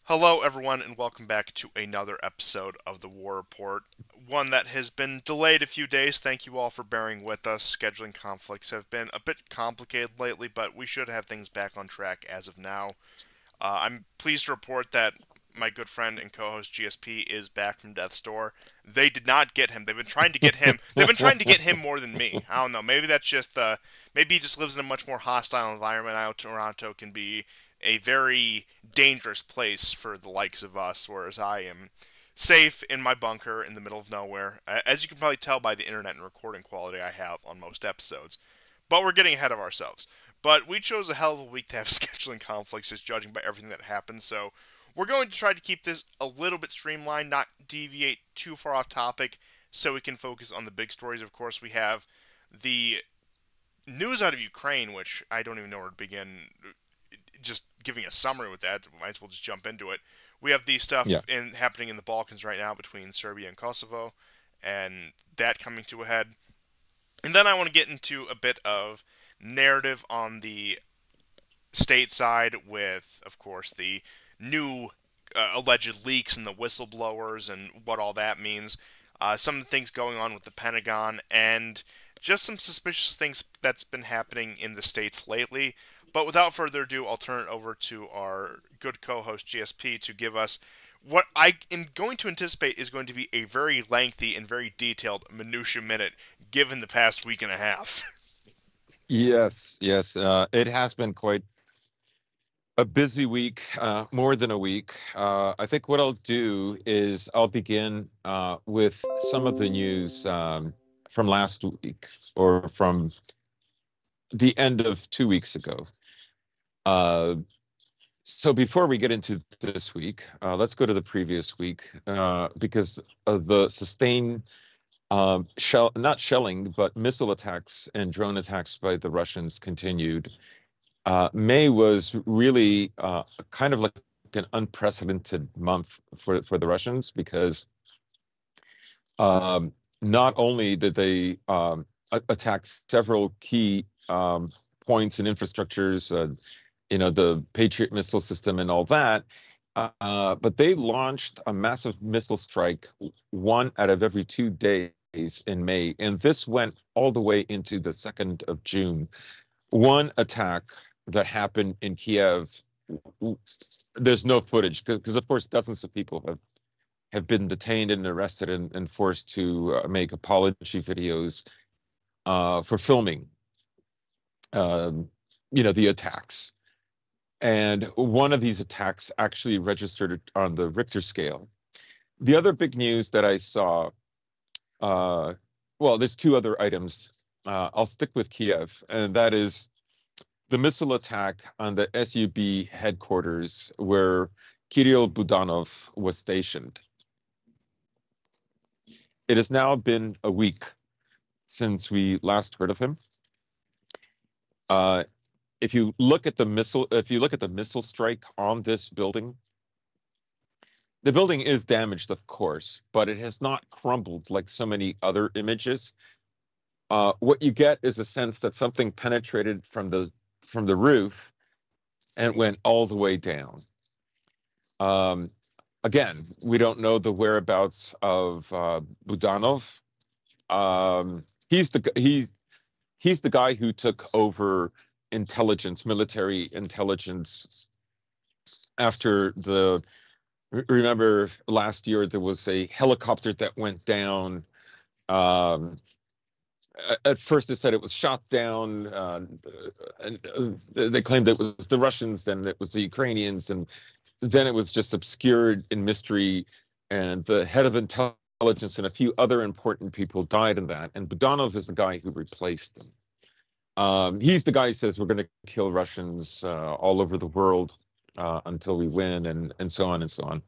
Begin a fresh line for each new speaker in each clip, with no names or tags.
Hello, everyone, and welcome back to another episode of the War Report. One that has been delayed a few days. Thank you all for bearing with us. Scheduling conflicts have been a bit complicated lately, but we should have things back on track as of now. I'm pleased to report that my good friend and co-host GSP is back from death's door. They did not get him. They've been trying to get him. They've been trying to get him more than me. I don't know. Maybe that's just maybe he just lives in a much more hostile environment. I know Toronto can be a very dangerous place for the likes of us, whereas I am safe in my bunker in the middle of nowhere. As you can probably tell by the internet and recording quality I have on most episodes. But we're getting ahead of ourselves. But we chose a hell of a week to have scheduling conflicts, just judging by everything that happened. So we're going to try to keep this a little bit streamlined, not deviate too far off topic, so we can focus on the big stories. Of course, we have the news out of Ukraine, which I don't even know where to begin. Just giving a summary with that, might as well just jump into it. We have the
Yeah.
stuff happening in the Balkans right now between Serbia and Kosovo, and that coming to a head. And then I want to get into a bit of narrative on the state side with, of course, the new alleged leaks and the whistleblowers and what all that means. Some of the things going on with the Pentagon and just some suspicious things that's been happening in the states lately. But without further ado, I'll turn it over to our good co-host GSP to give us what I am going to anticipate is going to be a very lengthy and very detailed minutia minute, given the past week and a half.
Yes, yes. It has been quite a busy week, more than a week. I think what I'll do is I'll begin with some of the news from last week or from the end of 2 weeks ago. Uh, so before we get into this week, let's go to the previous week because of the sustained not shelling, but missile attacks and drone attacks by the Russians continued. May was really kind of like an unprecedented month for the Russians because not only did they attack several key points and infrastructures, the Patriot missile system and all that, but they launched a massive missile strike, one out of every 2 days in May, and this went all the way into the 2nd of June. One attack that happened in Kiev, there's no footage because of course dozens of people have been detained and arrested and forced to make apology videos for filming the attacks. And one of these attacks actually registered on the Richter scale. The other big news that I saw, well, there's two other items. I'll stick with Kiev, and that is the missile attack on the SUB headquarters where Kirill Budanov was stationed. It has now been a week since we last heard of him. If you look at the missile strike on this building, the building is damaged, of course, but it has not crumbled like so many other images. What you get is a sense that something penetrated from the roof and went all the way down. Again, we don't know the whereabouts of Budanov. He's the guy who took over military intelligence after remember last year there was a helicopter that went down. At first they said it was shot down, and they claimed it was the Russians, then it was the Ukrainians, and then it was just obscured in mystery, and the head of intelligence and a few other important people died in that, and Budanov is the guy who replaced them. He's the guy who says we're going to kill Russians all over the world until we win, and so on and so on.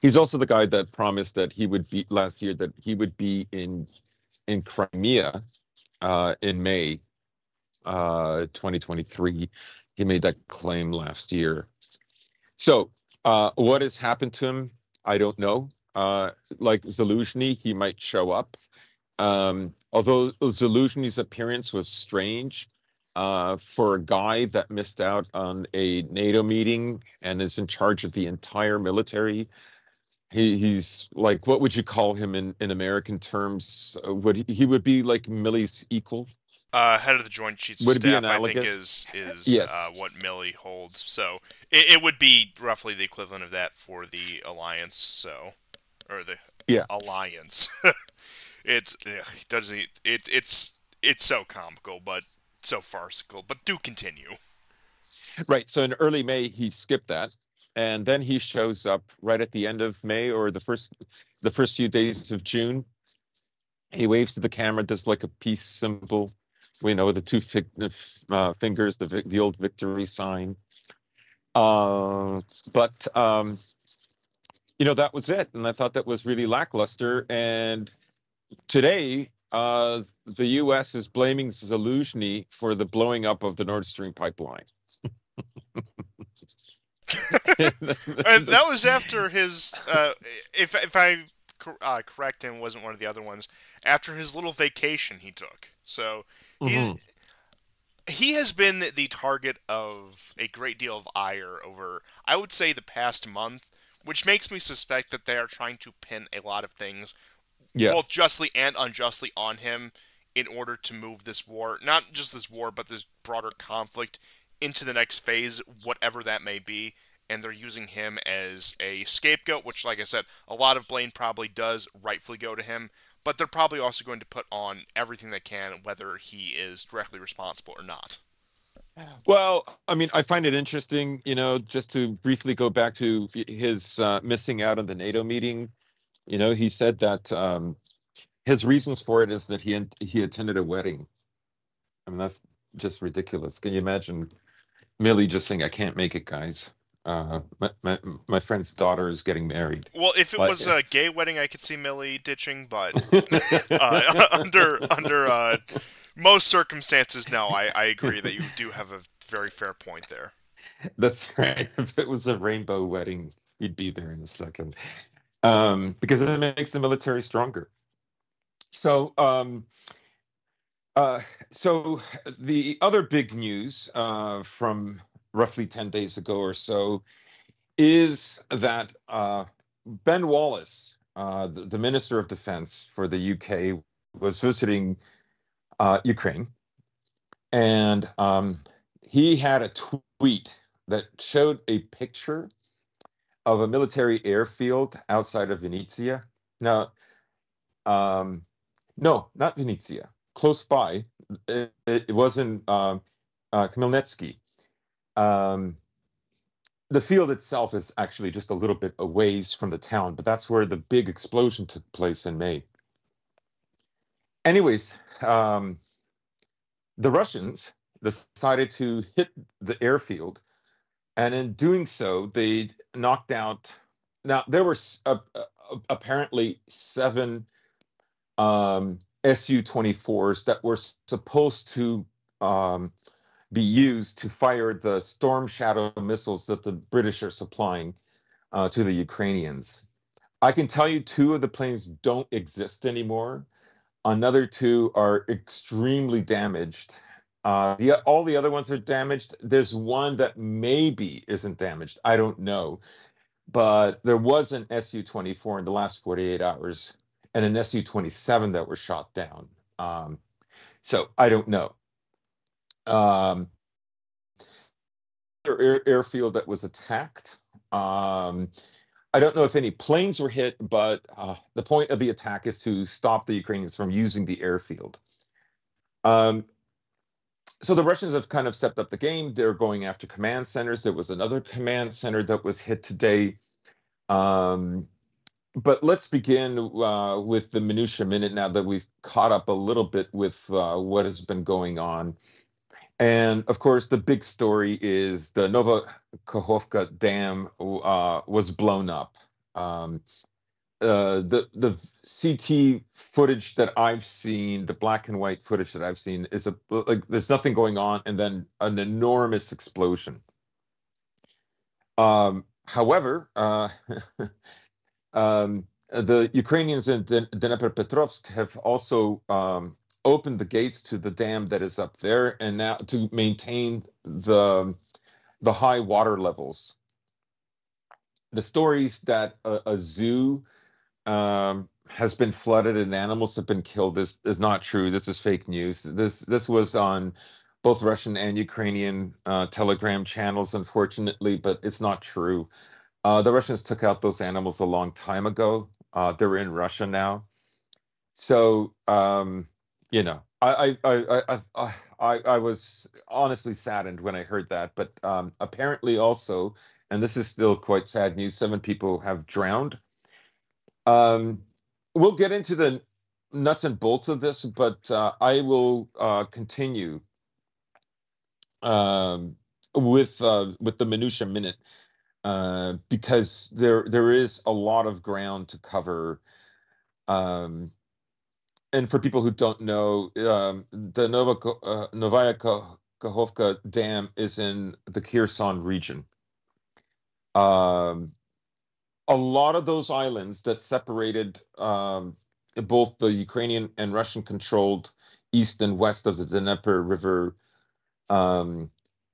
He's also the guy that promised that he would be last year that he would be in Crimea in May 2023. He made that claim last year. So what has happened to him? I don't know. Like Zaluzhny, he might show up. Although Zaluzhny's appearance was strange, for a guy that missed out on a NATO meeting and is in charge of the entire military. He's like, what would you call him in American terms? Would he would be like Milley's equal?
Head of the Joint Chiefs of
Would it be
Staff, I think,
analogous?
is
Yes.
what Milley holds. So it would be roughly the equivalent of that for the alliance. So or the
Yeah.
alliance. It's doesn't it's so comical, but so farcical. But do continue.
Right. So in early May, he skipped that. And then he shows up right at the end of May or the first few days of June. He waves to the camera, does like a peace symbol, the two fingers, the old victory sign. But that was it, and I thought that was really lackluster. And today, the U.S. is blaming Zelensky for the blowing up of the Nord Stream pipeline.
And that was after his, if I correct him, wasn't one of the other ones. After his little vacation he took. So he's
Mhm.
he has been the target of a great deal of ire over, I would say, the past month, which makes me suspect that they are trying to pin a lot of things,
Yeah.
both justly and unjustly, on him in order to move this war, not just this war, but this broader conflict into the next phase, whatever that may be. And they're using him as a scapegoat, which, like I said, a lot of blame probably does rightfully go to him. But they're probably also going to put on everything they can, whether he is directly responsible or not.
Well, I mean, I find it interesting, just to briefly go back to his missing out on the NATO meeting. He said that his reasons for it is that he attended a wedding. I mean, that's just ridiculous. Can you imagine Millie just saying, "I can't make it, guys. My friend's daughter is getting married."
Well, if it
Like,
was a gay wedding, I could see Millie ditching, but under most circumstances, no. I agree that you do have a very fair point there.
that's right. If it was a rainbow wedding, he'd be there in a second. Because it makes the military stronger. So, uh, so the other big news from roughly 10 days ago or so is that Ben Wallace, the Minister of Defense for the UK, was visiting Ukraine, and he had a tweet that showed a picture of a military airfield outside of Venezia. Now, um, no, not Venezia, close by. It was in Khmelnytsky. Um, the field itself is actually just a little bit a ways from the town, but that's where the big explosion took place in May. Anyways, the Russians decided to hit the airfield, and in doing so, they knocked out. Now there were apparently seven Su-24s that were supposed to um, be used to fire the Storm Shadow missiles that the British are supplying to the Ukrainians. I can tell you two of the planes don't exist anymore. Another two are extremely damaged. All the other ones are damaged. There's one that maybe isn't damaged. I don't know. But there was an Su-24 in the last 48 hours and an Su-27 that were shot down. So I don't know. Um, Airfield that was attacked. Um, I don't know if any planes were hit, but the point of the attack is to stop the Ukrainians from using the airfield. Um, so the Russians have kind of stepped up the game. They're going after command centers. There was another command center that was hit today. Um, but let's begin with the minutia minute now that we've caught up a little bit with what has been going on. And of course, the big story is the Nova Kakhovka Dam was blown up. Um, the CT footage that I've seen, the black and white footage that I've seen, is like there's nothing going on, and then an enormous explosion. However, the Ukrainians in Dnipropetrovsk have also opened the gates to the dam that is up there, and now to maintain the high water levels. The stories that a zoo has been flooded and animals have been killed is not true. This is fake news. This was on both Russian and Ukrainian Telegram channels, unfortunately, but it's not true. The Russians took out those animals a long time ago. They're in Russia now. So, I was honestly saddened when I heard that. But apparently, also, and this is still quite sad news, 7 people have drowned. Um, we'll get into the nuts and bolts of this, but I will continue um, with the minutia minute because there is a lot of ground to cover. Um, and for people who don't know, the Novaya Kakhovka Dam is in the Kherson region. Um, a lot of those islands that separated both the Ukrainian and Russian controlled east and west of the Dnieper River um,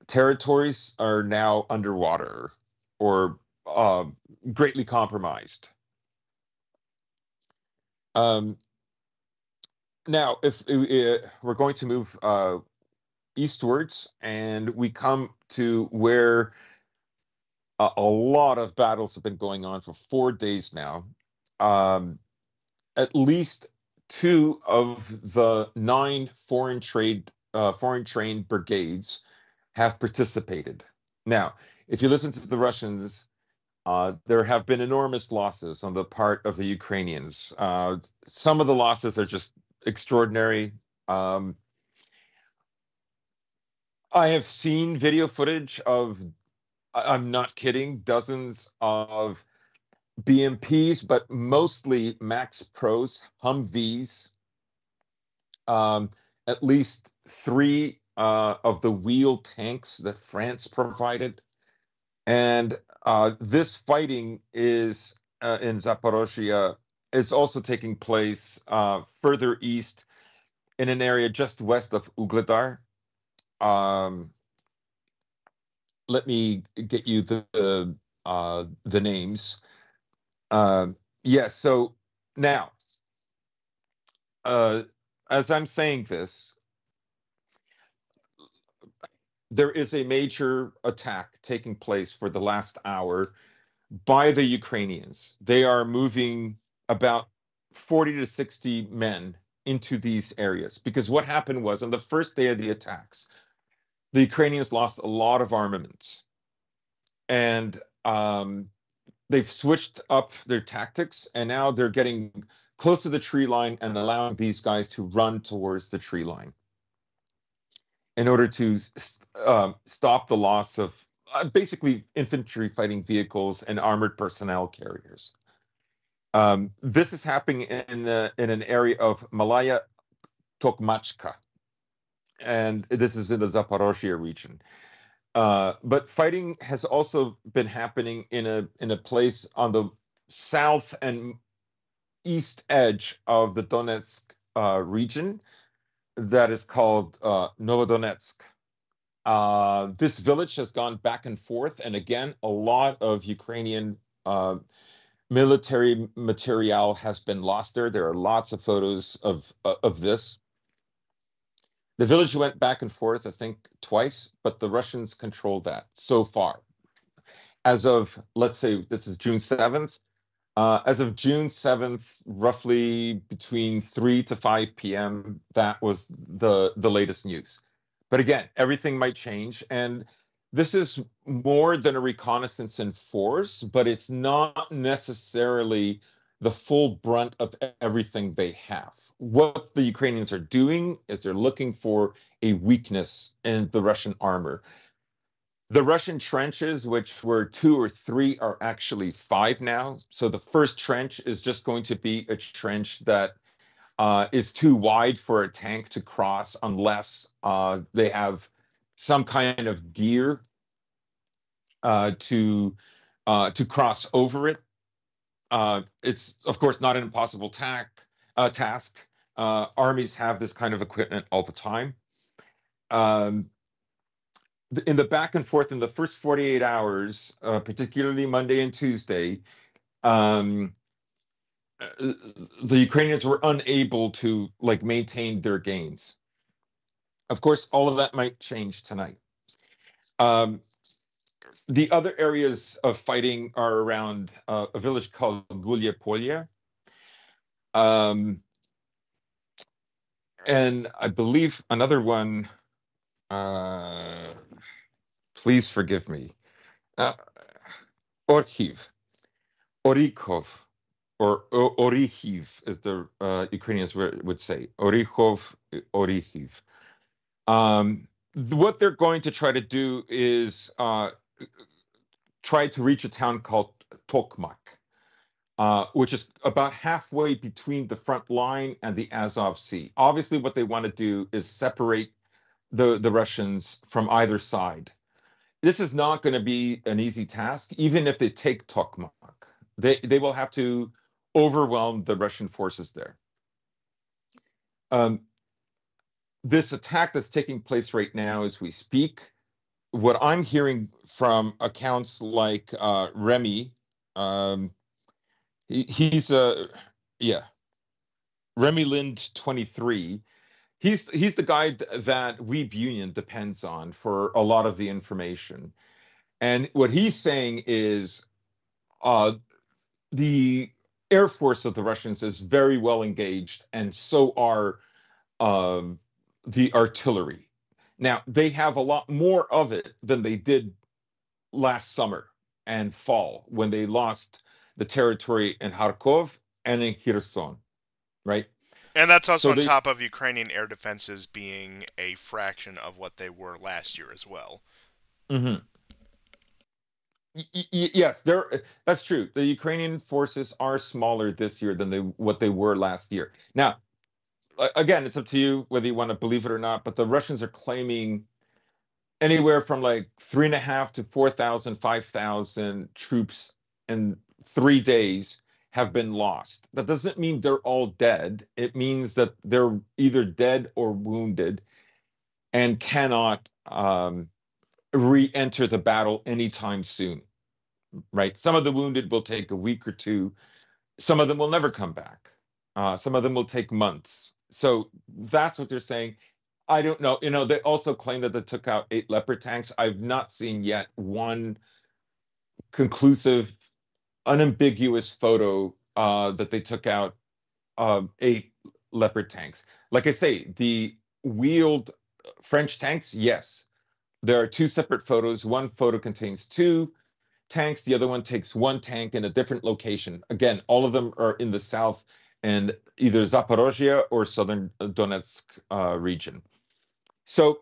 territories are now underwater or greatly compromised. Um, Now, if we're going to move eastwards and we come to where a lot of battles have been going on for 4 days now, um, at least two of the nine foreign trained brigades have participated. Now, if you listen to the Russians, there have been enormous losses on the part of the Ukrainians. Some of the losses are just extraordinary. Um, I have seen video footage of, I'm not kidding, dozens of BMPs, but mostly Max Pros, Humvees, um, at least three of the wheeled tanks that France provided. And this fighting is in Zaporozhye is also taking place further east in an area just west of Ugledar. Um, Let me get you the names. Yes. So now, uh, as I'm saying this, there is a major attack taking place for the last hour by the Ukrainians. They are moving about 40 to 60 men into these areas because what happened was on the first day of the attacks, the Ukrainians lost a lot of armaments and they've switched up their tactics and now they're getting close to the tree line and allowing these guys to run towards the tree line in order to stop the loss of basically infantry fighting vehicles and armored personnel carriers. This is happening in an area of Malaya Tokmachka, and this is in the Zaporozhye region. But fighting has also been happening in a place on the south and east edge of the Donetsk region that is called Novodonetsk. This village has gone back and forth, and again, a lot of Ukrainian military material has been lost there. There are lots of photos of this. The village went back and forth, I think, twice, but the Russians control that so far. As of, let's say, this is June 7th. As of June 7th, roughly between 3 to 5 p.m., that was the latest news. But again, everything might change. And this is more than a reconnaissance in force, but it's not necessarily the full brunt of everything they have. What the Ukrainians are doing is they're looking for a weakness in the Russian armor. The Russian trenches, which were two or three, are actually five now. So the first trench is just going to be a trench that is too wide for a tank to cross unless they have some kind of gear uh, to to cross over it. It's of course not an impossible task. armies have this kind of equipment all the time. Um, in the back and forth in the first 48 hours, particularly Monday and Tuesday, um, the Ukrainians were unable to like maintain their gains. Of course, all of that might change tonight. Um, the other areas of fighting are around a village called Gulia Polya. Um, and I believe another one, uh, please forgive me, uh, Orkhiv, Orikov, or Orihiv, as the Ukrainians would say, Orikhov, Orihiv. What they're going to try to do is try to reach a town called Tokmak, which is about halfway between the front line and the Azov Sea. Obviously, what they want to do is separate the Russians from either side. This is not going to be an easy task, even if they take Tokmak. They will have to overwhelm the Russian forces there. Um, this attack that's taking place right now as we speak, what I'm hearing from accounts like Remy, um, he's yeah, Remy Lind 23. He's the guy that Weeb Union depends on for a lot of the information. And what he's saying is uh, the Air Force of the Russians is very well engaged, and so are um, the artillery. Now, they have a lot more of it than they did last summer and fall when they lost the territory in Kharkov and in Kherson, right?
And that's also
So
on
they,
top of Ukrainian air defenses being a fraction of what they were last year as well.
mhm. Yes, that's true. The Ukrainian forces are smaller this year than what they were last year. Now, again, it's up to you whether you want to believe it or not, but the Russians are claiming anywhere from like 3.5 to 4,000, 5,000 troops in 3 days have been lost. That doesn't mean they're all dead. It means that they're either dead or wounded and cannot re-enter the battle anytime soon, right? Some of the wounded will take a week or two. Some of them will never come back. Some of them will take months. So that's what they're saying. I don't know. They also claim that they took out 8 Leopard tanks. I've not seen yet one conclusive, unambiguous photo that they took out 8 Leopard tanks. Like I say, the wheeled French tanks, yes. There are two separate photos. One photo contains two tanks. The other one takes one tank in a different location. Again, all of them are in the south and either Zaporozhye or southern Donetsk region. So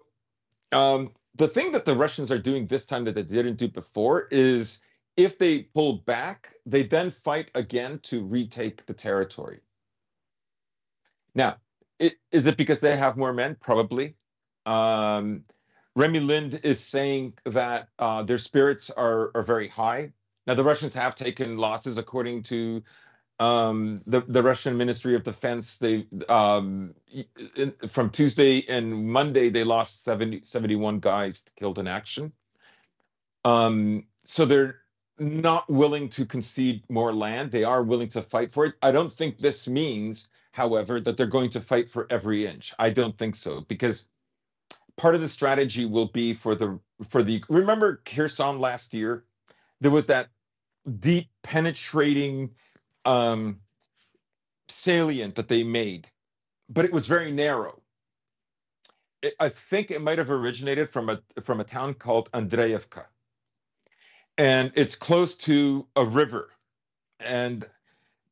the thing that the Russians are doing this time that they didn't do before is if they pull back, they then fight again to retake the territory. Now, is it because they have more men? Probably. Um, Remy Lind is saying that their spirits are very high. Now, the Russians have taken losses according to the Russian Ministry of Defense. From Tuesday and Monday, they lost 71 guys killed in action. So they're not willing to concede more land. They are willing to fight for it. I don't think this means, however, that they're going to fight for every inch. I don't think so, because part of the strategy will be for the remember Kherson last year, there was that deep penetrating um, salient that they made, but it was very narrow. I think it might have originated from a town called Andreevka, and it's close to a river. And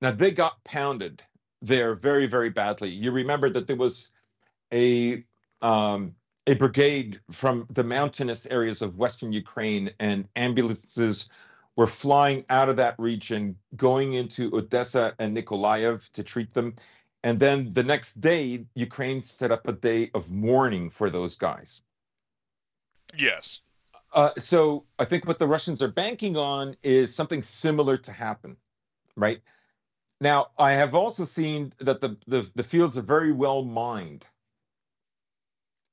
now they got pounded there very, very badly. You remember that there was a um, a brigade from the mountainous areas of Western Ukraine, and ambulances were flying out of that region, going into Odessa and Nikolaev to treat them. And then the next day, Ukraine set up a day of mourning for those guys.
Yes.
So I think what the Russians are banking on is something similar to happen, right? Now, I have also seen that the fields are very well mined,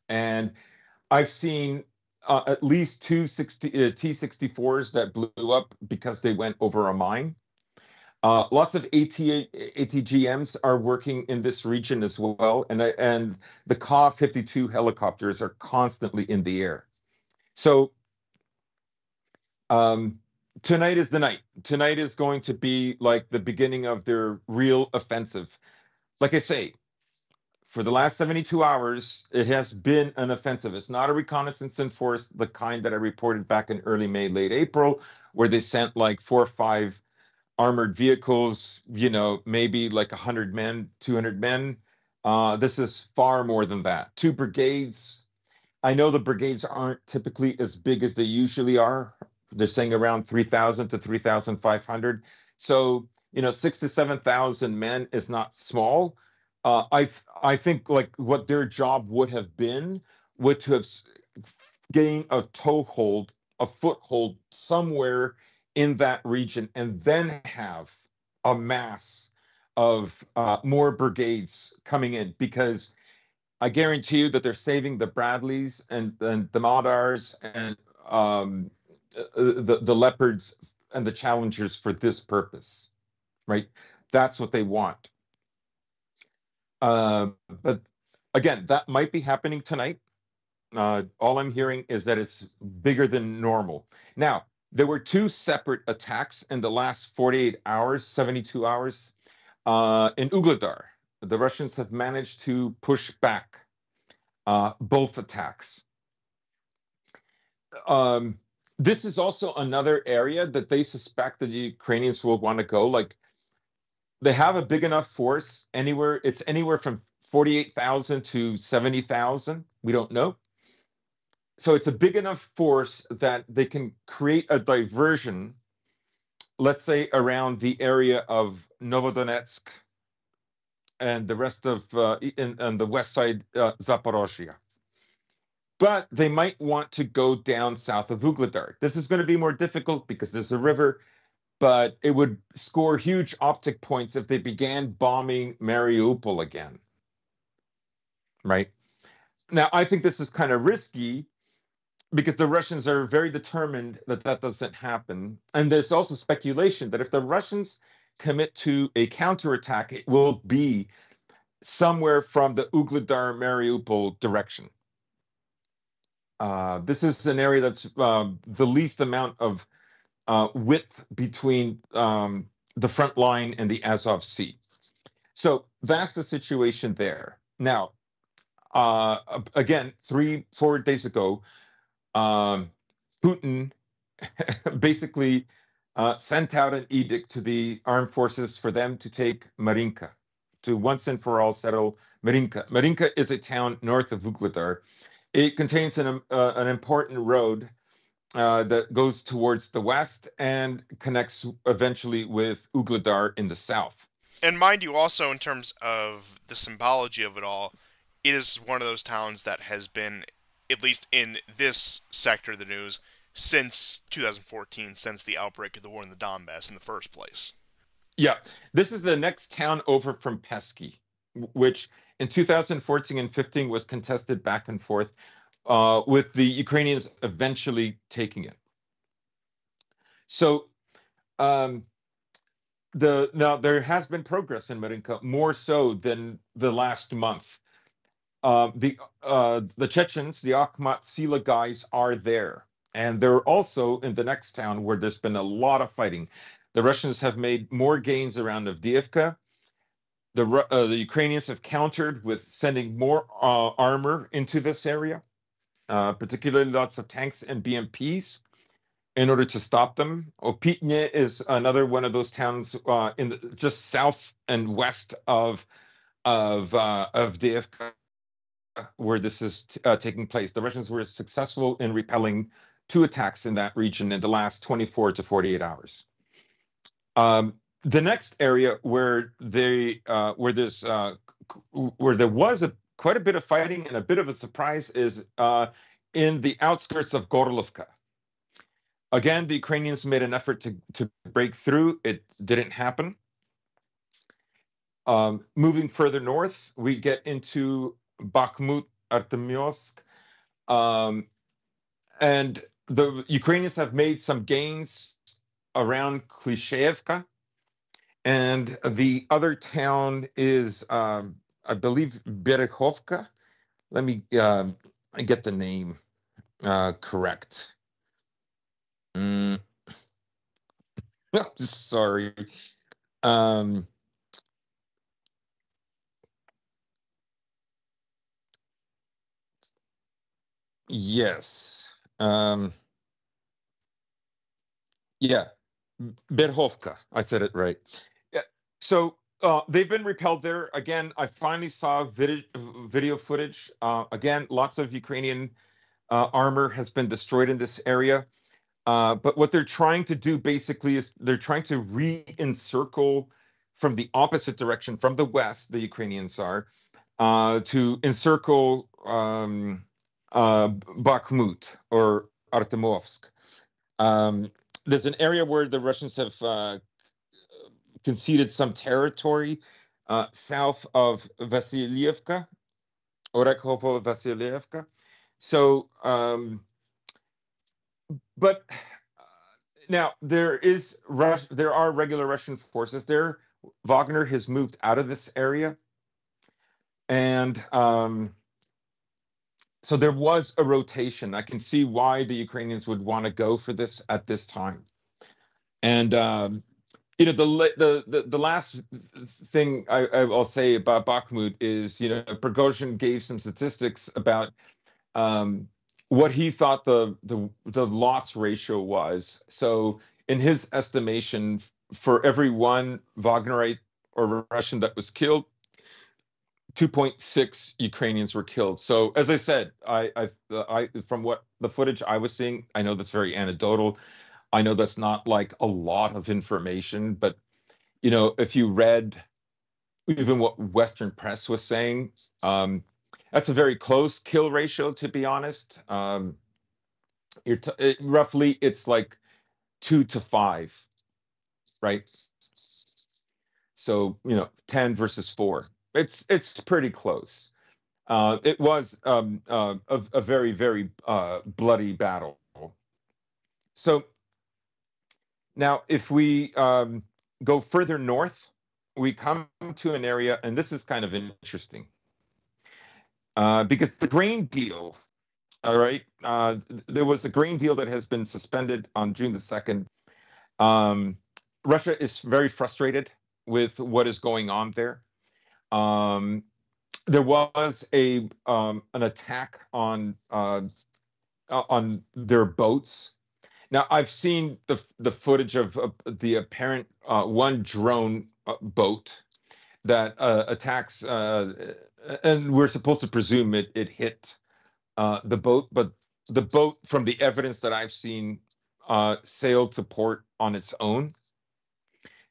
and I've seen at least two T-64s that blew up because they went over a mine. Lots of ATGMs are working in this region as well, and the Ka-52 helicopters are constantly in the air. So um, tonight is the night. Tonight is going to be like the beginning of their real offensive. Like I say, for the last 72 hours, it has been an offensive. It's not a reconnaissance in force, the kind that I reported back in early May, late April, where they sent like 4 or 5 armored vehicles, maybe like 100 men, 200 men. This is far more than that. 2 brigades. I know the brigades aren't typically as big as they usually are. They're saying around 3,000 to 3,500. So, 6 to 7,000 men is not small. I think like what their job would have been would to have gained a toehold, a foothold somewhere in that region, and then have a mass of more brigades coming in, because I guarantee you that they're saving the Bradleys and the Madars and the Leopards and the Challengers for this purpose, right? That's what they want. But again, that might be happening tonight. All I'm hearing is that it's bigger than normal. Now, there were 2 separate attacks in the last 48 hours, 72 hours in Ugledar. The Russians have managed to push back both attacks. Um, this is also another area that they suspect that the Ukrainians will want to go. Like, they have a big enough force anywhere. It's anywhere from 48,000 to 70,000. We don't know. So it's a big enough force that they can create a diversion, let's say around the area of Novodonetsk and the rest of and the west side Zaporozhye. But they might want to go down south of Ugledar. This is going to be more difficult because there's a river, but it would score huge optic points if they began bombing Mariupol again, right? Now, I think this is kind of risky because the Russians are very determined that that doesn't happen. And there's also speculation that if the Russians commit to a counterattack, it will be somewhere from the Ugledar Mariupol direction. This is an area that's the least amount of width between the front line and the Azov Sea. So that's the situation there. Now, again, 3-4 days ago, Putin basically sent out an edict to the armed forces for them to take Marinka, to once and for all settle Marinka. Marinka is a town north of Vuhledar. It contains an important road that goes towards the west and connects eventually with Ugledar in the south.
And mind you, also in terms of the symbology of it all, it is one of those towns that has been, at least in this sector of the news, since 2014, since the outbreak of the war in the Donbass in the first place.
Yeah, this is the next town over from Pesky, which in 2014 and 15 was contested back and forth, with the Ukrainians eventually taking it. So now there has been progress in Marinka, more so than the last month. The Chechens, the Akhmat Sila guys are there. And they're also in the next town where there's been a lot of fighting. The Russians have made more gains around Avdiivka. The Ukrainians have countered with sending more armor into this area, particularly lots of tanks and BMPs in order to stop them. Opitne is another one of those towns just south and west of Avdiivka, where this is taking place. The Russians were successful in repelling 2 attacks in that region in the last 24 to 48 hours. The next area where where there was quite a bit of fighting and a bit of a surprise is in the outskirts of Gorlovka. Again, the Ukrainians made an effort to break through. It didn't happen. Moving further north, we get into Bakhmut, Artemyevsk, um, and the Ukrainians have made some gains around Klishevka, and the other town is, I believe, Berekhovka. Let me get the name correct. Mm, sorry. Um, yes. Yeah, Berhovka. I said it right. Yeah. So they've been repelled there. Again, I finally saw video footage. Again, lots of Ukrainian armor has been destroyed in this area. But what they're trying to do basically is they're trying to re-encircle from the opposite direction, from the west, the Ukrainians are, to encircle Bakhmut or Artemovsk. Um, there's an area where the Russians have conceded some territory south of Vasilievka, Orekhovo Vasilievka. So, but now there are regular Russian forces there. Wagner has moved out of this area, and so there was a rotation. I can see why the Ukrainians would want to go for this at this time. And the last thing I'll say about Bakhmut is, Prigozhin gave some statistics about um, what he thought the loss ratio was. So in his estimation, for every one Wagnerite or Russian that was killed, 2.6 Ukrainians were killed. So as I said, I from what the footage I was seeing, I know that's very anecdotal. I know that's not like a lot of information, but if you read even what Western press was saying, that's a very close kill ratio, to be honest. Roughly it's like 2 to 5, right? So 10 versus 4. It's pretty close. It was a very very bloody battle. So now, if we go further north, we come to an area, and this is kind of interesting because the grain deal, all right, there was a grain deal that has been suspended on June the 2nd. Russia is very frustrated with what is going on there. Um, there was an attack on their boats. Now, I've seen the footage of the apparent one drone boat that attacks, and we're supposed to presume it hit the boat, but the boat, from the evidence that I've seen, sailed to port on its own.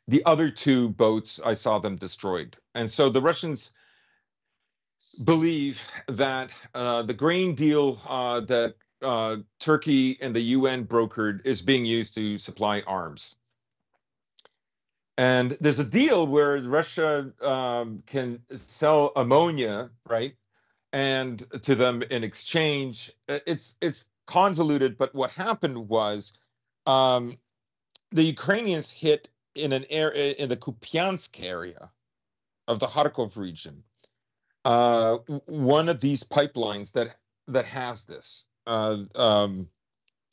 The other two boats, I saw them destroyed. And so the Russians believe that the grain deal that Turkey and the UN brokered is being used to supply arms. And there's a deal where Russia can sell ammonia, right, and to them in exchange. It's convoluted, but what happened was um, the Ukrainians hit in an area in the Kupiansk area of the Kharkov region, one of these pipelines that has this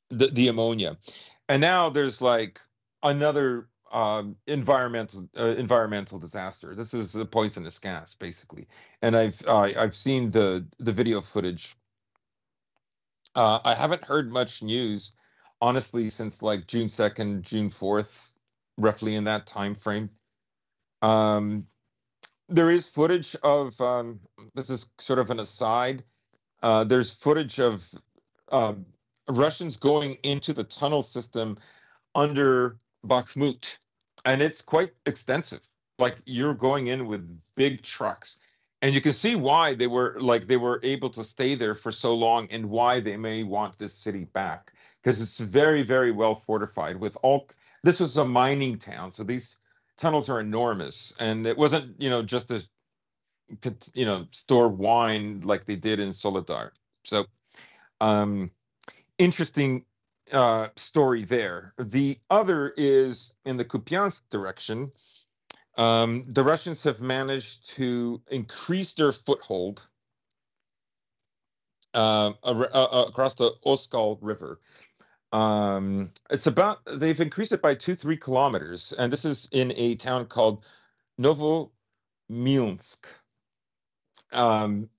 the ammonia, and now there's like another environmental disaster. This is a poisonous gas, basically, and I've seen the video footage. I haven't heard much news, honestly, since like June 2nd, June 4th, roughly in that time frame. Um, there is footage of this is sort of an aside. There's footage of um, Russians going into the tunnel system under Bakhmut, and it's quite extensive. Like you're going in with big trucks, and you can see why they were able to stay there for so long, and why they may want this city back, because it's very very well fortified with all. This was a mining town, so tunnels are enormous, and it wasn't, just to, store wine like they did in Solidar. So, um, interesting story there. The other is in the Kupiansk direction. The Russians have managed to increase their foothold across the Oskal River. They've increased it by 2-3 kilometers, and this is in a town called Novomilsk. Um,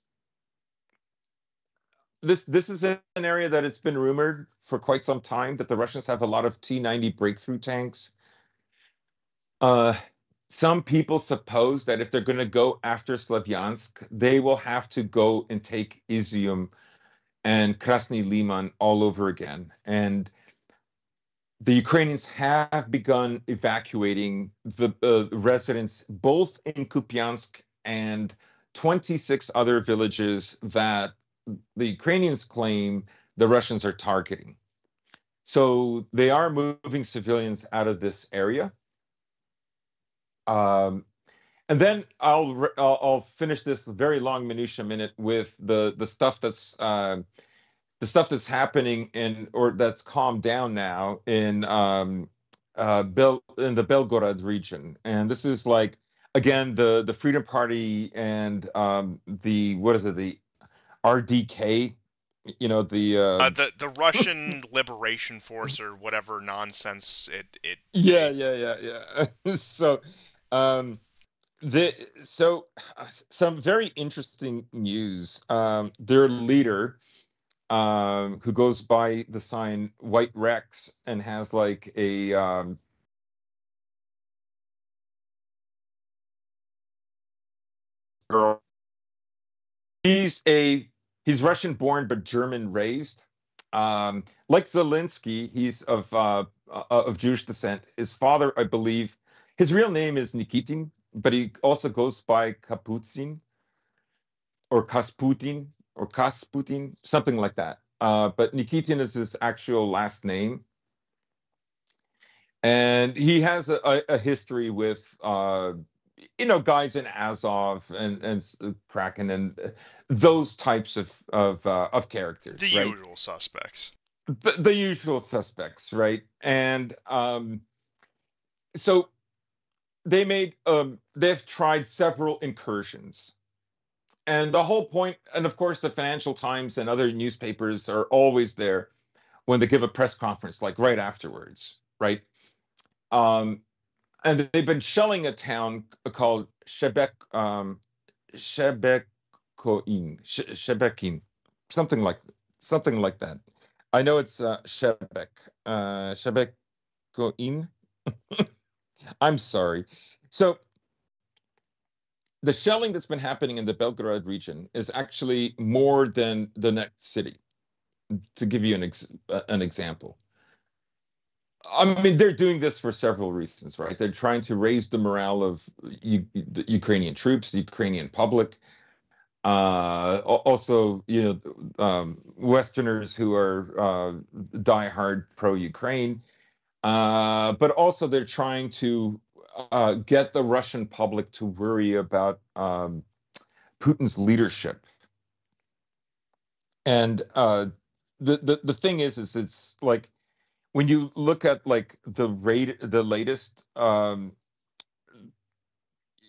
this is an area that it's been rumored for quite some time that the Russians have a lot of T-90 breakthrough tanks. Uh, some people suppose that if they're going to go after Slavyansk, they will have to go and take Izium and Krasny Liman all over again. And the Ukrainians have begun evacuating the residents both in Kupiansk and 26 other villages that the Ukrainians claim the Russians are targeting. So they are moving civilians out of this area. Um, and then I'll finish this very long minutia minute with the stuff that's happening or that's calmed down now in the Belgorod region. And this is like, again, the Freedom Party and the what is it, the RDK, the
The Russian Liberation Force or whatever nonsense it
yeah,
they
yeah, yeah, yeah. So um the so some very interesting news. Their leader, who goes by the sign White Rex and has like a girl. He's a he's Russian born but German raised. Like Zelensky, he's of Jewish descent. His father, I believe, his real name is Nikitin, but he also goes by Kaputsin or Kasputin, something like that. But Nikitin is his actual last name. And he has a history with guys in Azov and Kraken and those types of
the
characters, right?
usual suspects.
The usual suspects, right? And so they've tried several incursions. And the whole point, and of course, the Financial Times and other newspapers are always there when they give a press conference, like right afterwards, right? Um, and they've been shelling a town called Shebekoin, Shebekin, something like something like that. I know it's Shebekoin. I'm sorry. So the shelling that's been happening in the Belgorod region is actually more than the next city. To give you an example, I mean, they're doing this for several reasons, right? They're trying to raise the morale of the Ukrainian troops, the Ukrainian public. Also, Westerners who are diehard pro-Ukraine. But also, they're trying to get the Russian public to worry about Putin's leadership. And the thing is it's like when you look at like the latest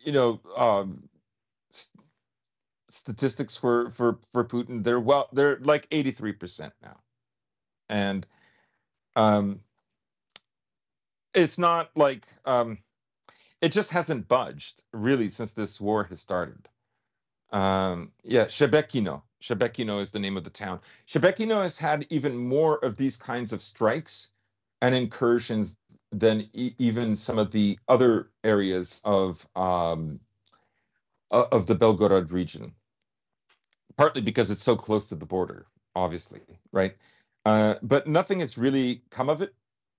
you know st- statistics for Putin, they're like 83% now. And um it's not like it just hasn't budged really since this war has started. Yeah, Shebekino is the name of the town. Shebekino has had even more of these kinds of strikes and incursions than even some of the other areas of the Belgorod region. Partly because it's so close to the border, obviously, right? But nothing has really come of it.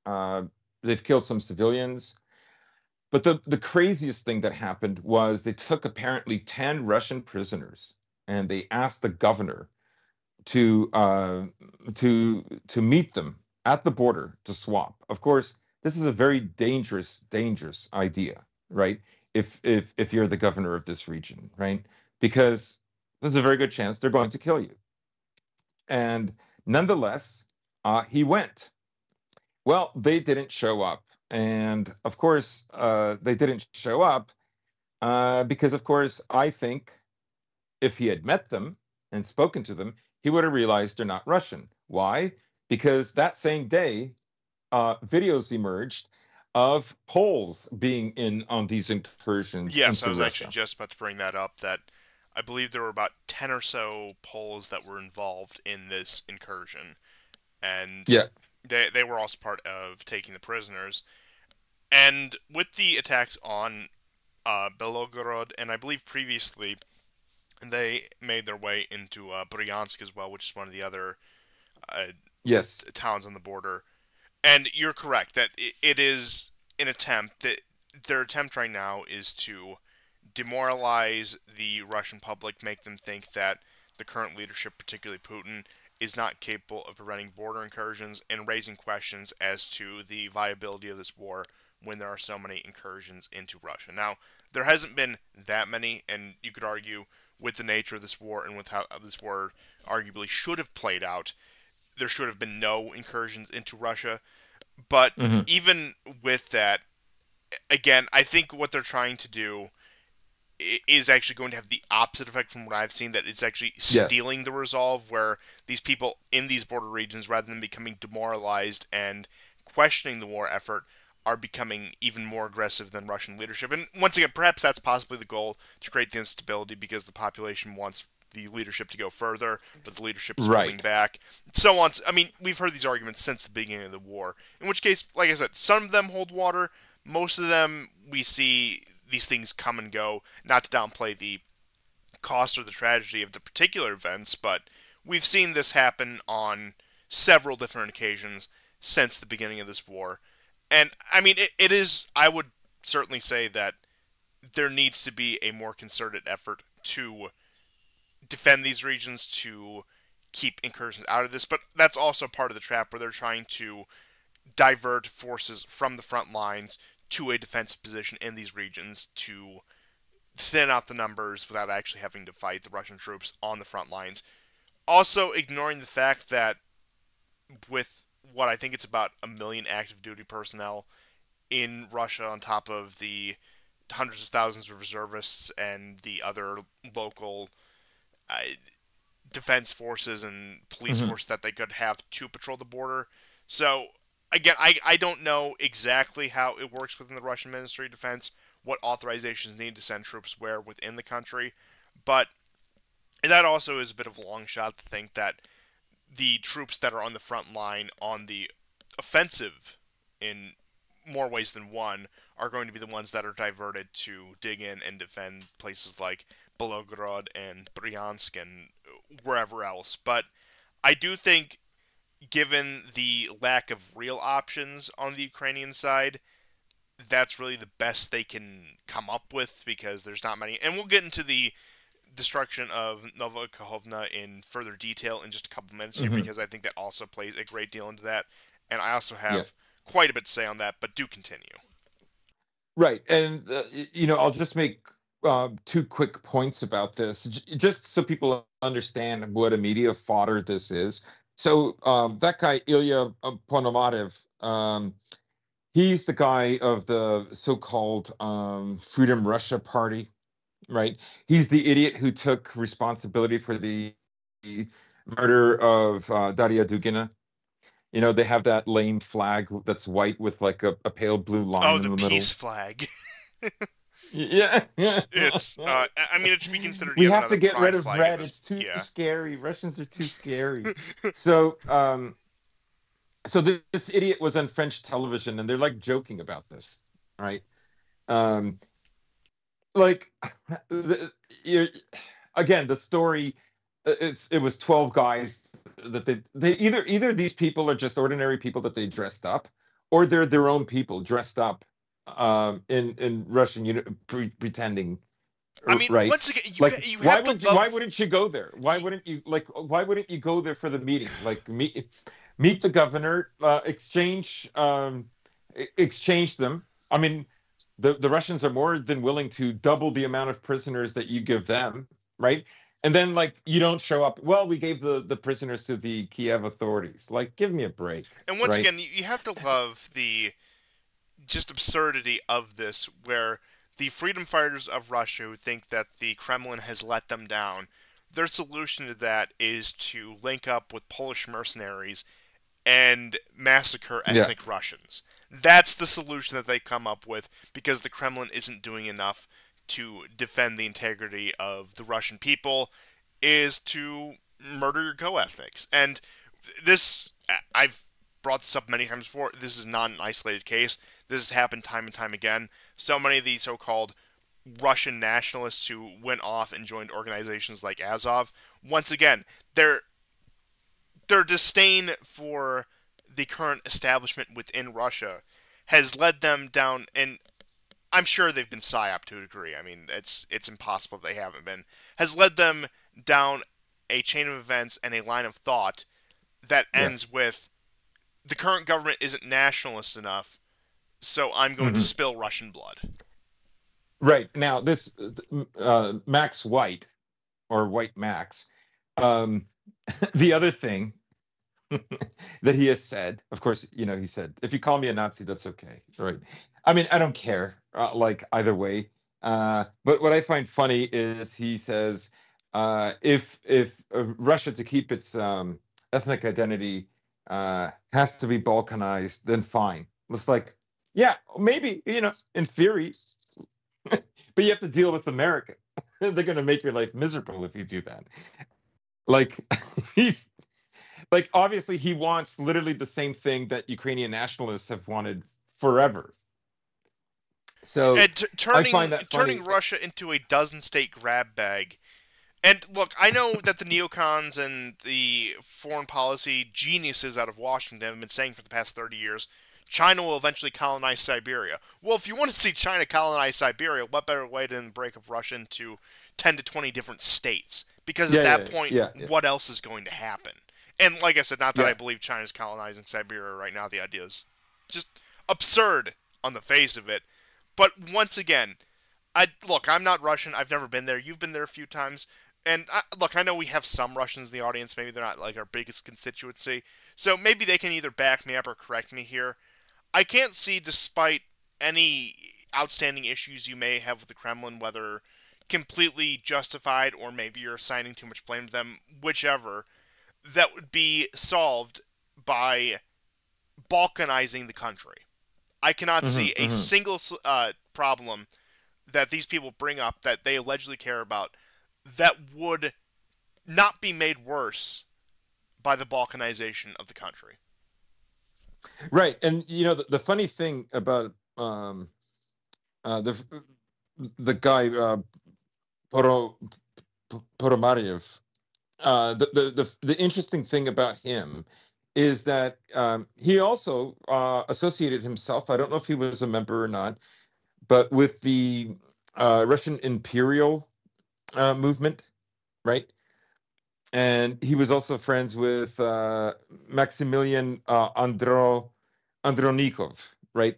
Uh, they've killed some civilians. But the craziest thing that happened was they took apparently 10 Russian prisoners and they asked the governor to to meet them at the border to swap. Of course, this is a very dangerous idea, right? If you're the governor of this region, right? Because there's a very good chance they're going to kill you. And nonetheless, he went. Well, they didn't show up. And of course, they didn't show up because, of course, I think if he had met them and spoken to them, he would have realized they're not Russian. Why? Because that same day, videos emerged of Poles being in on these incursions
Yes, I
into
was actually
Russia.
just about to bring that up. That I believe there were about 10 or so Poles that were involved in this incursion, and
Yeah.
they were also part of taking the prisoners. And with the attacks on Belgorod, and I believe previously they made their way into Bryansk as well, which is one of the other uh,
Yes.
towns on the border. And you're correct that it is an attempt that their attempt right now is to demoralize the Russian public, make them think that the current leadership, particularly Putin, is not capable of preventing border incursions and raising questions as to the viability of this war when there are so many incursions into Russia. Now, there hasn't been that many, and you could argue with the nature of this war and with how this war arguably should have played out, there should have been no incursions into Russia. But
Hmm.
even with that, again, I think what they're trying to do is actually going to have the opposite effect from what I've seen. That it's actually
Yes.
stealing the resolve, where these people in these border regions, rather than becoming demoralized and questioning the war effort, are becoming even more aggressive than Russian leadership. And once again, perhaps that's possibly the goal, to create the instability because the population wants the leadership to go further, but the leadership is holding
Right.
back. So on. I mean, we've heard these arguments since the beginning of the war. In which case, like I said, some of them hold water. Most of them, we see these things come and go. Not to downplay the cost or the tragedy of the particular events, but we've seen this happen on several different occasions since the beginning of this war. And I mean, it is. I would certainly say that there needs to be a more concerted effort to defend these regions, to keep incursions out of this. But that's also part of the trap where they're trying to divert forces from the front lines to a defensive position in these regions to thin out the numbers without actually having to fight the Russian troops on the front lines. Also, ignoring the fact that with what I think it's about a million active duty personnel in Russia, on top of the hundreds of thousands of reservists and the other local uh, defense forces and police
Hmm.
forces that they could have to patrol the border. So, again, I don't know exactly how it works within the Russian Ministry of Defense, what authorizations need to send troops where within the country, but that also is a bit of a long shot to think that the troops that are on the front line on the offensive in more ways than one are going to be the ones that are diverted to dig in and defend places like Belgorod and Bryansk and wherever else. But I do think, given the lack of real options on the Ukrainian side, that's really the best they can come up with because there's not many. And we'll get into the destruction of Novokhovna in further detail in just a couple minutes here
Hmm.
because I think that also plays a great deal into that. And I also
Yeah.
have quite a bit to say on that, but do continue.
Right. And, I'll just make two quick points about this, just so people understand what a media fodder this is. So that guy, Ilya Ponomarev, he's the guy of the so-called Freedom Russia Party, right? He's the idiot who took responsibility for the murder of Daria Dugina. They have that lame flag that's white with like a pale blue
Oh,
line in
the
the
peace
middle.
flag.
Yeah.
It's, I mean, it should be considered
We
yet
have
another
to get rid
pride
of
flag at
red.
this.
It's too
Yeah.
scary. Russians are too scary. So, this idiot was on French television, and they're like joking about this, right? Um, like, the, you again, the story. It was 12 guys that they either these people are just ordinary people that they dressed up, or they're their own people dressed up in Russian pretending,
I mean,
right?
once again,
Like,
you have to
why
love.
wouldn't you go there? Why wouldn't you go there for the meeting? Like, meet the governor, exchange them. I mean, the Russians are more than willing to double the amount of prisoners that you give them, right? And then like you don't show up. Well, we gave the prisoners to the Kiev authorities. Like, give me a break,
And once
right?
again, you have to love the just absurdity of this, where the freedom fighters of Russia who think that the Kremlin has let them down, their solution to that is to link up with Polish mercenaries and massacre
Yeah.
ethnic Russians. That's the solution that they come up with because the Kremlin isn't doing enough to defend the integrity of the Russian people, is to murder your co-ethnics. And this, I've brought this up many times before, this is not an isolated case. This has happened time and time again. So many of these so-called Russian nationalists who went off and joined organizations like Azov, once again, their disdain for the current establishment within Russia has led them down, and I'm sure they've been psyoped to a degree. I mean, it's impossible they haven't been. Has led them down a chain of events and a line of thought that
Yes.
ends with the current government isn't nationalist enough, so I'm going to
Hmm.
spill Russian blood.
Right. Now, this Max White or White Max, um, the other thing that he has said, of course, he said, if you call me a Nazi, that's okay. Right. I mean, I don't care, like either way. But what I find funny is he says, if Russia to keep its ethnic identity has to be balkanized, then fine. It's like, yeah, maybe, in theory, but you have to deal with America. They're going to make your life miserable if you do that. Like, he's like, obviously, he wants literally the same thing that Ukrainian nationalists have wanted forever. So
And
I find
turning
that
turning
funny.
Russia into a dozen state grab bag. And look, I know that the neocons and the foreign policy geniuses out of Washington have been saying for the past 30 years China will eventually colonize Siberia. Well, if you want to see China colonize Siberia, what better way than break up Russia into 10 to 20 different states? Because at
Yeah,
that
yeah,
point,
yeah, yeah,
what else is going to happen? And like I said, not that I
yeah.
believe China's colonizing Siberia right now. The idea is just absurd on the face of it. But once again, I'm not Russian. I've never been there. You've been there a few times. And look, I know we have some Russians in the audience. Maybe they're not like our biggest constituency. So maybe they can either back me up or correct me here. I can't see, despite any outstanding issues you may have with the Kremlin, whether completely justified or maybe you're assigning too much blame to them, whichever, that would be solved by balkanizing the country. I cannot
Hmm.
see a
Hmm.
single problem that these people bring up that they allegedly care about that would not be made worse by the balkanization of the country.
Right. And the funny thing about the guy Poro, Poromariev, the interesting thing about him is that he also associated himself. I don't know if he was a member or not, but with the Russian imperial movement, right? And he was also friends with Maximilian Andronikov, right?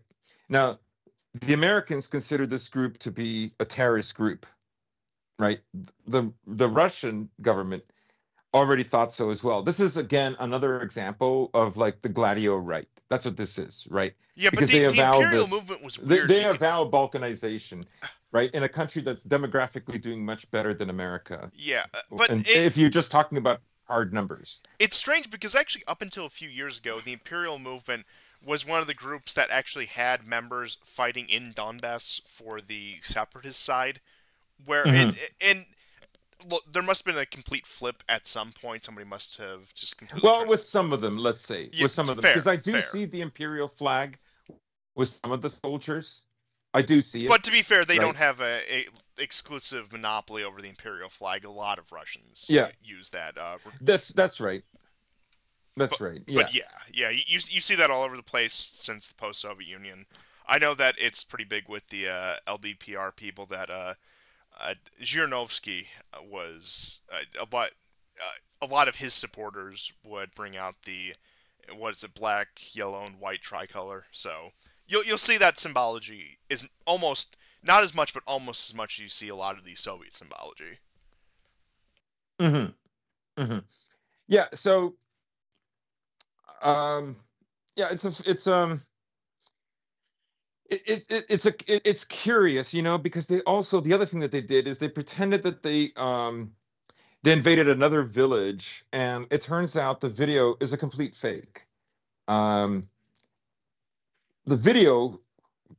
Now, the Americans consider this group to be a terrorist group, right? The Russian government already thought so as well. This is again another example of like the Gladio right. That's what this is, right?
Yeah, but
Because
the imperial movement was weird.
they avow balkanization, right? In a country that's demographically doing much better than America.
Yeah, but
And if you're just talking about hard numbers.
it's strange because actually up until a few years ago, the imperial movement was one of the groups that actually had members fighting in Donbass for the separatist side, where
Mhm.
and look, there must have been a complete flip at some point. Somebody must have just completely
Well,
turned.
with some of them, let's say,
Yeah,
with some of them, because
fair,
I do
fair.
see the imperial flag with some of the soldiers. I do see it,
But to be fair, they don't
right?
have a exclusive monopoly over the imperial flag. A lot of Russians
Yeah,
use that.
that's right.
But
That's right.
but
Yeah.
yeah, you see that all over the place since the post-Soviet Union. I know that it's pretty big with the LDPR people that Zhirinovsky was a lot of his supporters would bring out the what is it, black, yellow, and white tricolor. So You'll see that symbology is almost not as much, but almost as much as you see a lot of the Soviet symbology.
Hmm. Hmm. Yeah. So, um, yeah, it's curious, because they also the other thing that they did is they pretended that they invaded another village, and it turns out the video is a complete fake. Um, the video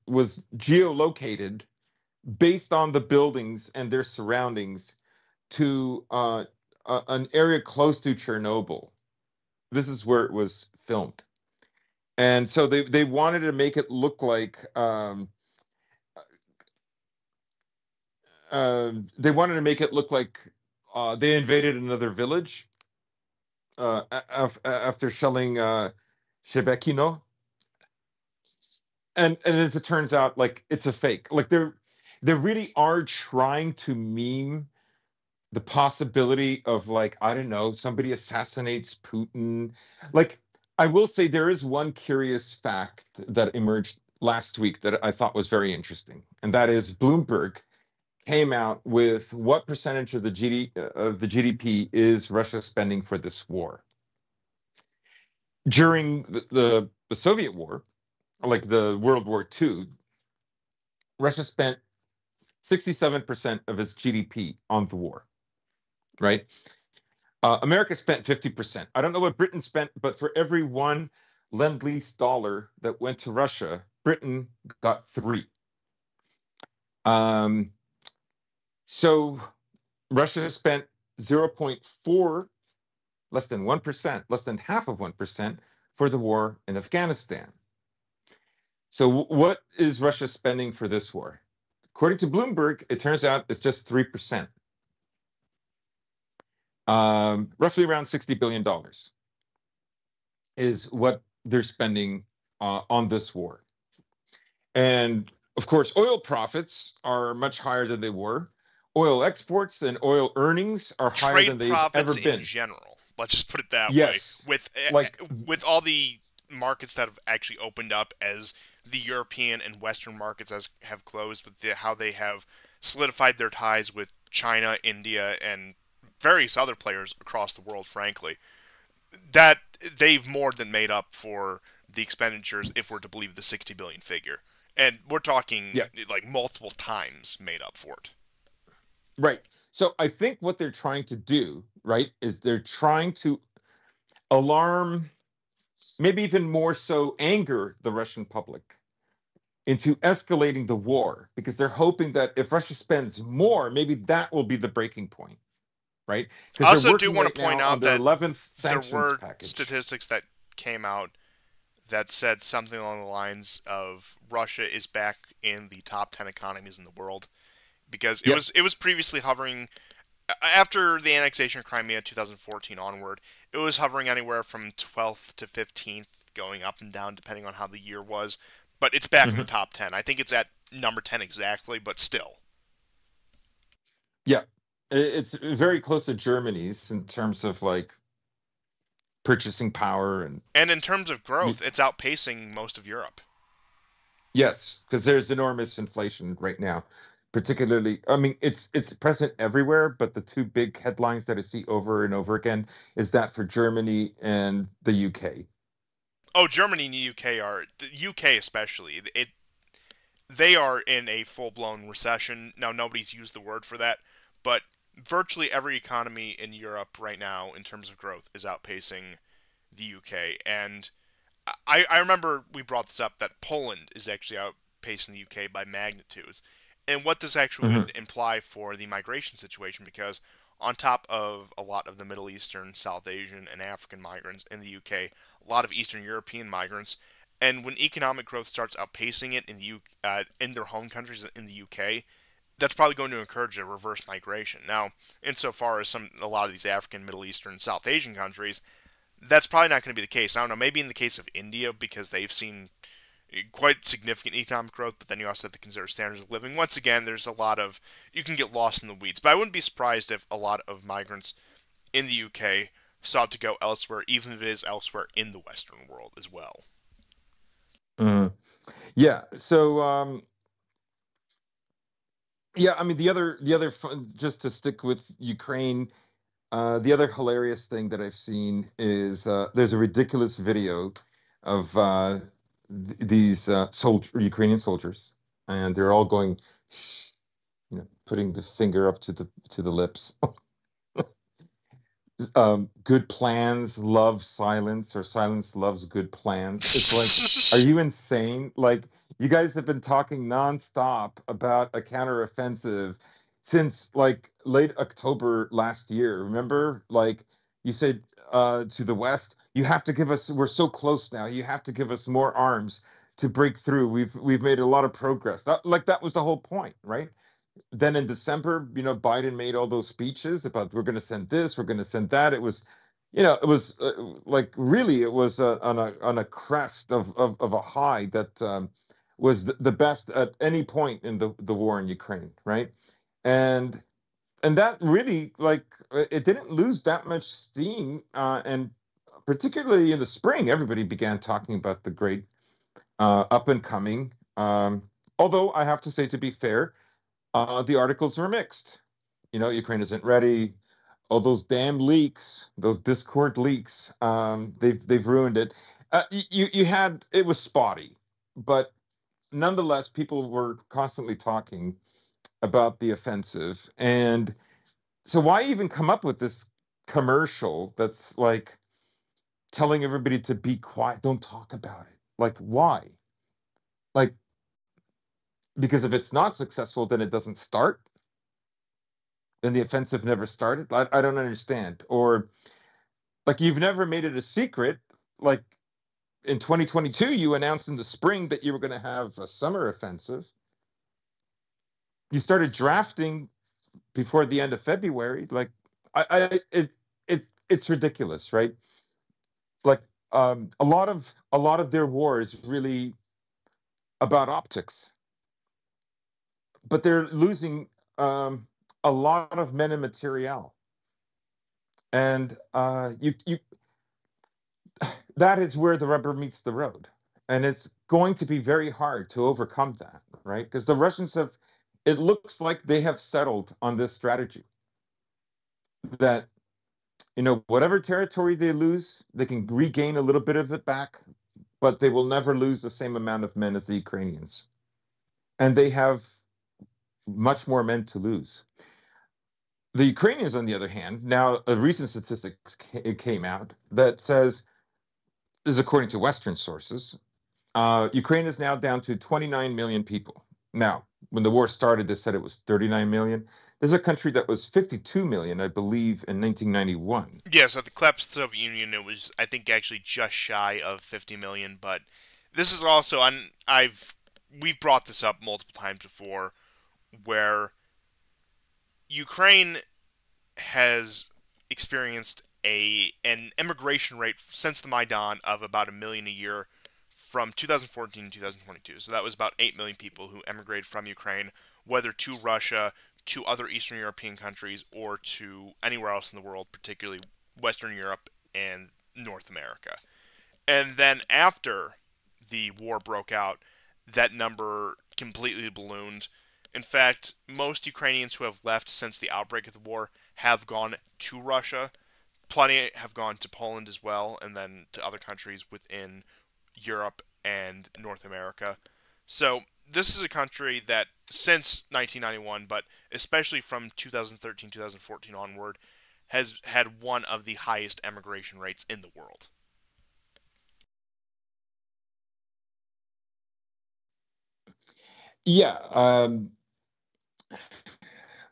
was geolocated based on the buildings and their surroundings to an area close to Chernobyl. This is where it was filmed, and so they wanted to make it look like they wanted to make it look like they invaded another village after shelling Shebekino, and as it turns out, like it's a fake. Like they really are trying to meme the possibility of, like, I don't know, somebody assassinates Putin. Like, I will say there is one curious fact that emerged last week that I thought was very interesting, and that is Bloomberg came out with what percentage of the GDP is Russia spending for this war. During the Soviet War, like the World War II, Russia spent 67% of its GDP on the war, right? America spent 50%. I don't know what Britain spent, but for every one lend-lease dollar that went to Russia, Britain got three. Um, so Russia spent 0.4, less than 1%, less than half of 1% for the war in Afghanistan. So what is Russia spending for this war? According to Bloomberg, it turns out it's just 3%, roughly around $60 billion is what they're spending on this war. And of course, oil profits are much higher than they were. Oil exports and oil earnings are higher than
Trade
they've ever
profits in
been.
general. Let's just put it that way.
Yes,
With
like,
with all the markets that have actually opened up as the European and Western markets have closed, with how they have solidified their ties with China, India, and various other players across the world, frankly, that they've more than made up for the expenditures if we're to believe the 60 billion figure. And we're talking
yeah,
like multiple times made up for it.
right. So I think what they're trying to do, right, is they're trying to alarm, maybe even more so anger the Russian public into escalating the war, because they're hoping that if Russia spends more, maybe that will be the breaking point, right?
I
Because they're
also do
working
want
right
to point
now on
out
their
that
11th
there
sanctions
were
package.
statistics that came out that said something along the lines of Russia is back in the top 10 economies in the world because it
Yep.
was it was previously hovering after the annexation of Crimea 2014 onward. It was hovering anywhere from 12th to 15th, going up and down depending on how the year was, but it's back in the
Hmm.
top 10. I think it's at number 10 exactly, but still.
Yeah. It's very close to Germany's in terms of, like, purchasing power and
And in terms of growth, it's outpacing most of Europe.
yes, because there's enormous inflation right now. Particularly, I mean, it's present everywhere, but the two big headlines that I see over and over again is that for Germany and the UK.
Oh, Germany and the UK are the UK especially. They are in a full blown recession. Now, nobody's used the word for that, but virtually every economy in Europe right now, in terms of growth, is outpacing the UK. And I remember we brought this up that Poland is actually outpacing the UK by magnitudes. And what this actually
Hmm.
would imply for the migration situation, because on top of a lot of the Middle Eastern, South Asian, and African migrants in the UK, a lot of Eastern European migrants, and when economic growth starts outpacing it in their home countries in the UK, that's probably going to encourage a reverse migration. Now, insofar as a lot of these African, Middle Eastern, South Asian countries, that's probably not going to be the case. I don't know. Maybe in the case of India, because they've seen quite significant economic growth, but then you also have to consider standards of living. Once again, there's a lot of you can get lost in the weeds. But I wouldn't be surprised if a lot of migrants in the UK sought to go elsewhere, even if it is elsewhere in the Western world as well.
Mhm. Yeah. So, yeah, I mean, the other fun, just to stick with Ukraine, the other hilarious thing that I've seen is there's a ridiculous video of these Ukrainian soldiers, and they're all going, shh, putting the finger up to the lips. Good plans love silence, or silence loves good plans. It's like, are you insane? Like, you guys have been talking nonstop about a counteroffensive since like late October last year. Remember? Like, you said to the West, you have to give us, we're so close now, you have to give us more arms to break through. We've made a lot of progress. That was the whole point, right? Then in December, Biden made all those speeches about, we're going to send this, we're going to send that. It was, it was like, really, it was on a crest of a high that was the best at any point in the war in Ukraine, right? And and that really, like, it didn't lose that much steam, and particularly in the spring, everybody began talking about the great up and coming. Although I have to say, to be fair, the articles are mixed. Ukraine isn't ready. Oh, those damn leaks, those Discord leaks, they've ruined it. You had, it was spotty, but nonetheless, people were constantly talking about the offensive. And so, why even come up with this commercial that's like telling everybody to be quiet, don't talk about it? Like, why? Like, because if it's not successful, then it doesn't start, then the offensive never started. I don't understand. Or, like, you've never made it a secret. Like, in 2022, you announced in the spring that you were going to have a summer offensive. You started drafting before the end of February. Like, it's ridiculous, right? Like, a lot of their war is really about optics, but they're losing a lot of men and material. And you that is where the rubber meets the road. And it's going to be very hard to overcome that, right? Because the Russians have, it looks like they have settled on this strategy that, whatever territory they lose, they can regain a little bit of it back, but they will never lose the same amount of men as the Ukrainians. And they have much more men to lose. The Ukrainians, on the other hand, now a recent statistics came out that says, this is according to Western sources, Ukraine is now down to 29 million people. Now, when the war started, they said it was 39 million. There's a country that was 52 million, I believe, in 1991.
Yes, at the collapse of the Soviet Union, it was, I think, actually just shy of 50 million. But this is also, we've brought this up multiple times before, where Ukraine has experienced an immigration rate since the Maidan of about a million a year from 2014 to 2022. So that was about 8 million people who emigrated from Ukraine, whether to Russia, to other Eastern European countries, or to anywhere else in the world, particularly Western Europe and North America. And then after the war broke out, that number completely ballooned. In fact, most Ukrainians who have left since the outbreak of the war have gone to Russia. Plenty have gone to Poland as well, and then to other countries within Europe and North America. So, this is a country that since 1991, but especially from 2013 2014 onward, has had one of the highest emigration rates in the world.
Yeah,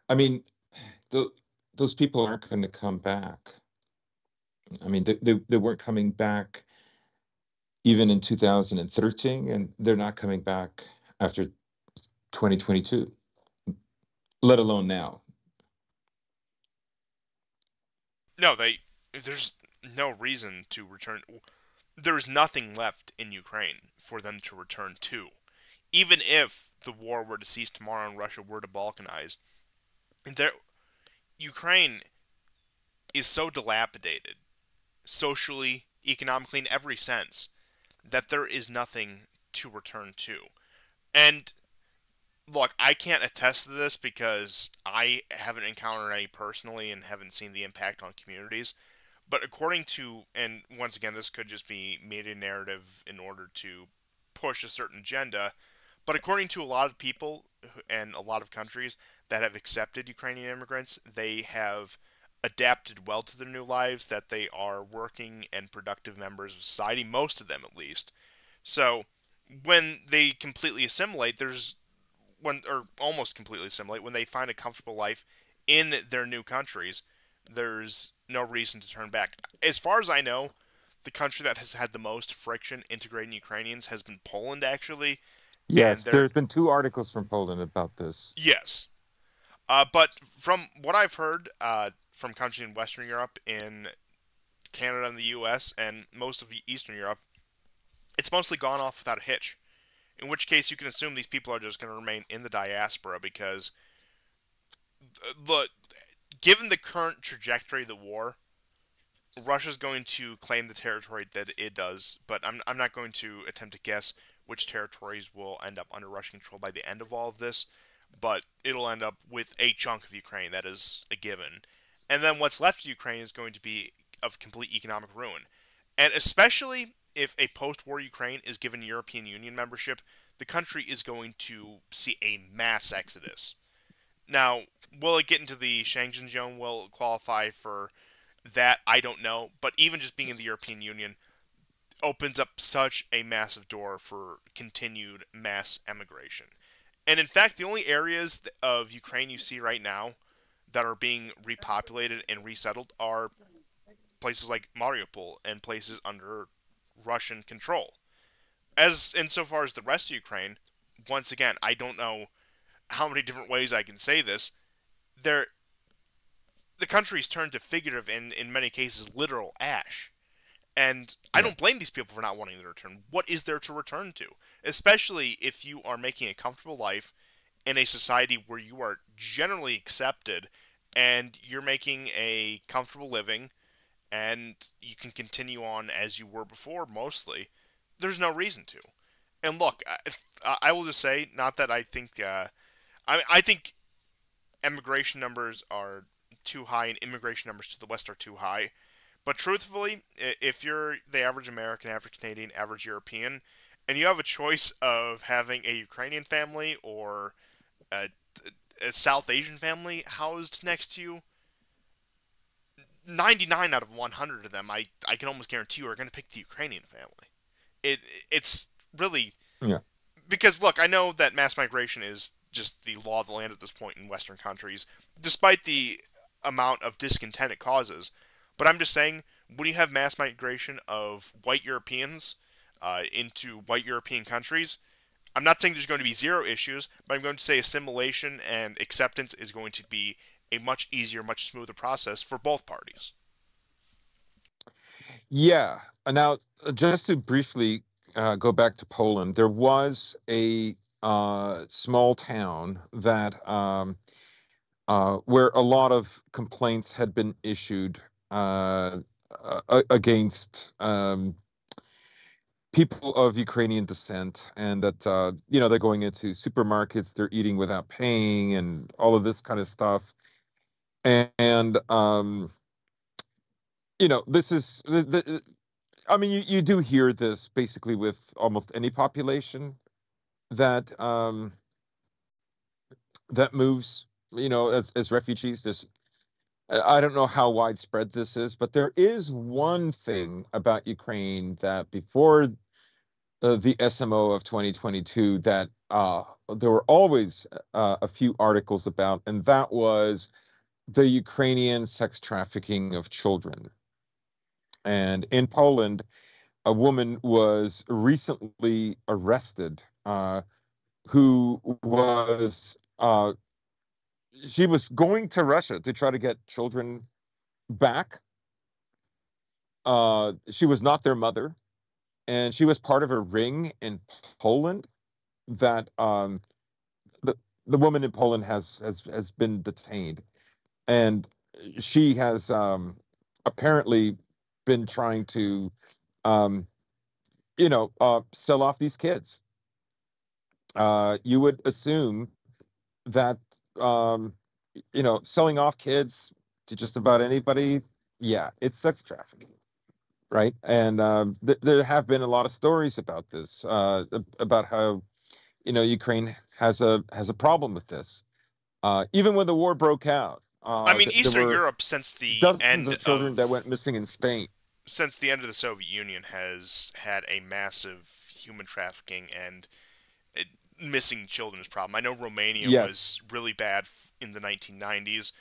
I mean, th those people aren't going to come back. I mean, they weren't coming back even in 2013, and they're not coming back after 2022, let alone now.
No, there's no reason to return. There's nothing left in Ukraine for them to return to. Even if the war were to cease tomorrow and Russia were to balkanize, there Ukraine is so dilapidated socially, economically, in every sense, that there is nothing to return to. And look, I can't attest to this because I haven't encountered any personally and haven't seen the impact on communities. But according to, and once again, this could just be media narrative in order to push a certain agenda, but according to a lot of people and a lot of countries that have accepted Ukrainian immigrants, they have adapted well to their new lives, that they are working and productive members of society, most of them at least. So when they completely assimilate, there's when or almost completely assimilate, when they find a comfortable life in their new countries, there's no reason to turn back. As far as I know, the country that has had the most friction integrating Ukrainians has been Poland, actually, and
Yes,
they're
there's been two articles from Poland about this.
yes. But from what I've heard from countries in Western Europe, in Canada and the U.S., and most of Eastern Europe, it's mostly gone off without a hitch. In which case, you can assume these people are just going to remain in the diaspora because, look, given the current trajectory of the war, Russia's going to claim the territory that it does, but I'm not going to attempt to guess which territories will end up under Russian control by the end of all of this, but it'll end up with a chunk of Ukraine, that is a given. And then what's left of Ukraine is going to be of complete economic ruin. And especially if a post war Ukraine is given European Union membership, the country is going to see a mass exodus. Now, will it get into the Schengen zone? Will it qualify for that? I don't know. But even just being in the European Union opens up such a massive door for continued mass emigration. And in fact, the only areas of Ukraine you see right now that are being repopulated and resettled are places like Mariupol and places under Russian control. As insofar as the rest of Ukraine, once again, I don't know how many different ways I can say this. There, the country's turned to figurative and, in many cases, literal ash. And I
Yeah.
don't blame these people for not wanting to return. What is there to return to? Especially if you are making a comfortable life in a society where you are generally accepted and you're making a comfortable living and you can continue on as you were before, mostly. There's no reason to. And look, I will just say, not that I think, I think immigration numbers are too high and immigration numbers to the West are too high. But truthfully, if you're the average American, average Canadian, average European, and you have a choice of having a Ukrainian family or a, a South Asian family housed next to you, 99 out of 100 of them, I can almost guarantee you, are going to pick the Ukrainian family. It it's really
Yeah.
because look, I know that mass migration is just the law of the land at this point in Western countries, despite the amount of discontent it causes. But I'm just saying, when you have mass migration of white Europeans into white European countries, I'm not saying there's going to be zero issues, but I'm going to say assimilation and acceptance is going to be a much easier, much smoother process for both parties.
Yeah. Now, just to briefly go back to Poland, there was a small town that where a lot of complaints had been issued uh, against people of Ukrainian descent, and that they're going into supermarkets, they're eating without paying, and all of this kind of stuff. And this is I mean, you do hear this basically with almost any population that that moves, as refugees. There's I don't know how widespread this is, but there is one thing about Ukraine that before the SMO of 2022 that there were always a few articles about, and that was the Ukrainian sex trafficking of children. And in Poland, a woman was recently arrested who was she was going to Russia to try to get children back. She was not their mother, and she was part of a ring in Poland that the the woman in Poland has been detained, and she has apparently been trying to um, sell off these kids. You would assume that um, selling off kids to just about anybody, yeah, it's sex trafficking, right? And there have been a lot of stories about this, about how Ukraine has a problem with this. Even when the war broke out,
I mean,
there
Eastern
were
Europe since the
dozens
end
of children that
of
went missing in Spain.
the Soviet Union has had a massive human trafficking and uh, missing children's problem. I know Romania
Yes.
was really bad in the 1990s.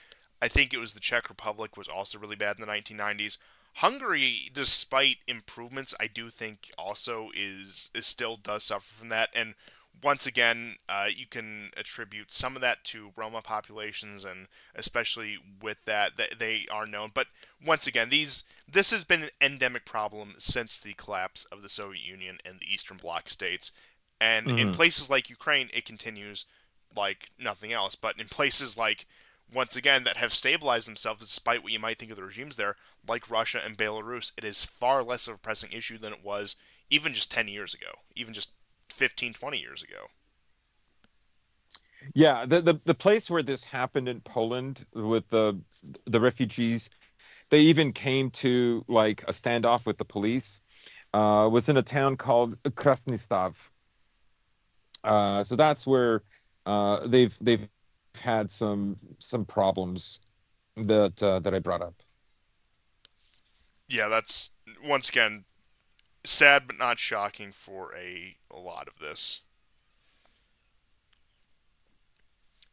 I think it was the Czech Republic was also really bad in the 1990s. Hungary, despite improvements, I do think also is still does suffer from that. And once again, you can attribute some of that to Roma populations, and especially with that, they are known. But once again, this has been an endemic problem since the collapse of the Soviet Union and the Eastern Bloc states. And in
Hmm.
places like Ukraine, it continues like nothing else. But in places like, once again, that have stabilized themselves despite what you might think of the regimes there, like Russia and Belarus, it is far less of a pressing issue than it was even just 10 years ago, even just 15, 20 years ago.
Yeah, the place where this happened in Poland with the refugees, they even came to like a standoff with the police. Was in a town called Krasnystav. So that's where they've had some problems that I brought up.
Yeah, that's once again sad but not shocking for a lot of this.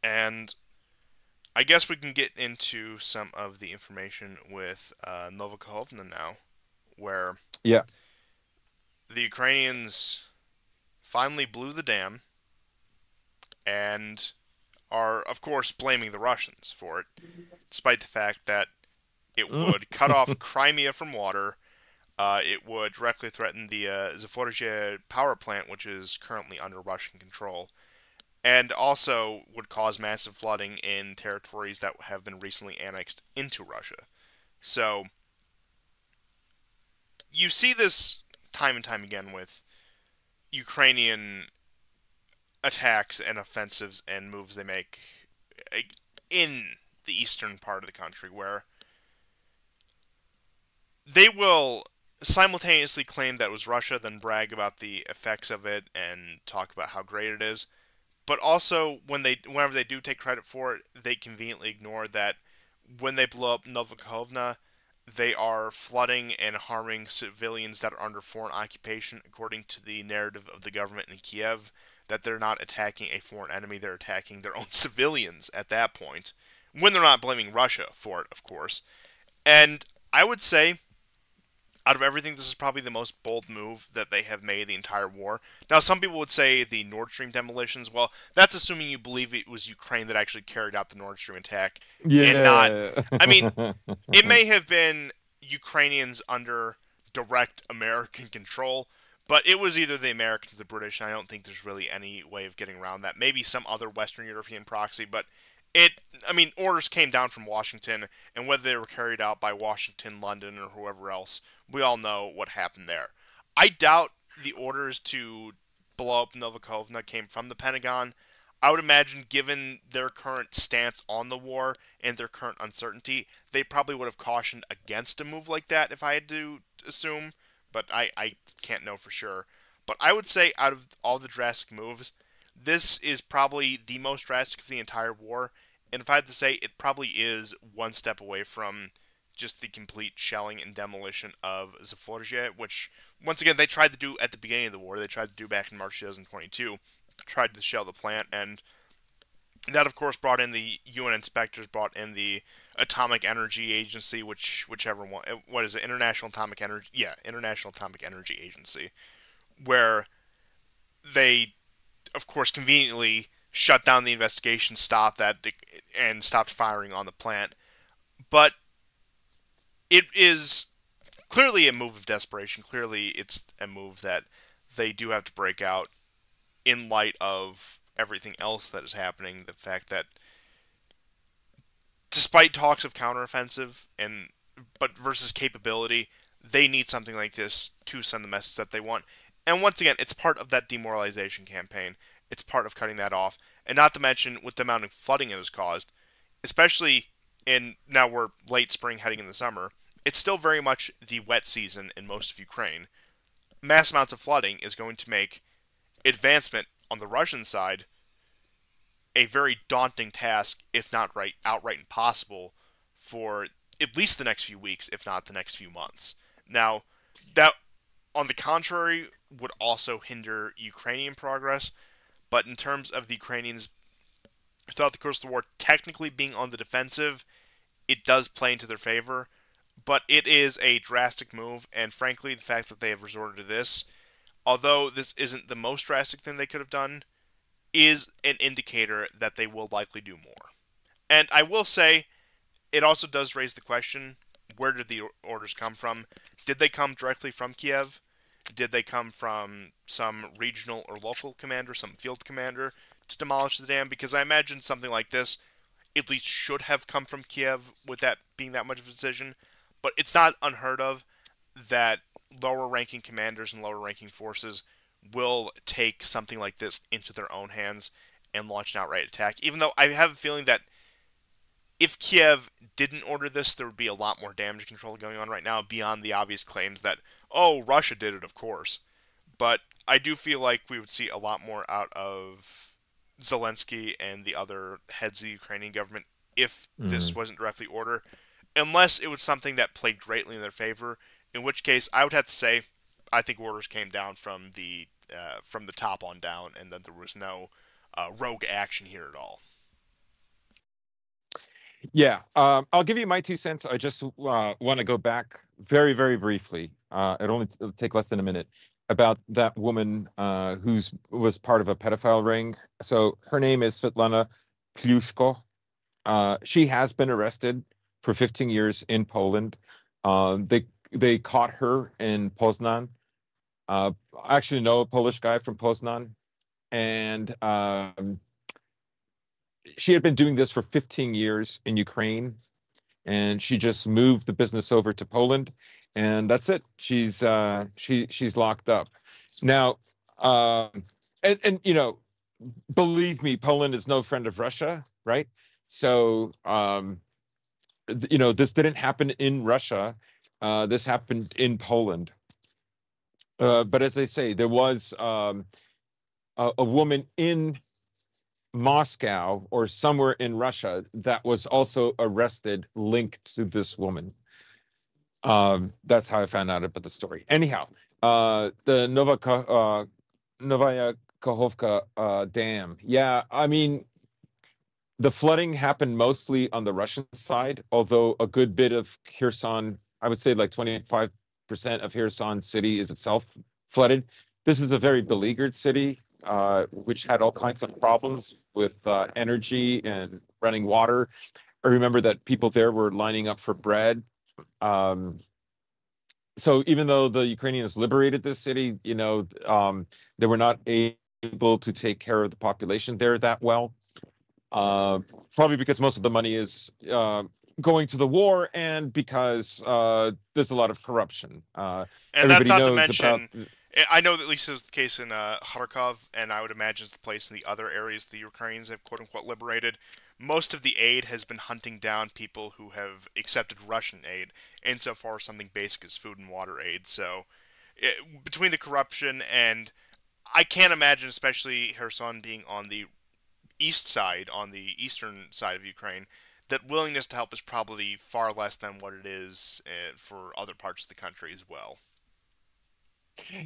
And I guess we can get into some of the information with Novakovna now, where
Yeah.
the Ukrainians finally blew the dam and are, of course, blaming the Russians for it, despite the fact that it
Mm.
would cut off Crimea from water. It would directly threaten the Zaporizhzhia power plant, which is currently under Russian control, and also would cause massive flooding in territories that have been recently annexed into Russia. So you see this time and time again with Ukrainian attacks and offensives and moves they make in the eastern part of the country, where they will simultaneously claim that it was Russia, then brag about the effects of it and talk about how great it is. But also, whenever they do take credit for it, they conveniently ignore that when they blow up Novikhovna, they are flooding and harming civilians that are under foreign occupation, according to the narrative of the government in Kiev. That they're not attacking a foreign enemy, they're attacking their own civilians at that point. When they're not blaming Russia for it, of course. And I would say out of everything, this is probably the most bold move that they have made the entire war. Now, some people would say the Nord Stream demolitions. Well, that's assuming you believe it was Ukraine that actually carried out the Nord Stream attack, and not.
Yeah.
I mean, it may have been Ukrainians under direct American control, but it was either the Americans or the British, and I don't think there's really any way of getting around that. Maybe some other Western European proxy, but it. I mean, orders came down from Washington, and whether they were carried out by Washington, London, or whoever else, we all know what happened there. I doubt the orders to blow up Novikovna came from the Pentagon. I would imagine, given their current stance on the war and their current uncertainty, they probably would have cautioned against a move like that if I had to assume, but I can't know for sure. But I would say, out of all the drastic moves, this is probably the most drastic of the entire war. And if I had to say, it probably is one step away from just the complete shelling and demolition of Zaporizhzhia, which, once again, they tried to do at the beginning of the war. They tried to do back in March 2022, tried to shell the plant, and that, of course, brought in the UN inspectors, brought in the Atomic Energy Agency, whichever one, what is it, International Atomic Energy, yeah, International Atomic Energy Agency, where they, of course, conveniently shut down the investigation, stopped that, and stopped firing on the plant. But it is clearly a move of desperation. Clearly, it's a move that they do have to break out in light of everything else that is happening. The fact that, despite talks of counteroffensive and but versus capability, they need something like this to send the message that they want. And once again, it's part of that demoralization campaign. it's part of cutting that off. And not to mention with the amount of flooding it has caused, especially in now we're late spring heading in the summer, it's still very much the wet season in most of Ukraine. Mass amounts of flooding is going to make advancement on the Russian side a very daunting task, if not outright impossible, for at least the next few weeks, if not the next few months. Now, that on the contrary would also hinder Ukrainian progress, but in terms of the Ukrainians throughout the course of the war technically being on the defensive, it does play into their favor. But it is a drastic move, and frankly, the fact that they have resorted to this, although this isn't the most drastic thing they could have done, is an indicator that they will likely do more. And I will say, it also does raise the question, where did the orders come from? Did they come directly from Kiev? Did they come from some regional or local commander, some field commander, to demolish the dam? Because I imagine something like this at least should have come from Kiev, with that being that much of a decision. But it's not unheard of that lower ranking commanders and lower ranking forces will take something like this into their own hands and launch an outright attack. Even though I have a feeling that if Kiev didn't order this, there would be a lot more damage control going on right now beyond the obvious claims that, oh, Russia did it, of course. But I do feel like we would see a lot more out of Zelensky and the other heads of the Ukrainian government if this
Mm.
wasn't directly ordered, unless it was something that played greatly in their favor. In which case, I would have to say, I think orders came down from the top on down, and that there was no rogue action here at all.
Yeah, I'll give you my 2 cents. I just want to go back very, very briefly. It'll take less than a minute about that woman who's was part of a pedophile ring. So her name is Svetlana Plushko. She has been arrested for 15 years in Poland. They caught her in Poznan. I actually know a Polish guy from Poznan, and she had been doing this for 15 years in Ukraine, and she just moved the business over to Poland, and that's it. She's locked up now. And believe me, Poland is no friend of Russia, right? So this didn't happen in Russia. This happened in Poland. But as I say, there was a woman in Moscow or somewhere in Russia that was also arrested linked to this woman. That's how I found out about the story. Anyhow, the Novaya Kahovka dam. Yeah, I mean, the flooding happened mostly on the Russian side, although a good bit of Kherson, I would say like 25% of Kherson city is itself flooded. This is a very beleaguered city, which had all kinds of problems with energy and running water. I remember that people there were lining up for bread. Um, so even though the Ukrainians liberated this city, they were not able to take care of the population there that well. Uh, Probably because most of the money is going to the war, and because there's a lot of corruption.
And that's
Everybody
not to
knows about.
mention, I know that at least is the case in Kharkov, and I would imagine it's the place in the other areas the Ukrainians have quote unquote liberated. Most of the aid has been hunting down people who have accepted Russian aid, insofar as something basic as food and water aid. So, between the corruption and I can't imagine, especially Kherson being on the east side, on the eastern side of Ukraine, that willingness to help is probably far less than what it is for other parts of the country as well.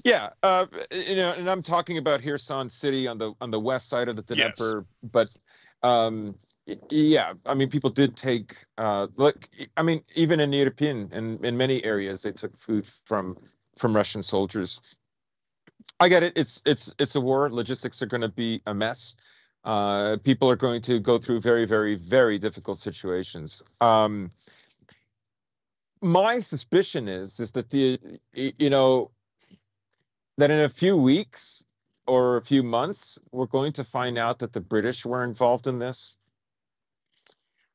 Yeah, and I'm talking about Kherson City on the west side of the
Yes.
Dnieper, but yeah, I mean, people did take look. I mean, even in European and in many areas, they took food from Russian soldiers. I get it. It's a war. Logistics are going to be a mess. People are going to go through very, very, very difficult situations. My suspicion is that you know that in a few weeks or a few months, we're going to find out that the British were involved in this.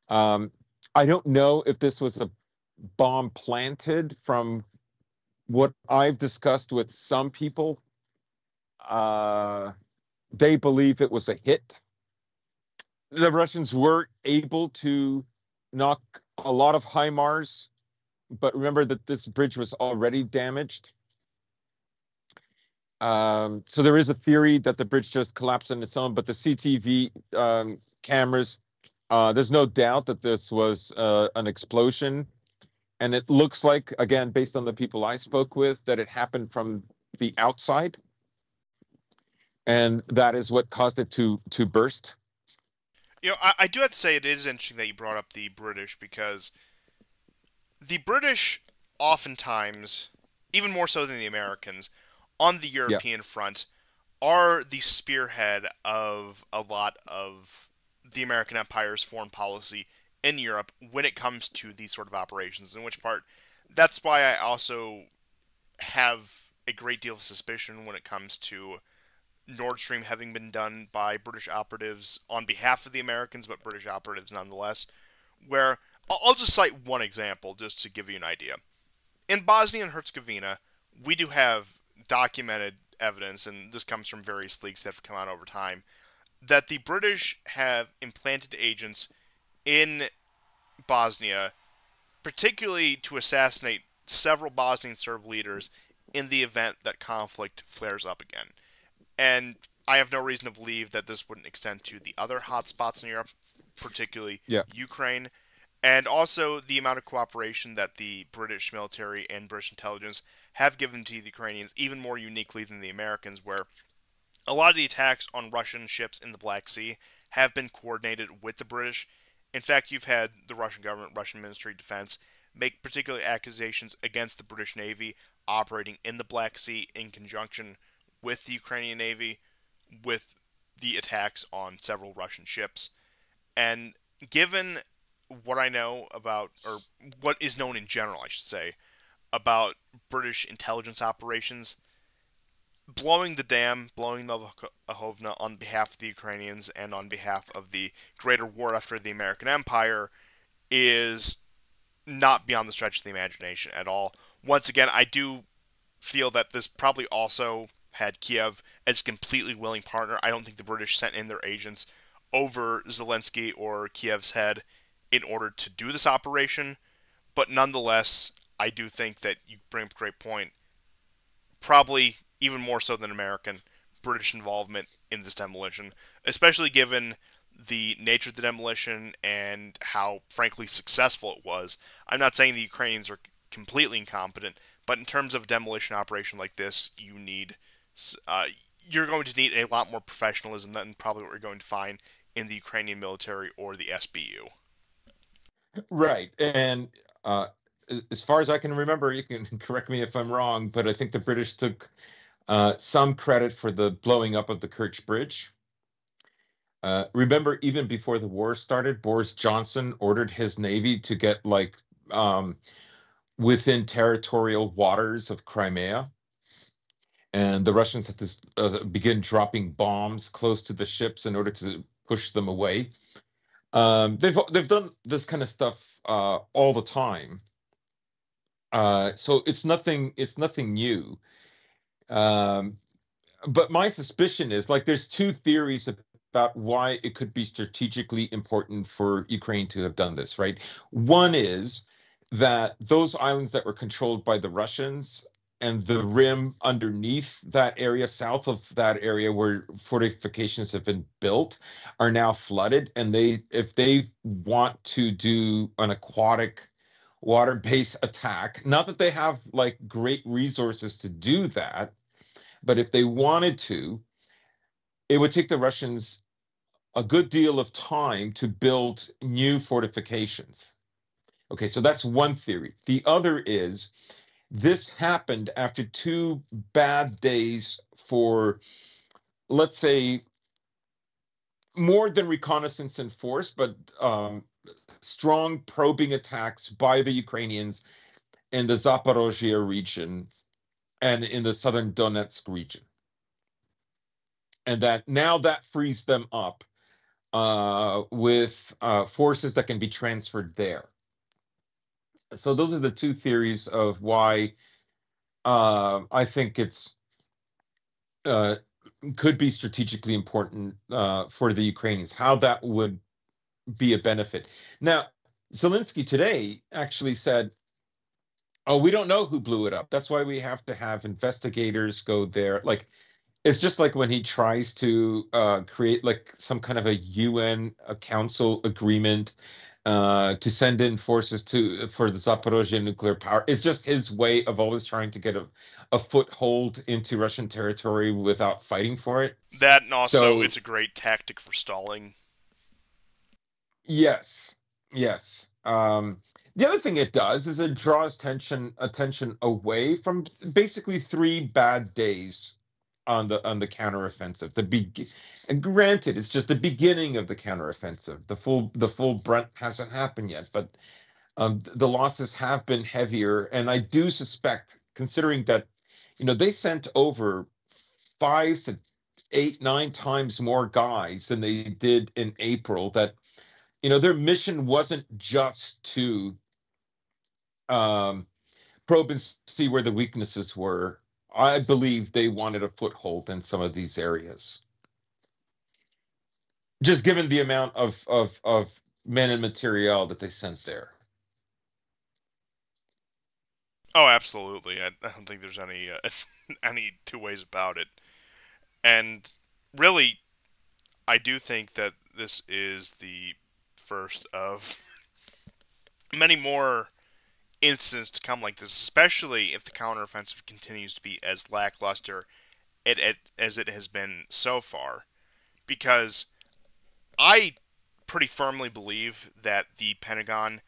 Um, I don't know if this was a bomb planted from what I've discussed with some people. Uh, They believe it was a hit. The Russians were able to knock a lot of HIMARS, but remember that this bridge was already damaged. So there is a theory that the bridge just collapsed on its own, but the CTV cameras, there's no doubt that this was an explosion. And it looks like, again, based on the people I spoke with, that it happened from the outside. And that is what caused it to burst.
I do have to say it is interesting that you brought up the British because the British oftentimes, even more so than the Americans, on the
Yeah.
European front, are the spearhead of a lot of the American Empire's foreign policy in Europe when it comes to these sort of operations. In which part, that's why I also have a great deal of suspicion when it comes to Nord Stream having been done by British operatives on behalf of the Americans, but British operatives nonetheless. Where I'll just cite one example just to give you an idea. In Bosnia and Herzegovina, we do have documented evidence, and this comes from various leaks that have come out over time, that the British have implanted agents in Bosnia, particularly to assassinate several Bosnian Serb leaders in the event that conflict flares up again. And I have no reason to believe that this wouldn't extend to the other hotspots in Europe, particularly
Yeah.
Ukraine, and also the amount of cooperation that the British military and British intelligence have given to the Ukrainians, even more uniquely than the Americans, where a lot of the attacks on Russian ships in the Black Sea have been coordinated with the British. In fact, you've had the Russian government, Russian Ministry of Defense, make particular accusations against the British Navy operating in the Black Sea in conjunction with the Ukrainian Navy, with the attacks on several Russian ships. And given what I know about, or what is known in general, I should say, about British intelligence operations, blowing the dam, blowing Novakovna on behalf of the Ukrainians and on behalf of the greater war effort of the American Empire is not beyond the stretch of the imagination at all. Once again, I do feel that this probably also had Kiev as a completely willing partner. I don't think the British sent in their agents over Zelensky or Kiev's head in order to do this operation, but nonetheless, I do think that you bring up a great point. Probably even more so than American, British involvement in this demolition, especially given the nature of the demolition and how, frankly, successful it was. I'm not saying the Ukrainians are completely incompetent, but in terms of a demolition operation like this, uh, you're going to need a lot more professionalism than probably what you're going to find in the Ukrainian military or the SBU.
Right. And uh, as far as I can remember, you can correct me if I'm wrong, but I think the British took some credit for the blowing up of the Kerch Bridge. Remember, even before the war started, Boris Johnson ordered his navy to get um, within territorial waters of Crimea, and the Russians had to begin dropping bombs close to the ships in order to push them away. They've done this kind of stuff all the time, so it's nothing new. Um, but my suspicion is like there's two theories about why it could be strategically important for Ukraine to have done this, right? One is that those islands that were controlled by the Russians and the rim underneath that area, south of that area where fortifications have been built, are now flooded. And if they want to do an aquatic water-based attack, not that they have like great resources to do that, but if they wanted to, it would take the Russians a good deal of time to build new fortifications. Okay, so that's one theory. The other is this happened after two bad days for, let's say, more than reconnaissance and force, but strong probing attacks by the Ukrainians in the Zaporozhye region and in the southern Donetsk region. And that now that frees them up with forces that can be transferred there. So those are the two theories of why I think it's uh, could be strategically important for the Ukrainians, how that would be a benefit. Now, Zelensky today actually said, "Oh, we don't know who blew it up. That's why we have to have investigators go there." Like, it's just like when he tries to create like some kind of a UN council agreement to send in forces to for the Zaporozhye nuclear power. It's just his way of always trying to get a foothold into Russian territory without fighting for it.
That, and also
So
it's a great tactic for stalling.
yes, yes. The other thing it does is it draws attention away from basically 3 bad days on the counteroffensive. And granted, it's just the beginning of the counteroffensive. The full brunt hasn't happened yet, but the losses have been heavier, and I do suspect, considering that, they sent over 5 to 8, 9 times more guys than they did in April, that their mission wasn't just to um, probe and see where the weaknesses were. I believe they wanted a foothold in some of these areas, just given the amount of men and material that they sent there.
Oh, absolutely. I don't think there's any any two ways about it. And really, I do think that this is the first of many more incidents to come like this, especially if the counteroffensive continues to be as lackluster as it has been so far. Because I pretty firmly believe that the Pentagon,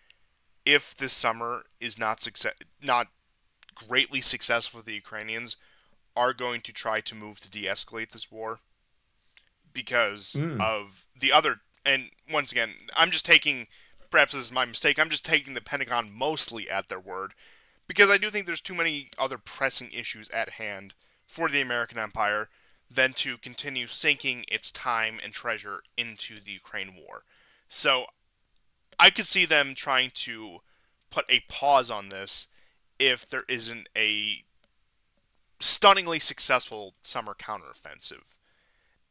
if this summer is not greatly successful for the Ukrainians, are going to try to move to de-escalate this war because
Mm.
of the other. And once again, I'm just taking, perhaps this is my mistake, I'm just taking the Pentagon mostly at their word because I do think there's too many other pressing issues at hand for the American empire than to continue sinking its time and treasure into the Ukraine war. So I could see them trying to put a pause on this if there isn't a stunningly successful summer counteroffensive.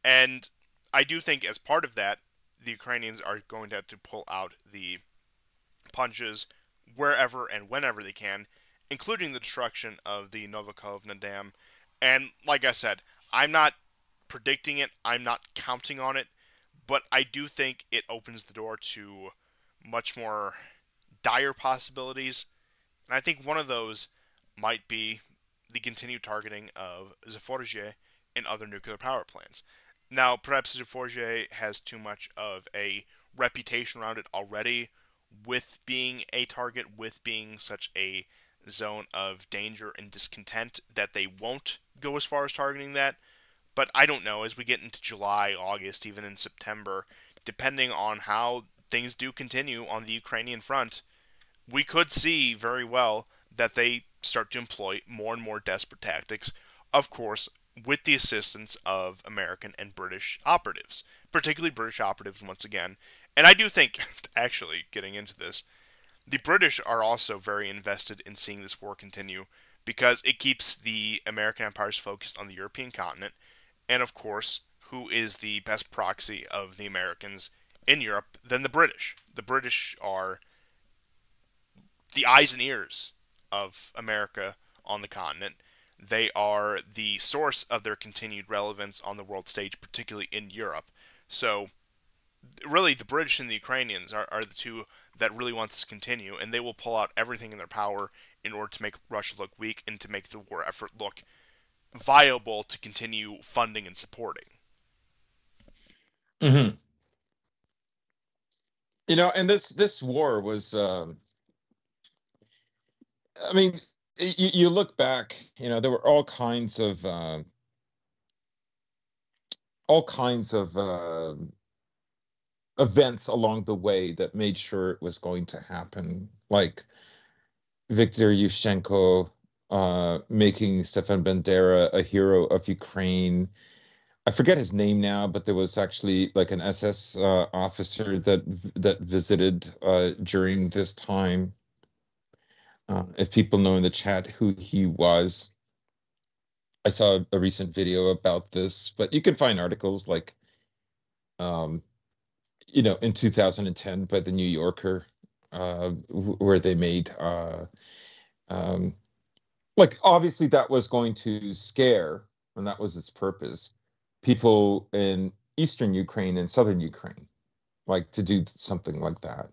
And I do think as part of that, the Ukrainians are going to have to pull out the punches wherever and whenever they can, including the destruction of the Novakovna Dam. And like I said, I'm not predicting it, I'm not counting on it, but I do think it opens the door to much more dire possibilities. And I think one of those might be the continued targeting of Zaporizhzhia and other nuclear power plants. Now, perhaps Zaporizhzhia has too much of a reputation around it already, with being a target, with being such a zone of danger and discontent, that they won't go as far as targeting that. But I don't know, as we get into July, August, even in September, depending on how things do continue on the Ukrainian front, we could see very well that they start to employ more and more desperate tactics, of course, with the assistance of American and British operatives, particularly British operatives once again. And I do think, actually, getting into this, the British are also very invested in seeing this war continue because it keeps the American empires focused on the European continent, and of course, who is the best proxy of the Americans in Europe than the British? The British are the eyes and ears of America on the continent. They are the source of their continued relevance on the world stage, particularly in Europe. So, really, the British and the Ukrainians are the two that really want this to continue, and they will pull out everything in their power in order to make Russia look weak and to make the war effort look viable to continue funding and supporting.
Hmm. And this war was, I mean, you look back, there were all kinds of events along the way that made sure it was going to happen, like Viktor Yushchenko making Stefan Bandera a hero of Ukraine. I forget his name now, but there was actually like an SS officer that visited during this time. If people know in the chat who he was. I saw a recent video about this, but you can find articles like, um, in 2010 by the New Yorker, where they made, um, like, obviously that was going to scare, and that was its purpose, people in eastern Ukraine and southern Ukraine, like to do something like that,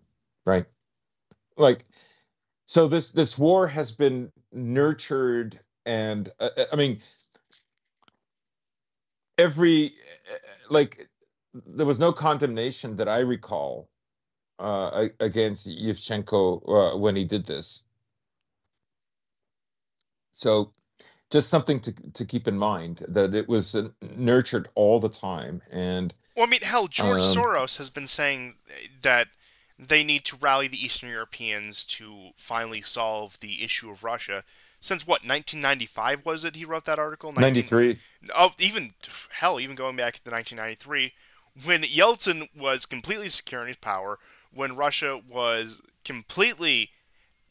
right? Like, so this war has been nurtured, and I mean, every like there was no condemnation that I recall against Yevchenko when he did this. So just something to keep in mind, that it was nurtured all the time. And
Well, I mean, hell, George
um,
Soros has been saying that they need to rally the Eastern Europeans to finally solve the issue of Russia since what, 1995 was it? He wrote that article. 19
93.
Oh, even hell, even going back to 1993 when Yeltsin was completely secure in his power, when Russia was completely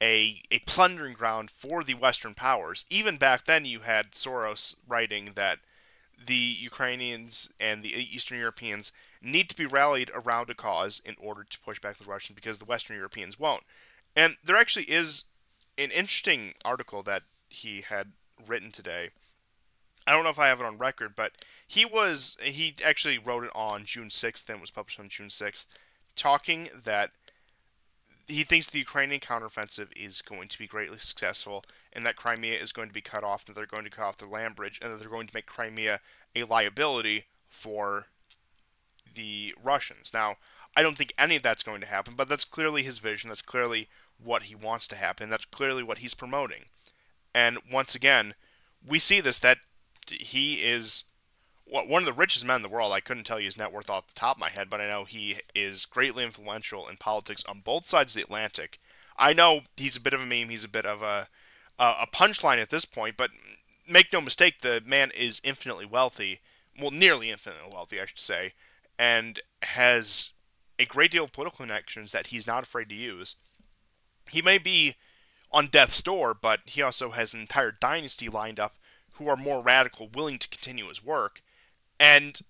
a plundering ground for the Western powers. Even back then, you had Soros writing that the Ukrainians and the Eastern Europeans need to be rallied around a cause in order to push back the Russians because the Western Europeans won't. And there actually is an interesting article that he had written today. I don't know if I have it on record, but he actually wrote it on June 6th and was published on June 6th, talking that he thinks the Ukrainian counteroffensive is going to be greatly successful, and that Crimea is going to be cut off, that they're going to cut off their land bridge, and that they're going to make Crimea a liability for the Russians. Now, I don't think any of that's going to happen, but that's clearly his vision. That's clearly what he wants to happen. That's clearly what he's promoting. And once again, we see this that he is one of the richest men in the world. I couldn't tell you his net worth off the top of my head, but I know he is greatly influential in politics on both sides of the Atlantic. I know he's a bit of a meme. He's a bit of a punchline at this point, but make no mistake, the man is infinitely wealthy. Well, nearly infinitely wealthy, I should say, and has a great deal of political connections that he's not afraid to use. He may be on death's door, but he also has an entire dynasty lined up who are more radical, willing to continue his work. And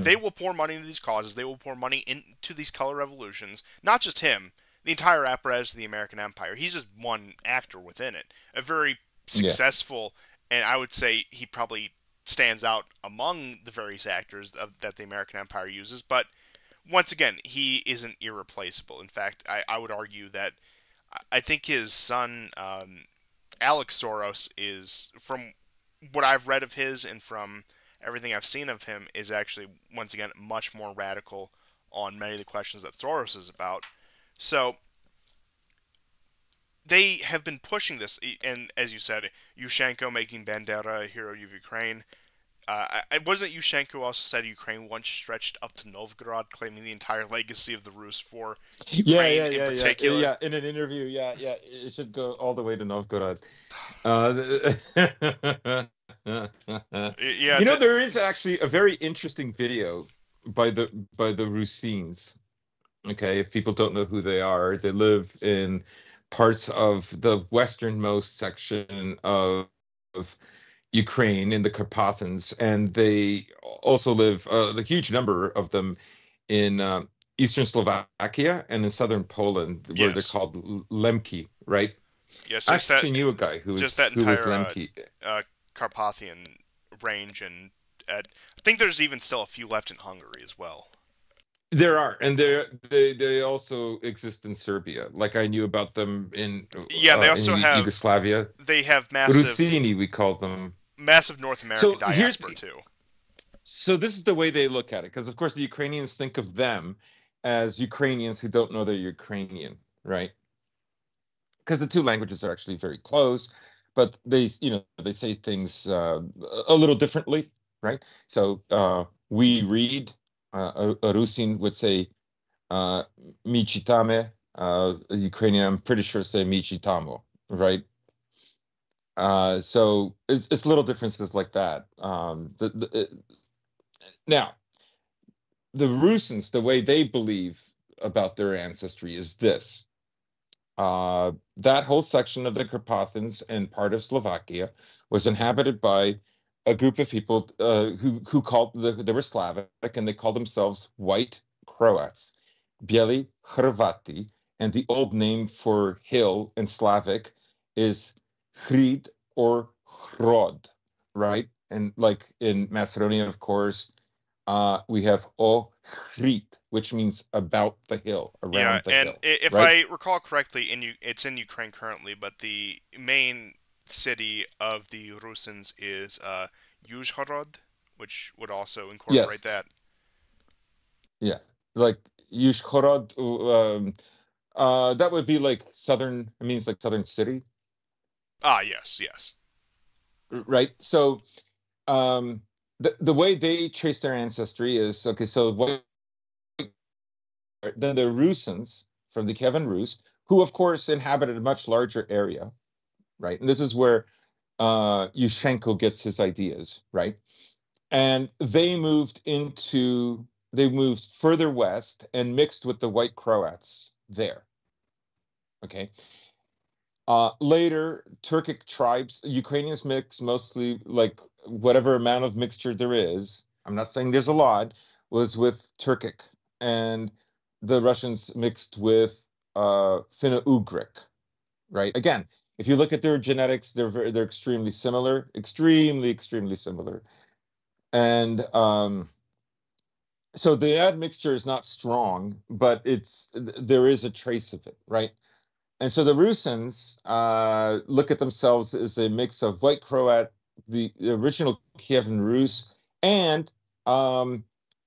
they
Mhm.
will pour money into these causes. They will pour money into these color revolutions. Not just him, the entire apparatus of the American Empire. He's just one actor within it. A very
Yeah.
successful, and I would say he probably stands out among the various actors that the American Empire uses. But once again, he isn't irreplaceable. In fact, I would argue that I think his son, Alex Soros, is, from what I've read of his and from everything I've seen of him, is actually, once again, much more radical on many of the questions that Soros is about. So they have been pushing this, and as you said, Yushchenko making Bandera a hero of Ukraine. Wasn't Yushchenko also said Ukraine once stretched up to Novgorod, claiming the entire legacy of the Rus for
Yeah,
Ukraine
yeah,
in
yeah, yeah,
particular?
yeah. In an interview, yeah, yeah, it should go all the way to Novgorod.
Yeah,
There is actually a very interesting video by the Rusines. Okay, if people don't know who they are, they live in parts of the westernmost section of Ukraine in the Carpathians, and they also live, a huge number of them, in eastern Slovakia and in southern Poland, where they're
yes,
called Lemki, right?
yes,
I actually knew a guy
just that
who was
entire
Lemki.
Carpathian range, and I think there's even still a few left in Hungary as well.
There are, and they also exist in Serbia. Like, I knew about them
Yeah, they
in
also have
Yugoslavia.
they have
Rossini, we call them.
massive North American
So here's
diaspora too.
so this is the way they look at it, because of course the Ukrainians think of them as Ukrainians who don't know they're Ukrainian, right? Because the two languages are actually very close, but they say things a little differently, right? So we read, a Rusin would say, uh, "Mi chitame." Ukrainian, I'm pretty sure, say "Mi chitamo," right? So it's little differences like that. Now, the Rusins, the way they believe about their ancestry is this: that whole section of the Carpathians and part of Slovakia was inhabited by a group of people who called they were Slavic and they called themselves White Croats, Bieli Hrvati, and the old name for hill in Slavic is Hrid or Hrod, right? And like in Macedonia, of course, we have Ohrid, which means about the hill,
Yeah,
around the
and
hill,
if
right?
I recall correctly, it's in Ukraine currently, but the main city of the Rusins is Yuzhhorod, which would also incorporate
Yes,
that.
yeah, like Yushhorod, that would be like southern. It means like southern city,
Ah, yes, yes.
right? So the way they trace their ancestry is okay. So what then the Rusins from the Kievan Rus, who of course inhabited a much larger area, right? And this is where Yushchenko gets his ideas, right? And they moved further west and mixed with the white Croats there. Okay. Later, Turkic tribes, Ukrainians mix mostly like whatever amount of mixture there is. I'm not saying there's a lot, was with Turkic, and the Russians mixed with Finno-Ugric, right? Again, if you look at their genetics, they're extremely similar, extremely similar. And so the admixture is not strong, but there is a trace of it, right? And so the Rusins look at themselves as a mix of white Croat, the original Kievan Rus, and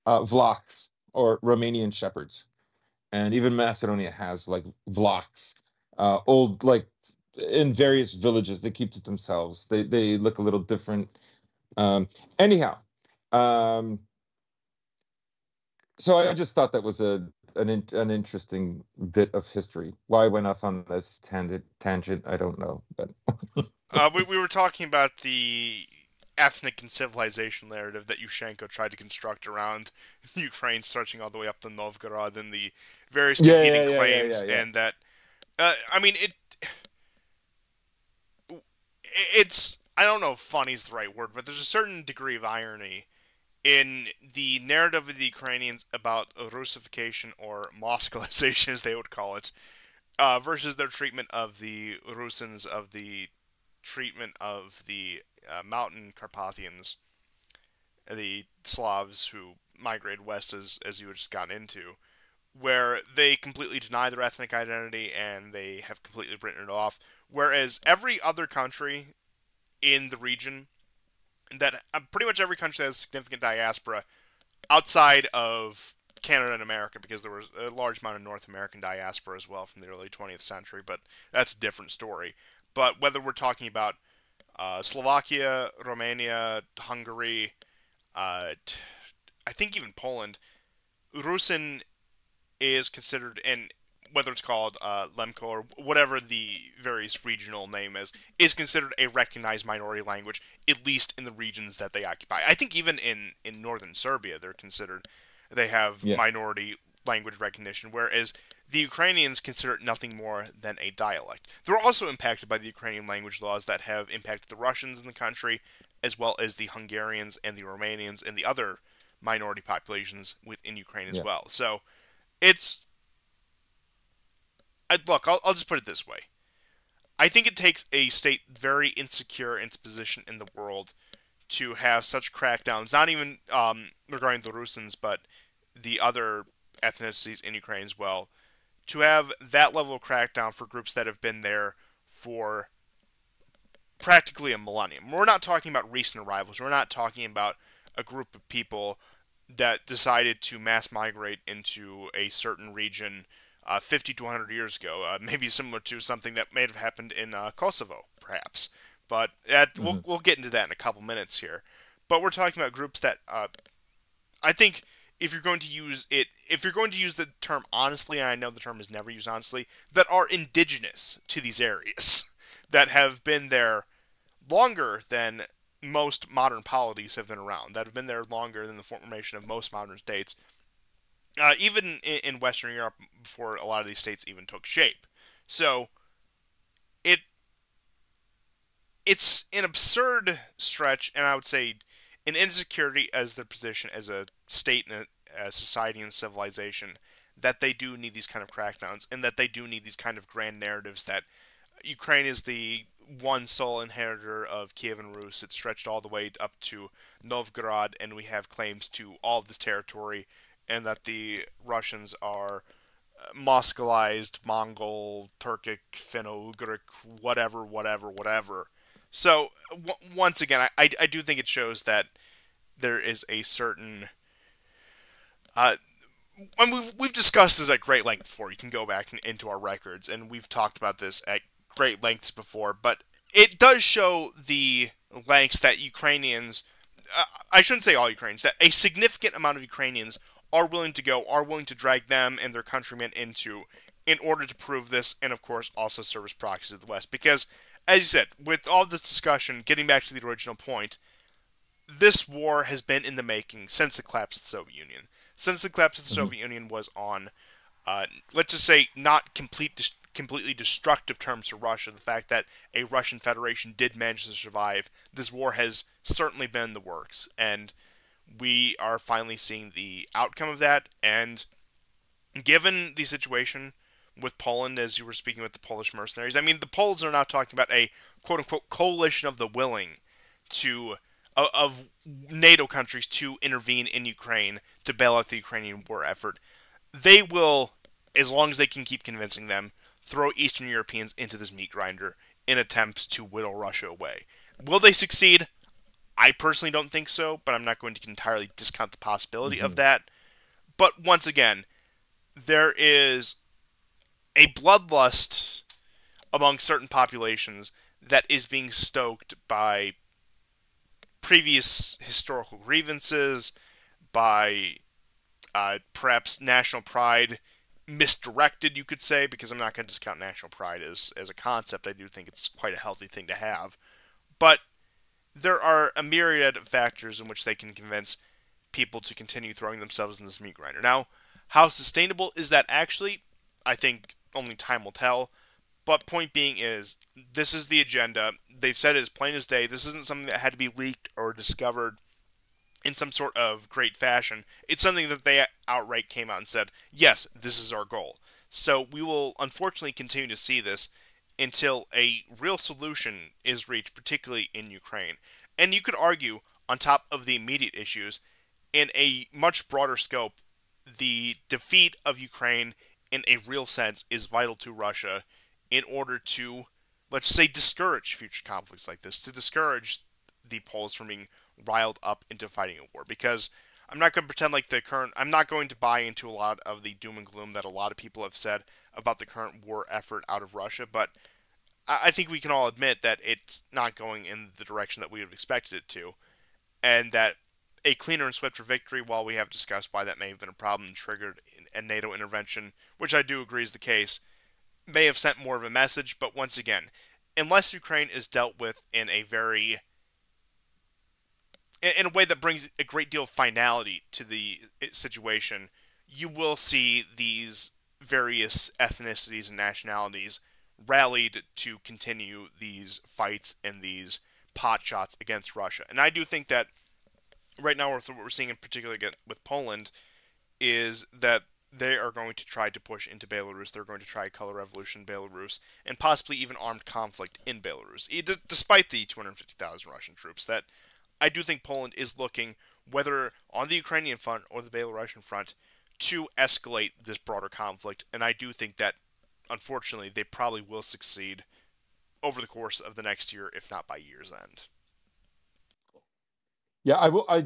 Vlachs or Romanian shepherds. And even Macedonia has like Vlachs, old like in various villages. They keep to themselves. They look a little different. Um, anyhow, um, so I just thought that was an interesting bit of history. Why I went off on this tangent, I don't know, but
We were talking about the ethnic and civilization narrative that Yushchenko tried to construct around Ukraine, stretching all the way up to Novgorod, and the various
yeah,
competing
yeah, yeah, yeah,
claims,
yeah, yeah,
and that I mean it's I don't know if funny is the right word, but there's a certain degree of irony in the narrative of the Ukrainians about Russification or Moscowization, as they would call it, versus their treatment of the Rusins, of the treatment of the mountain Carpathians, the Slavs who migrated west, as you had just gotten into, where they completely deny their ethnic identity and they have completely written it off. Whereas every other country in the region, that pretty much every country that has a significant diaspora outside of Canada and America, because there was a large amount of North American diaspora as well from the early 20th century, but that's a different story. But whether we're talking about Slovakia, Romania, Hungary, uh, I think even Poland, Rusin is considered, and whether it's called Lemko or whatever the various regional name is considered a recognized minority language, at least in the regions that they occupy. I think even in northern Serbia, they have
yeah,
minority language recognition, whereas the Ukrainians consider it nothing more than a dialect. They're also impacted by the Ukrainian language laws that have impacted the Russians in the country, as well as the Hungarians and the Romanians and the other minority populations within Ukraine as
yeah,
well. So it's look, I'll just put it this way. I think it takes a state very insecure in its position in the world to have such crackdowns, not even regarding the Rusins, but the other ethnicities in Ukraine as well, to have that level of crackdown for groups that have been there for practically a millennium. We're not talking about recent arrivals. We're not talking about a group of people that decided to mass migrate into a certain region 50 to 100 years ago, maybe similar to something that may have happened in Kosovo, perhaps. But
hmm
we'll get into that in a couple minutes here. But we're talking about groups that I think if you're going to use the term honestly, and I know the term is never used honestly, that are indigenous to these areas, that have been there longer than most modern polities have been around, that have been there longer than the formation of most modern states, even in Western Europe before a lot of these states even took shape. So it it's an absurd stretch, and I would say an insecurity as their position as a state and a society and civilization that they do need these kind of crackdowns and that they do need these kind of grand narratives that Ukraine is the one sole inheritor of Kiev and Rus. It's stretched all the way up to Novgorod, and we have claims to all of this territory, and that the Russians are Moscowized, Mongol, Turkic, Finno-Ugric, whatever, whatever, whatever. So once again, I do think it shows that there is a certain and we've discussed this at great length before. You can go back into our records, and we've talked about this at great lengths before. But it does show the lengths that Ukrainians, I shouldn't say all Ukrainians, that a significant amount of Ukrainians are willing to go, are willing to drag them and their countrymen into, in order to prove this, and of course also serve as proxies of the West. Because, as you said, with all this discussion, getting back to the original point, this war has been in the making since the collapse of the Soviet Union. Since the collapse of the
Mhm.
Soviet Union was on, let's just say, not completely destructive terms to Russia, the fact that a Russian Federation did manage to survive, this war has certainly been in the works. And we are finally seeing the outcome of that. And given the situation with Poland, as you were speaking with the Polish mercenaries, I mean, the Poles are now talking about a quote unquote coalition of the willing to of NATO countries to intervene in Ukraine to bail out the Ukrainian war effort. They will, as long as they can keep convincing them, throw Eastern Europeans into this meat grinder in attempts to whittle Russia away. Will they succeed? I personally don't think so, but I'm not going to entirely discount the possibility of
Mhm.
that. But once again, there is a bloodlust among certain populations that is being stoked by previous historical grievances, by perhaps national pride misdirected, you could say, because I'm not going to discount national pride as a concept. I do think it's quite a healthy thing to have. But there are a myriad of factors in which they can convince people to continue throwing themselves in this meat grinder. Now, how sustainable is that actually? I think only time will tell. But point being is, this is the agenda. They've said it as plain as day. This isn't something that had to be leaked or discovered in some sort of great fashion. It's something that they outright came out and said, yes, this is our goal. So we will unfortunately continue to see this until a real solution is reached, particularly in Ukraine. And you could argue, on top of the immediate issues, in a much broader scope, the defeat of Ukraine in a real sense is vital to Russia in order to, let's say, discourage future conflicts like this, to discourage the Poles from being riled up into fighting a war. Because I'm not going to pretend like I'm not going to buy into a lot of the doom and gloom that a lot of people have said about the current war effort out of Russia, but I think we can all admit that it's not going in the direction that we would have expected it to, and that a cleaner and swifter victory, while we have discussed why that may have been a problem and triggered a NATO intervention, which I do agree is the case, may have sent more of a message. But once again, unless Ukraine is dealt with in a way that brings a great deal of finality to the situation, you will see these various ethnicities and nationalities rallied to continue these fights and these pot shots against Russia. And I do think that right now, what we're seeing in particular with Poland is that they are going to try to push into Belarus. They're going to try a color revolution in Belarus and possibly even armed conflict in Belarus, despite the 250,000 Russian troops. That I do think Poland is looking, whether on the Ukrainian front or the Belarusian front, to escalate this broader conflict. And I do think that, unfortunately, they probably will succeed over the course of the next year, if not by year's end.
Yeah, I will. I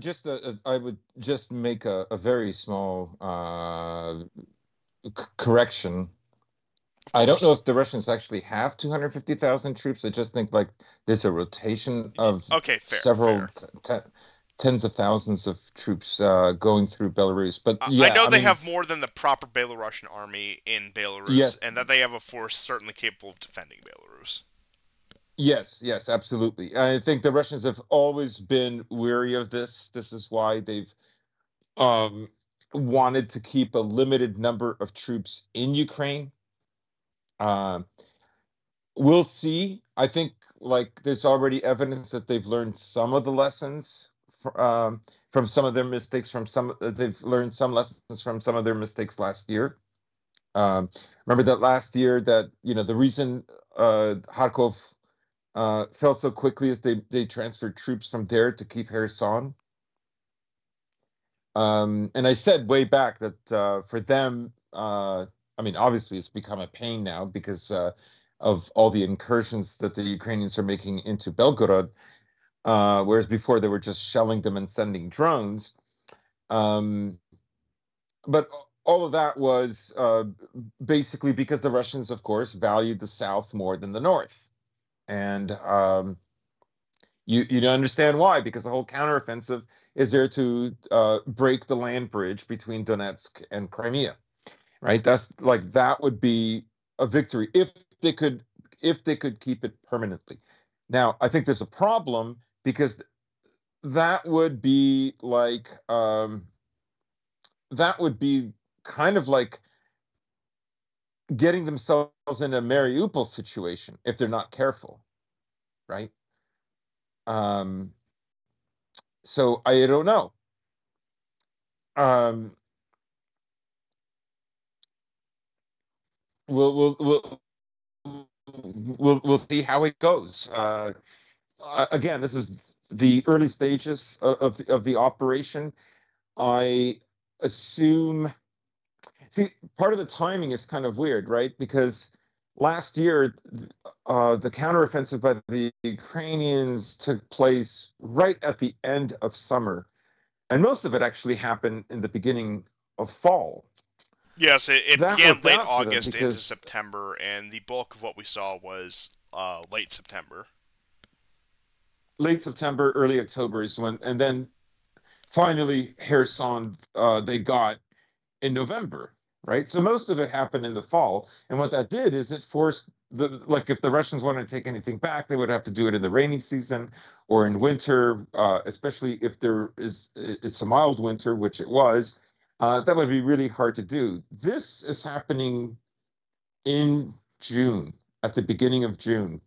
would just make a very small correction.
Of
I don't know
course.
if the Russians actually have 250,000 troops. I just think like there's a rotation of
Okay, fair,
several
fair.
tens of thousands of troops going through Belarus. But
I
yeah,
know
I
they
mean,
have more than the proper Belarusian army in Belarus,
yes,
and that they have a force certainly capable of defending Belarus.
yes, absolutely. I think the Russians have always been weary of this. This is why they've um, wanted to keep a limited number of troops in Ukraine. Um, we'll see. I think like there's already evidence that they've learned some of the lessons from some of their mistakes. They've learned some lessons from some of their mistakes last year. Remember that last year that the reason Kharkov fell so quickly is they transferred troops from there to keep Kherson. And I said way back that for them, I mean, obviously it's become a pain now because of all the incursions that the Ukrainians are making into Belgorod, whereas before they were just shelling them and sending drones. Um, but all of that was basically because the Russians, of course, valued the South more than the North. And you understand why, because the whole counteroffensive is there to break the land bridge between Donetsk and Crimea, right? That's like that would be a victory if they could keep it permanently. Now, I think there's a problem because that would be like that would be kind of like getting themselves in a Mariupol situation if they're not careful, right? Um, so I don't know. Um, we'll we'll see how it goes. Again, this is the early stages of the operation. I assume. See, part of the timing is kind of weird, right? Because last year, the counteroffensive by the Ukrainians took place right at the end of summer, and most of it actually happened in the beginning of fall.
Yes, it
That
began
worked
late
out for them
August into
because
September, and the bulk of what we saw was late September.
late September, early October is when, and then finally Kherson they got in November, right? So most of it happened in the fall, and what that did is it forced like if the Russians wanted to take anything back, they would have to do it in the rainy season or in winter, especially if it's a mild winter, which it was. That would be really hard to do. This is happening in June, at the beginning of June.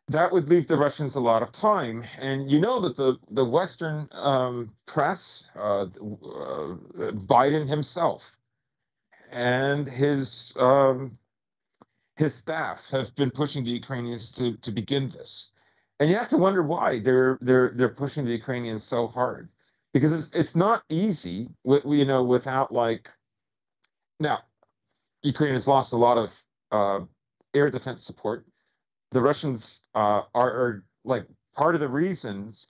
That would leave the Russians a lot of time. And you know that the Western press, Biden himself and his staff have been pushing the Ukrainians to begin this. And you have to wonder why they're pushing the Ukrainians so hard, because it's not easy, without like now Ukraine has lost a lot of air defense support. The Russians are like part of the reasons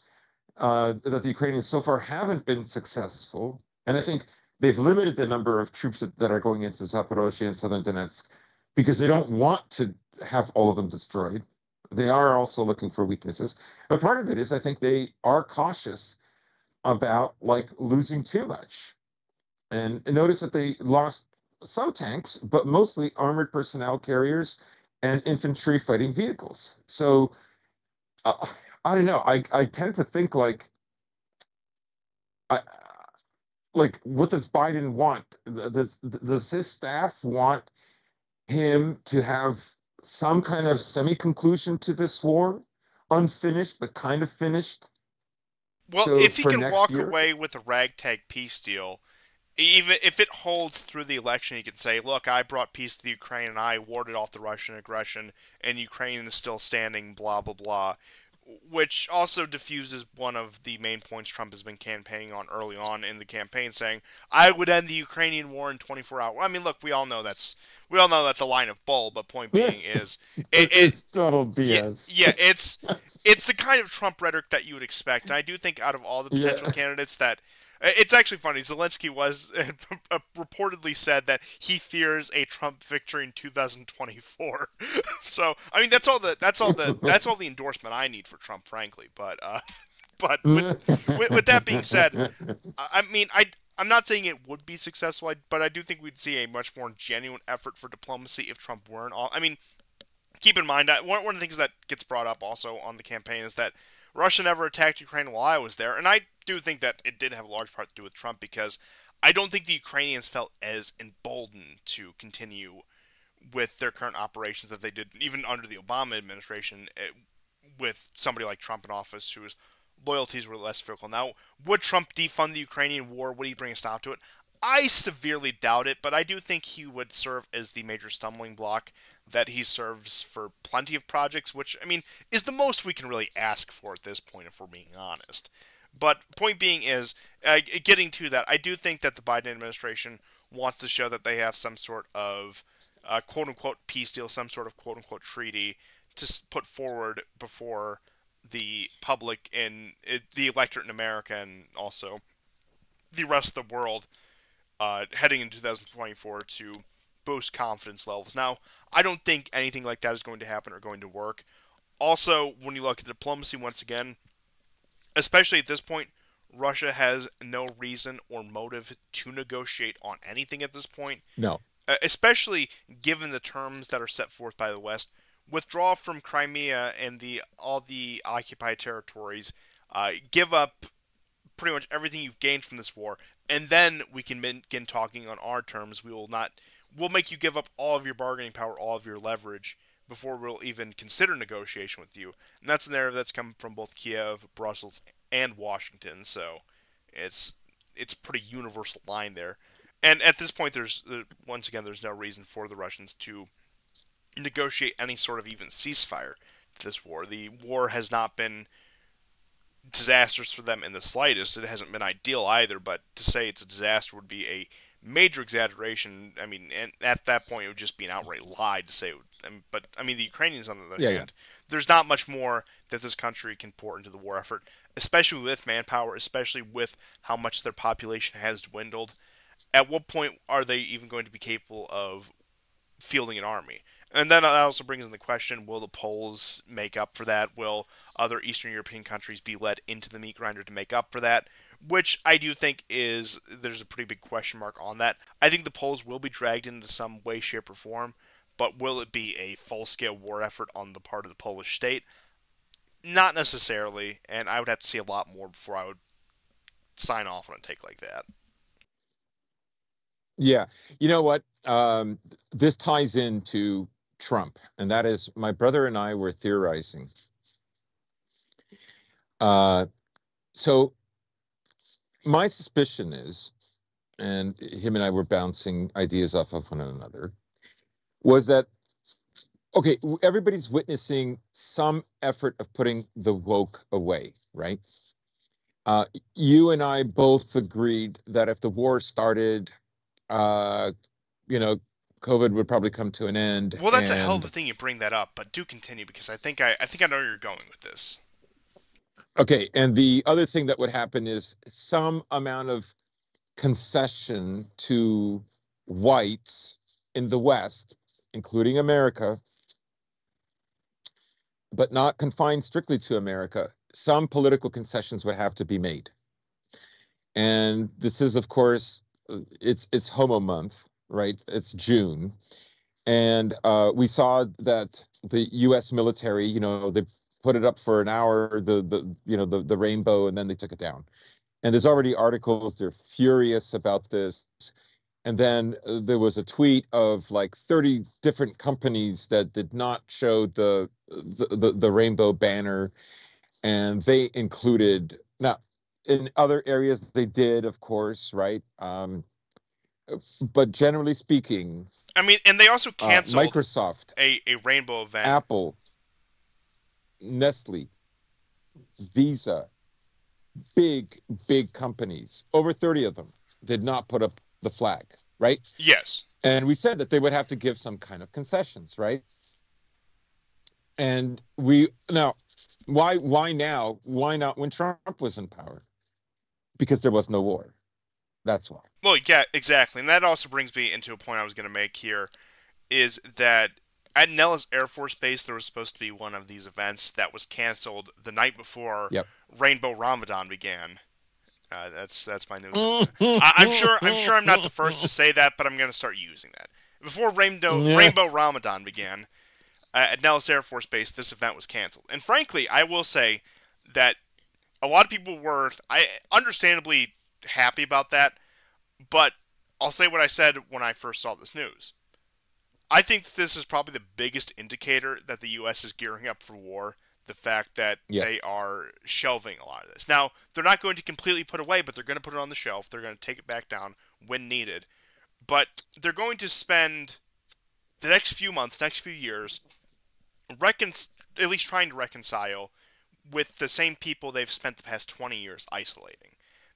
that the Ukrainians so far haven't been successful. And I think they've limited the number of troops that are going into Zaporozhye and southern Donetsk because they don't want to have all of them destroyed. They are also looking for weaknesses. But part of it is I think they are cautious about like losing too much. And notice that they lost some tanks, but mostly armored personnel carriers and infantry fighting vehicles. So uh, I don't know. I tend to think I, like what does Biden want? Does his staff want him to have some kind of semi-conclusion to this war, unfinished but kind of finished?
Well,
So
if he
for
can
next
walk
year,
away with a ragtag peace deal, even if it holds through the election, he can say, "Look, I brought peace to the Ukraine, and I warded off the Russian aggression, and Ukraine is still standing." Blah blah blah, which also diffuses one of the main points Trump has been campaigning on early on in the campaign, saying, "I would end the Ukrainian war in 24 hours." I mean, look, we all know that's a line of bull, but point being is, it
it's total
yeah,
BS.
yeah, it's the kind of Trump rhetoric that you would expect. And I do think out of all the potential
Yeah.
candidates that it's actually funny. Zelensky was reportedly said that he fears a Trump victory in 2024. So I mean that's all the endorsement I need for Trump, frankly. But but with that being said, I mean I'm not saying it would be successful, but I do think we'd see a much more genuine effort for diplomacy if Trump weren't all. I mean, keep in mind that one of the things that gets brought up also on the campaign is that Russia never attacked Ukraine while I was there, and I do think that it did have a large part to do with Trump because I don't think the Ukrainians felt as emboldened to continue with their current operations that they did even under the Obama administration with somebody like Trump in office whose loyalties were less fickle. Now, would Trump defund the Ukrainian war? Would he bring a stop to it? I severely doubt it, but I do think he would serve as the major stumbling block that he serves for plenty of projects, which, I mean, is the most we can really ask for at this point, if we're being honest. But point being is, getting to that, I do think that the Biden administration wants to show that they have some sort of quote unquote peace deal, some sort of quote unquote treaty to put forward before the public and the electorate in America and also the rest of the world heading into 2024 to boost confidence levels. Now, I don't think anything like that is going to happen or going to work. Also, when you look at diplomacy once again, especially at this point, Russia has no reason or motive to negotiate on anything at this point,
No.
especially given the terms that are set forth by the West. Withdraw from Crimea and all the occupied territories, give up pretty much everything you've gained from this war, and then we can begin talking on our terms. We'll make you give up all of your bargaining power, all of your leverage, before we'll even consider negotiation with you. And that's a narrative that's come from both Kiev, Brussels, and Washington. So it's pretty universal line there. And at this point, once again there's no reason for the Russians to negotiate any sort of even ceasefire to this war. The war has not been disastrous for them in the slightest. It hasn't been ideal either, but to say it's a disaster would be a major exaggeration. I mean, and at that point, it would just be an outright lie to say it would, but, I mean, the Ukrainians, on the other hand, there's not much more that this country can pour into the war effort, especially with manpower, especially with how much their population has dwindled. At what point are they even going to be capable of fielding an army? And then that also brings in the question, will the Poles make up for that? Will other Eastern European countries be led into the meat grinder to make up for that? Which I do think there's a pretty big question mark on that. I think the Poles will be dragged into some way, shape, or form, but will it be a full-scale war effort on the part of the Polish state? Not necessarily, and I would have to see a lot more before I would sign off on a take like that.
Yeah. You know what? This ties into Trump, and that is my brother and I were theorizing. So my suspicion is, and him and I were bouncing ideas off of one another, was that, okay, everybody's witnessing some effort of putting the woke away, right? You and I both agreed that if the war started, you know, COVID would probably come to an end.
Well, that's a hell of a thing you bring that up, but do continue because I think I know where you're going with this.
Okay, and the other thing that would happen is some amount of concession to whites in the West, including America, but not confined strictly to America. Some political concessions would have to be made. And this is, of course, it's Homo Month, right? It's June. And we saw that the U.S. military, you know, they put it up for an hour, the rainbow, and then they took it down. And there's already articles, they're furious about this. And then there was a tweet of like 30 different companies that did not show the rainbow banner, and they included, now in other areas they did, of course, right? But generally speaking,
I mean, and they also canceled
Microsoft,
a rainbow event.
Apple, Nestle, Visa, big companies, over 30 of them did not put up the flag, right?
Yes.
And we said that they would have to give some kind of concessions, right? And now, why now? Why not when Trump was in power? Because there was no war. That's why.
Well, yeah, exactly. And that also brings me into a point I was going to make here, is that at Nellis Air Force Base, there was supposed to be one of these events that was canceled the night before Rainbow Ramadan began. That's my news. I'm sure I'm not the first to say that, but I'm going to start using that. Before Rainbow Ramadan began, at Nellis Air Force Base, this event was canceled. And frankly, I will say that a lot of people were understandably happy about that, but I'll say what I said when I first saw this news. I think this is probably the biggest indicator that the U.S. is gearing up for war. The fact that
Yeah.
they are shelving a lot of this. Now, they're not going to completely put away, but they're going to put it on the shelf. They're going to take it back down when needed. But they're going to spend the next few months, next few years, at least trying to reconcile with the same people they've spent the past 20 years isolating.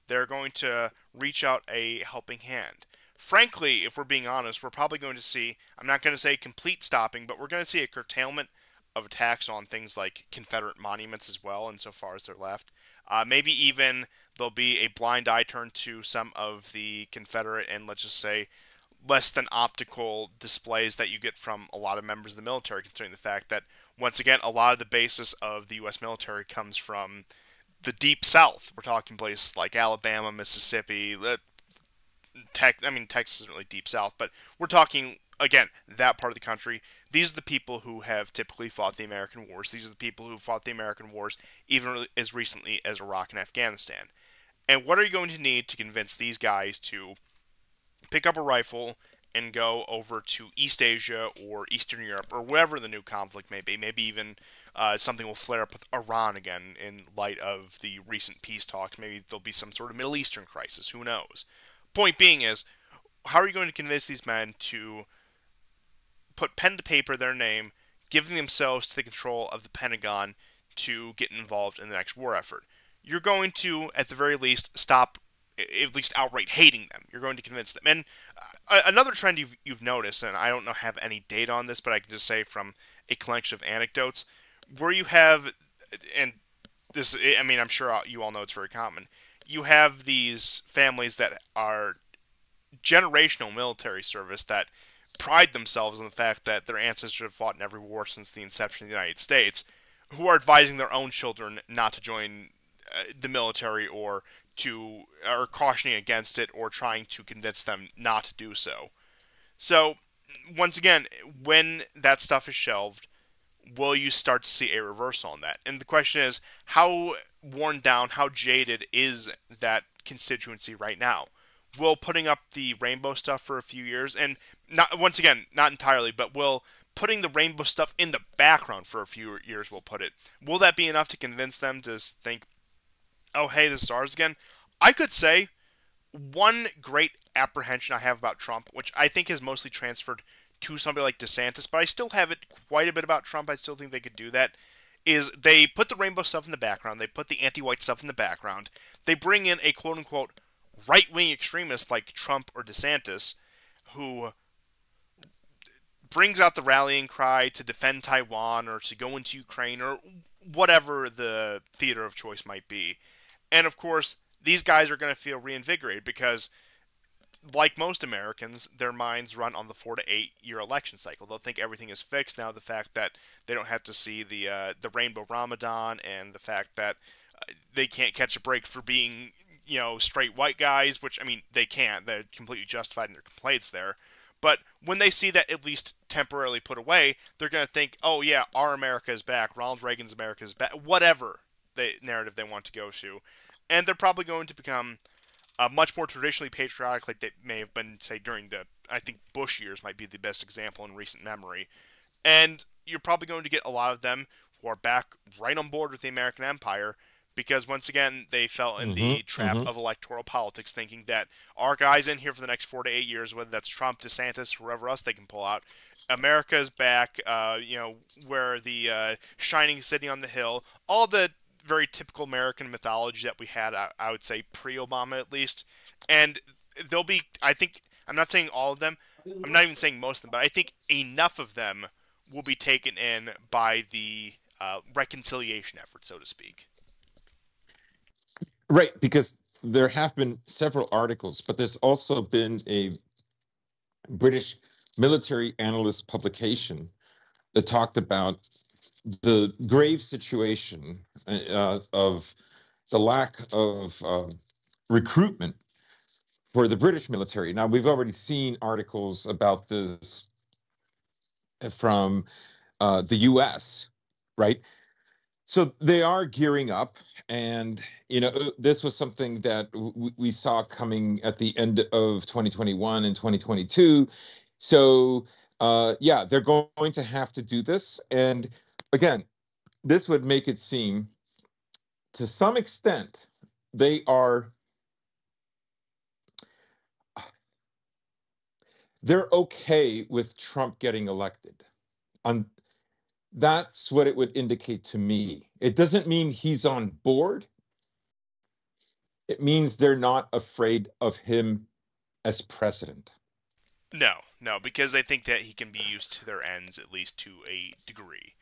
They're going to reach out a helping hand. Frankly, if we're being honest, we're probably going to see, I'm not going to say complete stopping, but we're going to see a curtailment of attacks on things like Confederate monuments as well, insofar as they're left. Maybe even there'll be a blind eye turned to some of the Confederate and, let's just say, less than optical displays that you get from a lot of members of the military, considering the fact that, once again, a lot of the basis of the U.S. military comes from the deep South. We're talking places like Alabama, Mississippi, Texas isn't really deep South, but we're talking, again, that part of the country. These are the people who have typically fought the American wars. These are the people who fought the American wars even as recently as Iraq and Afghanistan. And what are you going to need to convince these guys to pick up a rifle and go over to East Asia or Eastern Europe or wherever the new conflict may be? Maybe even something will flare up with Iran again in light of the recent peace talks. Maybe there'll be some sort of Middle Eastern crisis. Who knows? Point being is, how are you going to convince these men to put pen to paper their name, giving themselves to the control of the Pentagon to get involved in the next war effort? You're going to, at the very least, stop at least outright hating them. You're going to convince them. And another trend you've noticed, and I don't know have any data on this, but I can just say from a collection of anecdotes, where you have, and this, I mean, I'm sure you all know it's very common. You have these families that are generational military service that pride themselves on the fact that their ancestors have fought in every war since the inception of the United States, who are advising their own children not to join the military or cautioning against it or trying to convince them not to do so. So, once again, when that stuff is shelved, will you start to see a reversal on that? And the question is, how worn down, how jaded is that constituency right now? Will putting up the rainbow stuff for a few years, and not once again, not entirely, but will putting the rainbow stuff in the background for a few years, will that be enough to convince them to think, oh, hey, this is ours again? I could say one great apprehension I have about Trump, which I think has mostly transferred to somebody like DeSantis, but I still have it quite a bit about Trump. I still think they could do that. Is they put the rainbow stuff in the background, they put the anti-white stuff in the background, they bring in a quote-unquote right-wing extremist like Trump or DeSantis, who brings out the rallying cry to defend Taiwan or to go into Ukraine or whatever the theater of choice might be. And of course, these guys are going to feel reinvigorated because, like most Americans, their minds run on the 4 to 8 year election cycle. They'll think everything is fixed now. The fact that they don't have to see the Rainbow Ramadan, and the fact that they can't catch a break for being, straight white guys, which, I mean, they can't. They're completely justified in their complaints there. But when they see that at least temporarily put away, they're going to think, oh yeah, our America is back. Ronald Reagan's America is back. Whatever the narrative they want to go to. And they're probably going to become much more traditionally patriotic, like they may have been, say, during I think Bush years might be the best example in recent memory. And you're probably going to get a lot of them who are back right on board with the American empire, because once again, they fell in the trap of electoral politics, thinking that our guys in here for the next 4 to 8 years, whether that's Trump, DeSantis, whoever else they can pull out, America's back, where the shining city on the hill, all the very typical American mythology that we had, I would say, pre-Obama at least. And there'll be, I think, I'm not saying all of them, I'm not even saying most of them, but I think enough of them will be taken in by the reconciliation effort, so to speak.
Right, because there have been several articles, but there's also been a British military analyst publication that talked about the grave situation of the lack of recruitment for the British military. Now, we've already seen articles about this from the US, right? So they are gearing up, and this was something that we saw coming at the end of 2021 and 2022, So, yeah, they're going to have to do this. And again, this would make it seem, to some extent, they are they're okay with Trump getting elected. On That's what it would indicate to me. It doesn't mean he's on board. It means they're not afraid of him as president.
No, no, because they think that he can be used to their ends at least to a degree,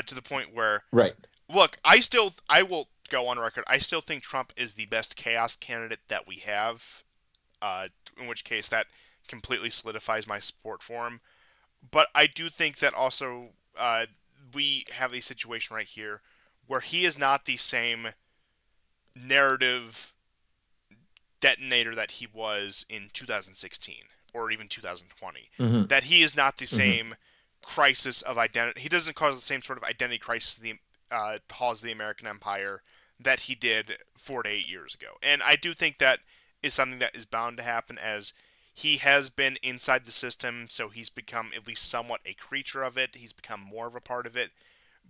to the point where,
Right.
look, I will go on record. I still think Trump is the best chaos candidate that we have. In which case, that completely solidifies my support for him. But I do think that also we have a situation right here where he is not the same narrative detonator that he was in 2016 or even 2020.
Mm-hmm.
That he is not the
Mm-hmm.
same crisis of identity. He doesn't cause the same sort of identity crisis the caused the American Empire that he did 4 to 8 years ago. And I do think that is something that is bound to happen as he has been inside the system, so he's become at least somewhat a creature of it. He's become more of a part of it.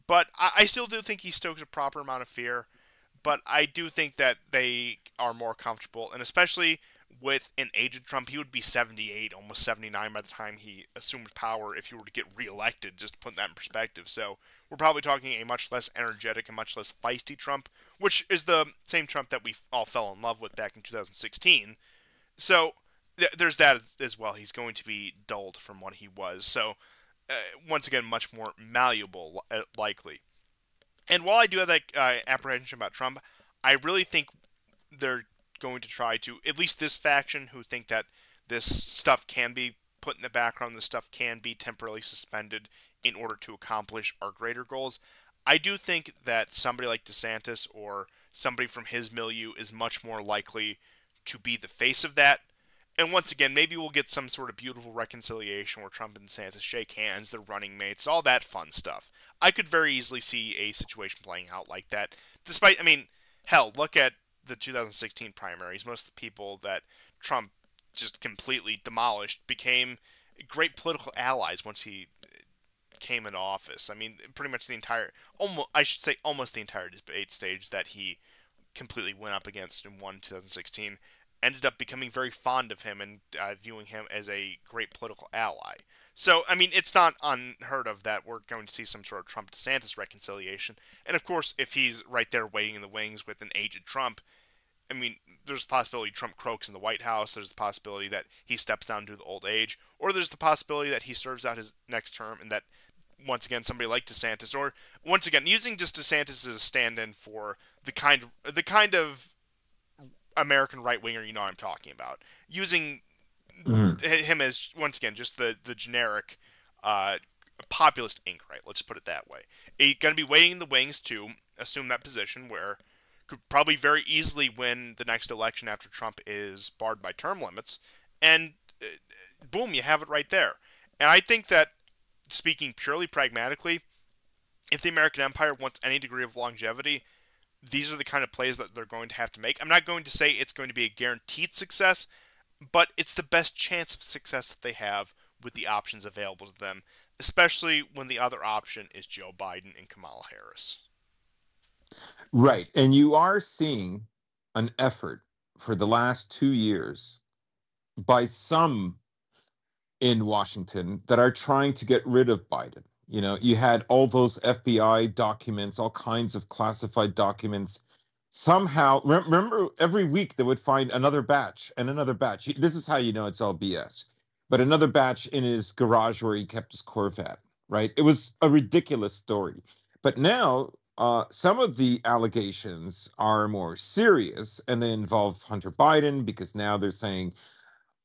But I still do think he stokes a proper amount of fear. But I do think that they are more comfortable, and especially with an aged Trump, he would be 78, almost 79 by the time he assumed power if he were to get reelected, just to put that in perspective. So we're probably talking a much less energetic and much less feisty Trump, which is the same Trump that we all fell in love with back in 2016. So there's that as well. He's going to be dulled from what he was. So once again, much more malleable, likely. And while I do have that apprehension about Trump, I really think they're going to try to, at least this faction who think that this stuff can be put in the background, this stuff can be temporarily suspended in order to accomplish our greater goals. I do think that somebody like DeSantis or somebody from his milieu is much more likely to be the face of that. And once again, maybe we'll get some sort of beautiful reconciliation where Trump and DeSantis shake hands, they're running mates, all that fun stuff. I could very easily see a situation playing out like that. Despite, I mean, hell, look at the 2016 primaries. Most of the people that Trump just completely demolished became great political allies once he came into office. I mean, pretty much the entire, almost, I should say, almost the entire debate stage that he completely went up against and won in 2016 ended up becoming very fond of him and viewing him as a great political ally. So, I mean, it's not unheard of that we're going to see some sort of Trump DeSantis reconciliation. And of course, if he's right there waiting in the wings with an aged Trump, I mean, there's the possibility Trump croaks in the White House. There's the possibility that he steps down to the old age, or there's the possibility that he serves out his next term and that once again somebody like DeSantis, or once again using just DeSantis as a stand-in for the kind of American right winger you know what I'm talking about, using
Mm-hmm.
him as once again just the generic uh, populist ink, right? Let's put it that way. He's going to be waiting in the wings to assume that position where could probably very easily win the next election after Trump is barred by term limits, and boom, you have it right there. And I think that speaking purely pragmatically, if the American empire wants any degree of longevity, these are the kind of plays that they're going to have to make. I'm not going to say it's going to be a guaranteed success, but it's the best chance of success that they have with the options available to them, especially when the other option is Joe Biden and Kamala Harris.
Right. And you are seeing an effort for the last 2 years by some in Washington that are trying to get rid of Biden. You know, you had all those FBI documents, all kinds of classified documents. Somehow, remember, every week they would find another batch and another batch. This is how you know it's all BS. But another batch in his garage where he kept his Corvette, right? It was a ridiculous story. But now, some of the allegations are more serious and they involve Hunter Biden because now they're saying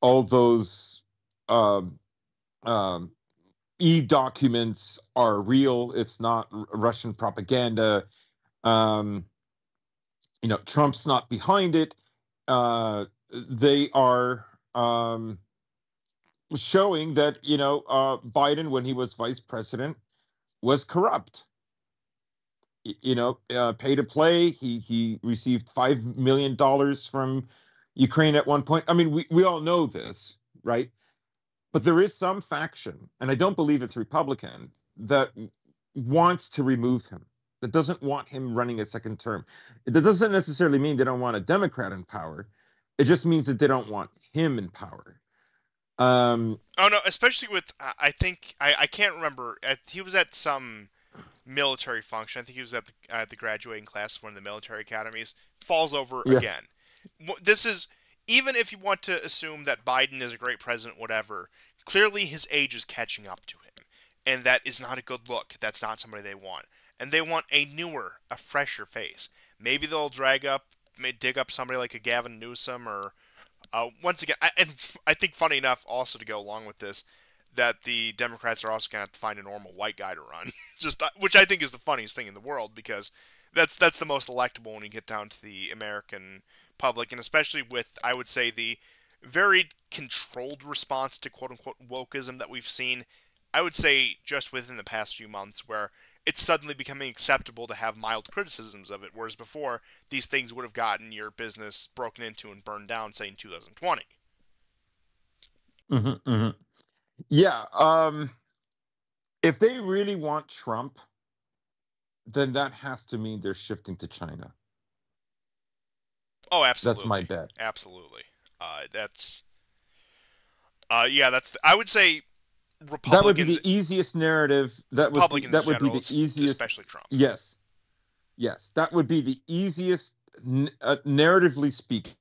all those um, um, e-documents are real. It's not Russian propaganda. Um, Trump's not behind it. They are showing that Biden, when he was vice president, was corrupt. Pay to play. He received $5 million from Ukraine at one point. I mean, we all know this, right? But there is some faction, and I don't believe it's Republican, that wants to remove him, that doesn't want him running a second term. That doesn't necessarily mean they don't want a Democrat in power. It just means that they don't want him in power. Um,
Oh no, especially with I think I can't remember. He was at some military function. I think he was at the graduating class of one of the military academies. Falls over
yeah.
again. This is, even if you want to assume that Biden is a great president, whatever. Clearly, his age is catching up to him, and that is not a good look. That's not somebody they want, and they want a newer, a fresher face. Maybe they'll dig up somebody like a Gavin Newsom or once again, I think funny enough, also to go along with this, that the Democrats are also going to have to find a normal white guy to run, just which I think is the funniest thing in the world because that's the most electable when you get down to the American public, and especially with I would say the very controlled response to quote unquote wokeism that we've seen. I would say just within the past few months, where it's suddenly becoming acceptable to have mild criticisms of it, whereas before these things would have gotten your business broken into and burned down, say in 2020.
Hmm, hmm. Yeah. If they really want Trump, then that has to mean they're shifting to China.
Oh,
That's my
absolutely,
bet.
absolutely. That's yeah, I would say
That would be
Republicans
the easiest narrative.
Republicans in
That would be
general,
the easiest.
especially Trump.
Yes, yes, that would be the easiest, narratively speaking.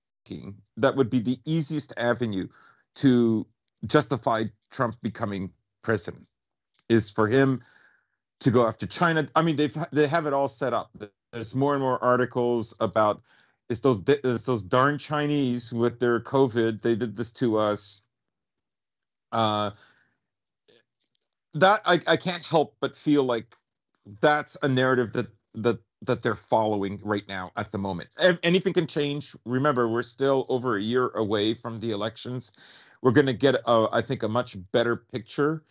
That would be the easiest avenue to justify Trump becoming president. Is for him to go after China. I mean, they have it all set up. There's more and more articles about it's those darn Chinese with their COVID. They did this to us. Uh, that I can't help but feel like that's a narrative that they're following right now at the moment. Anything can change. Remember, we're still over a year away from the elections. We're going to get, I think, a much better picture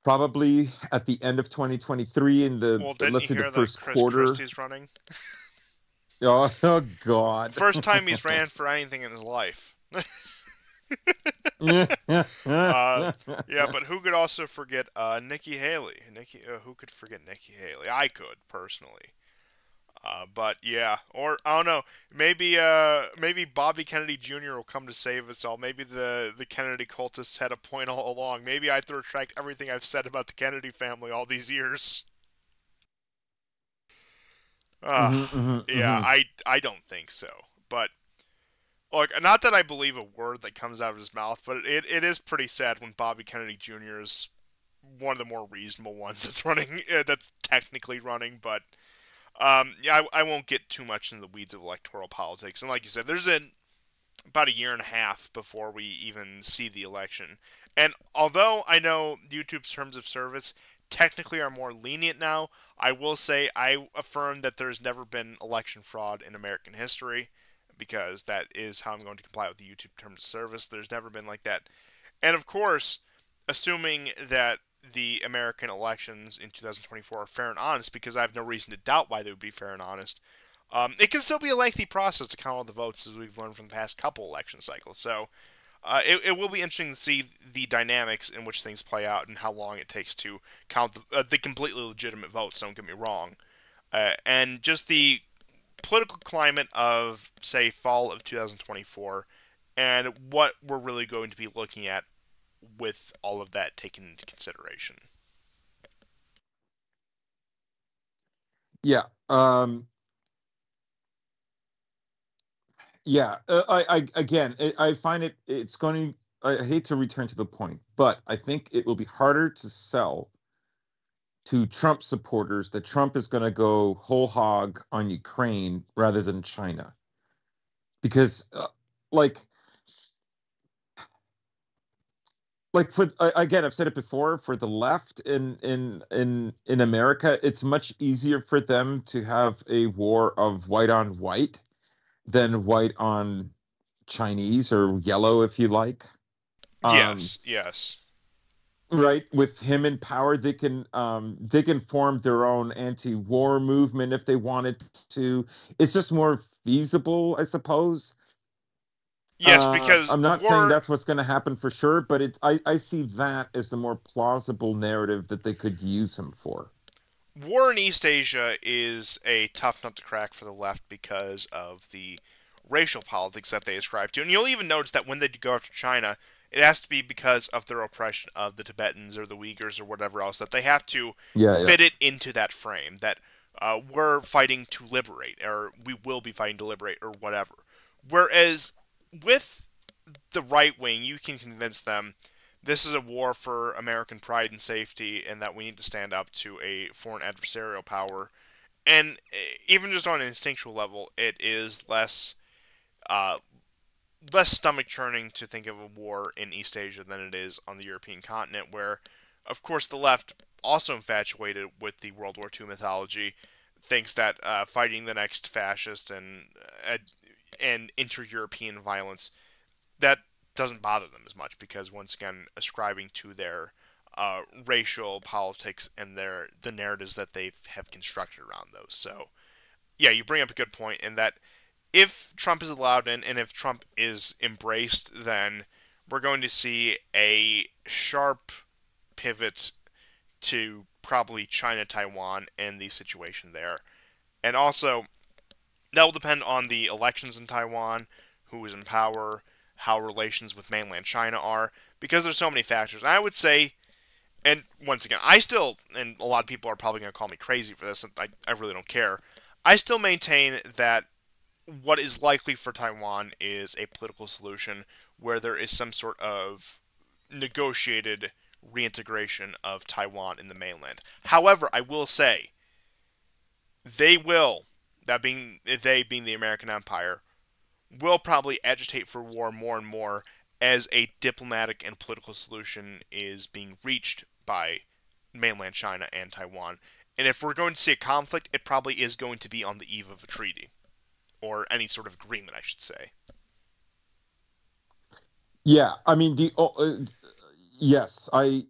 probably at the end of 2023 in the,
Well, didn't you
let's say, the
hear that
first
Chris
quarter.
Christie's running?
Oh God.
First time he's ran for anything in his life. Uh, yeah, but who could also forget Nikki Haley? Who could forget Nikki Haley? I could personally. But yeah, or I don't know. Maybe Bobby Kennedy Jr. will come to save us all. Maybe the Kennedy cultists had a point all along. Maybe I have to retract everything I've said about the Kennedy family all these years. Uh,
Hmm, hmm,
yeah,
hmm.
I don't think so. But look, not that I believe a word that comes out of his mouth, but it is pretty sad when Bobby Kennedy Jr. is one of the more reasonable ones that's running. That's technically running, but yeah, I won't get too much into the weeds of electoral politics. And like you said, about a year and a half before we even see the election. And although I know YouTube's terms of service technically are more lenient now, I will say I affirm that there's never been election fraud in American history because that is how I'm going to comply with the YouTube terms of service. There's never been like that. And of course, assuming that the American elections in 2024 are fair and honest, because I have no reason to doubt why they would be fair and honest. It can still be a lengthy process to count all the votes, as we've learned from the past couple election cycles. So it will be interesting to see the dynamics in which things play out and how long it takes to count the completely legitimate votes. Don't get me wrong, and just the political climate of say fall of 2024, and what we're really going to be looking at with all of that taken into consideration.
Yeah. Yeah. I again, I find it's going to. I hate to return to the point, but I think it will be harder to sell to Trump supporters that Trump is going to go whole hog on Ukraine rather than China. Because, like, for again, I've said it before. For the left in America, it's much easier for them to have a war of white on white than white on Chinese or yellow, if you like. Um,
Yes, yes.
right, with him in power, they can form their own anti-war movement if they wanted to. It's just more feasible, I suppose.
Yes, because
I'm not saying
war
that's what's going to happen for sure, but I see that as the more plausible narrative that they could use him for.
war in East Asia is a tough nut to crack for the left because of the racial politics that they ascribe to. And you'll even notice that when they go after China, it has to be because of their oppression of the Tibetans or the Uyghurs or whatever else, that they have to
Yeah, yeah.
fit it into that frame that we're fighting to liberate, or we will be fighting to liberate, or whatever. Whereas with the right wing, you can convince them this is a war for American pride and safety, and that we need to stand up to a foreign adversarial power. And even just on an instinctual level, it is uh, less stomach churning to think of a war in East Asia than it is on the European continent, where, of course, the left, also infatuated with the World War II mythology, thinks that fighting the next fascist and inter-European violence, that doesn't bother them as much, because once again, ascribing to their racial politics and the narratives that they have constructed around those. So yeah, you bring up a good point in that if Trump is allowed in and if Trump is embraced, then we're going to see a sharp pivot to probably China, Taiwan, and the situation there. And also, that will depend on the elections in Taiwan, who is in power, how relations with mainland China are, because there's so many factors. I would say, and once again, I still, and a lot of people are probably going to call me crazy for this, and I really don't care. I still maintain that what is likely for Taiwan is a political solution where there is some sort of negotiated reintegration of Taiwan in the mainland. However, I will say they will, that being they being the American Empire, will probably agitate for war more and more as a diplomatic and political solution is being reached by mainland China and Taiwan. And if we're going to see a conflict, it probably is going to be on the eve of a treaty, or any sort of agreement, I should say.
Yeah, I mean yes, I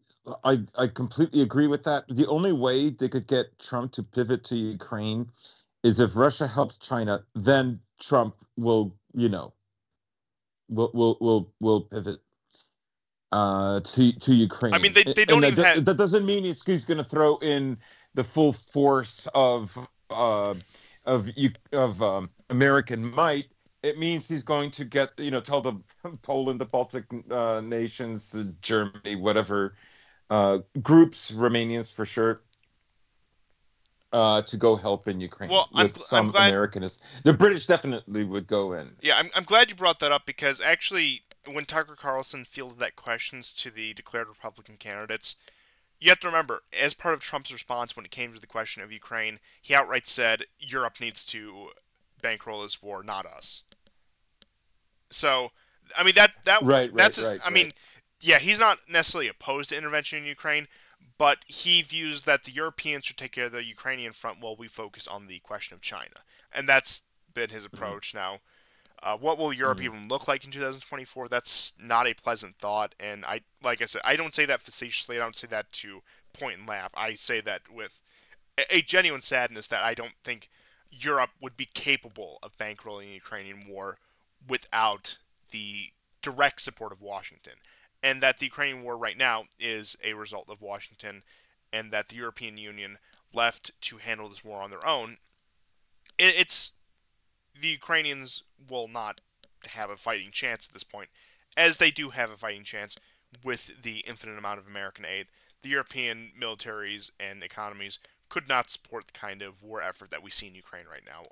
completely agree with that. The only way they could get Trump to pivot to Ukraine is if Russia helps China, then Trump will, will pivot to
I mean,
Ukraine.
they
And
don't even have.
that doesn't mean he's going to throw in the full force of American might. It means he's going to get, tell the Poland, the Baltic nations, Germany, whatever groups, Romanians for sure, to go help in Ukraine
Well,
with
I'm
some
glad.
Americanists. The British definitely would go in.
Yeah, I'm glad you brought that up, because actually, when Tucker Carlson fielded that questions to the declared Republican candidates, you have to remember, as part of Trump's response when it came to the question of Ukraine, he outright said Europe needs to bankroll this war, not us. So, I mean
Right, right,
that's
right,
I
right.
mean, yeah, he's not necessarily opposed to intervention in Ukraine, but he views that the Europeans should take care of the Ukrainian front while we focus on the question of China, and that's been his
Mm,
approach. Now, what will Europe
mm.
even look like in 2024? That's not a pleasant thought, and like I said, I don't say that facetiously. I don't say that to point and laugh. I say that with a genuine sadness that I don't think Europe would be capable of bankrolling the Ukrainian war without the direct support of Washington. And that the Ukrainian war right now is a result of Washington, and that the European Union, left to handle this war on their own, it's the Ukrainians will not have a fighting chance at this point, as they do have a fighting chance with the infinite amount of American aid. The European militaries and economies could not support the kind of war effort that we see in Ukraine right now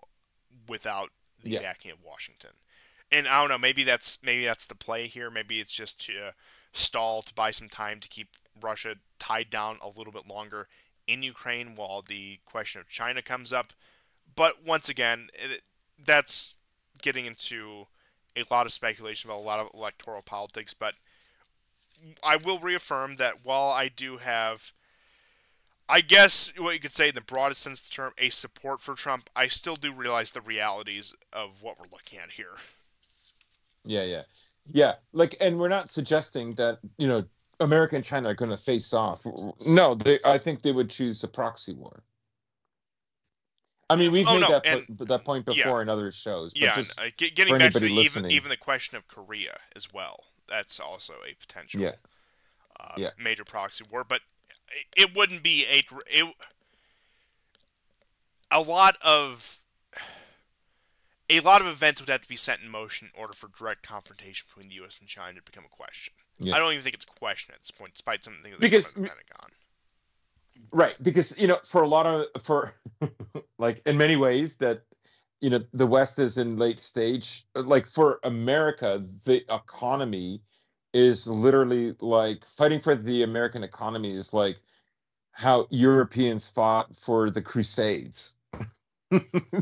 without the
Yeah.
backing of Washington. And I don't know, maybe that's the play here. Maybe it's just to stall to buy some time to keep Russia tied down a little bit longer in Ukraine while the question of China comes up. But once again, that's getting into a lot of speculation about a lot of electoral politics. But I will reaffirm that while I do have, I guess what you could say in the broadest sense of the term, a support for Trump, I still do realize the realities of what we're looking at here.
Yeah, yeah. Yeah, like, and we're not suggesting that, America and China are going to face off. No, I think they would choose a proxy war. I mean, we've
Oh
made
no, and
that point
yeah,
before in other shows, but
yeah, and
just for
getting back to
anybody
the,
listening,
even the question of Korea as well. That's also a
yeah,
potential
yeah.
major proxy war, but it wouldn't be a lot of a lot of events would have to be set in motion in order for direct confrontation between the U.S. and China to become a question.
Yeah.
I don't even think it's a question at this point, despite some things that come out
Because
of the Pentagon.
right, because for a lot of for like in many ways that the West is in late stage. Like for America, the economy is literally like fighting for the American economy is like how Europeans fought for the Crusades.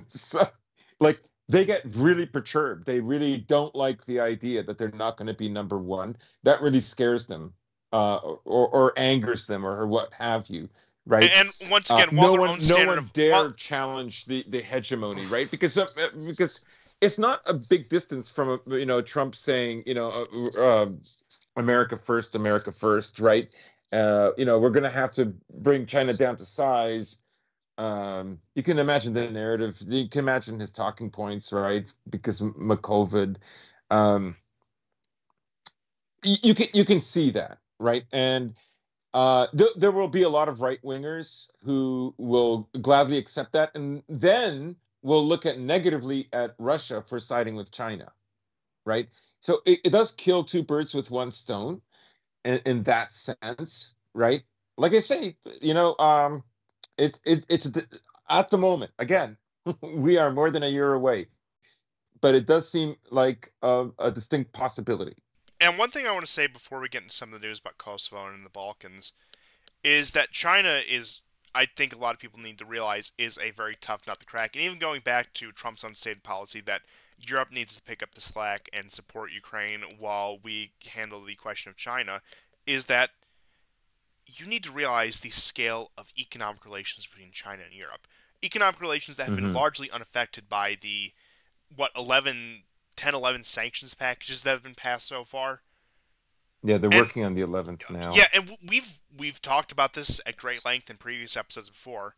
So, like they get really perturbed. They really don't like the idea that they're not going to be number one. That really scares them, or angers them, or what have you. Right?
And once again, while
No
their own
one, no
standard
one
of
dare challenge the hegemony, right? Because it's not a big distance from Trump saying America first, right? We're going to have to bring China down to size. You can imagine the narrative. You can imagine his talking points, right? Because COVID, um, you can see that, right? And there will be a lot of right wingers who will gladly accept that, and then will look at negatively at Russia for siding with China, right? So it does kill two birds with one stone in that sense, right? Like I say, it's at the moment again, we are more than a year away, but it does seem like a distinct possibility.
and one thing I want to say before we get into some of the news about Kosovo and the Balkans is that China is, I think a lot of people need to realize, is a very tough nut to crack. And even going back to Trump's unstated policy that Europe needs to pick up the slack and support Ukraine while we handle the question of China, is that you need to realize the scale of economic relations between China and Europe. Economic relations that have been
Hmm.
largely unaffected by the, what, 11 sanctions packages that have been passed so far.
Yeah, they're
And
working on the 11th now.
yeah, and we've talked about this at great length in previous episodes before,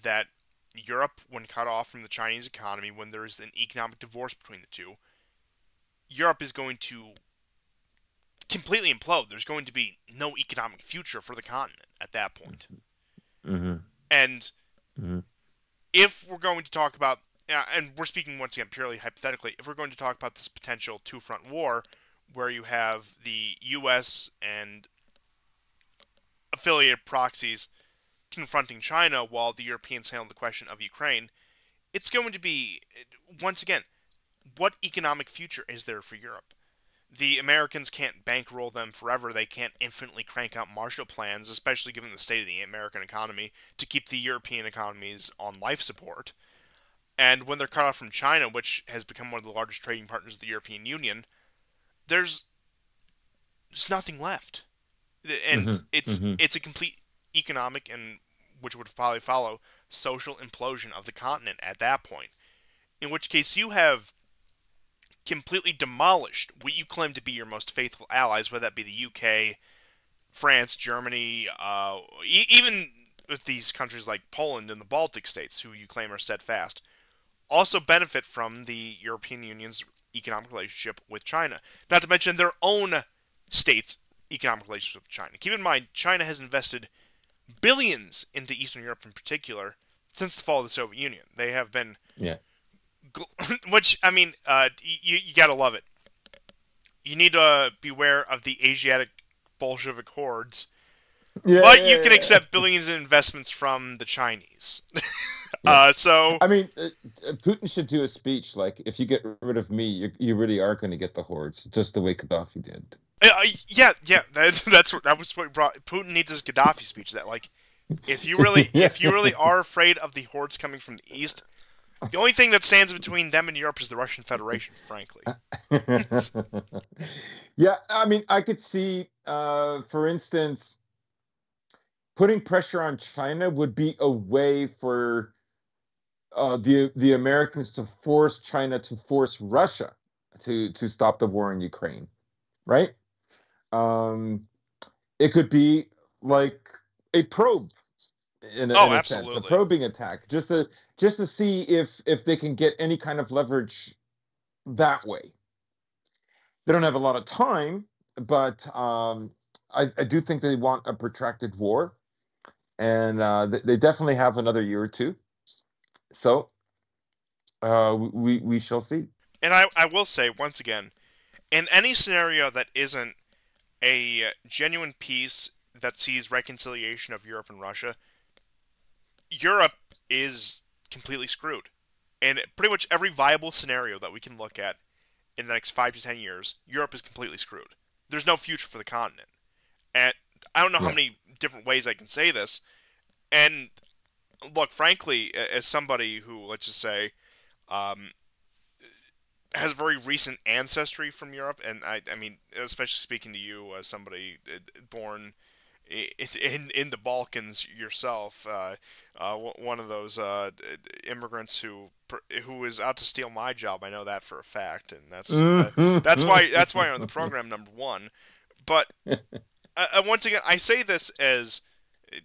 that Europe, when cut off from the Chinese economy, when there is an economic divorce between the two, Europe is going to completely implode. There's going to be no economic future for the continent at that point.
Hmm.
And
Hmm.
if we're going to talk about, and we're speaking once again purely hypothetically, if we're going to talk about this potential two-front war, where you have the U.S. and affiliated proxies confronting China while the Europeans handle the question of Ukraine, it's going to be, once again, what economic future is there for Europe? The Americans can't bankroll them forever. They can't infinitely crank out Marshall Plans, especially given the state of the American economy, to keep the European economies on life support. And when they're cut off from China, which has become one of the largest trading partners of the European Union, there's there's nothing left, and
Hmm.
it's
Hmm.
it's a complete economic, and which would probably follow, social implosion of the continent at that point. In which case you have completely demolished what you claim to be your most faithful allies, whether that be the UK, France, Germany, even with these countries like Poland and the Baltic states, who you claim are steadfast, also benefit from the European Union's economic relationship with China. Not to mention their own states' economic relationship with China. Keep in mind, China has invested billions into Eastern Europe in particular since the fall of the Soviet Union. They have been,
Yeah.
which I mean, you gotta love it. You need to beware of the Asiatic Bolshevik hordes,
Yeah,
but you can
yeah,
accept
yeah.
billions in investments from the Chinese.
Yeah.
So
I mean, Putin should do a speech like, "If you get rid of me, you really are going to get the hordes," just the way Gaddafi did.
yeah, yeah, that was what brought Putin needs his Gaddafi speech. That like,
Yeah.
if you really are afraid of the hordes coming from the east, the only thing that stands between them and Europe is the Russian Federation. Frankly,
Yeah, I mean, I could see, for instance, putting pressure on China would be a way for the Americans to force China to force Russia to stop the war in Ukraine, right? Um, it could be like a probe
Oh,
in a sense, a
absolutely.
probing attack, just to see if they can get any kind of leverage that way. They don't have a lot of time, but I do think they want a protracted war, and they definitely have another year or two. So we shall see.
And I will say once again, in any scenario that isn't a genuine peace that sees reconciliation of Europe and Russia, Europe is completely screwed. And pretty much every viable scenario that we can look at in the next 5 to 10 years, Europe is completely screwed. There's no future for the continent. And I don't know how
Yeah.
many different ways I can say this. And look, frankly, as somebody who, let's just say, um, has very recent ancestry from Europe, and I mean, especially speaking to you as somebody born in the Balkans yourself, one of those immigrants who is out to steal my job. I know that for a fact, and that's why I'm on the program number one. But once again, I say this as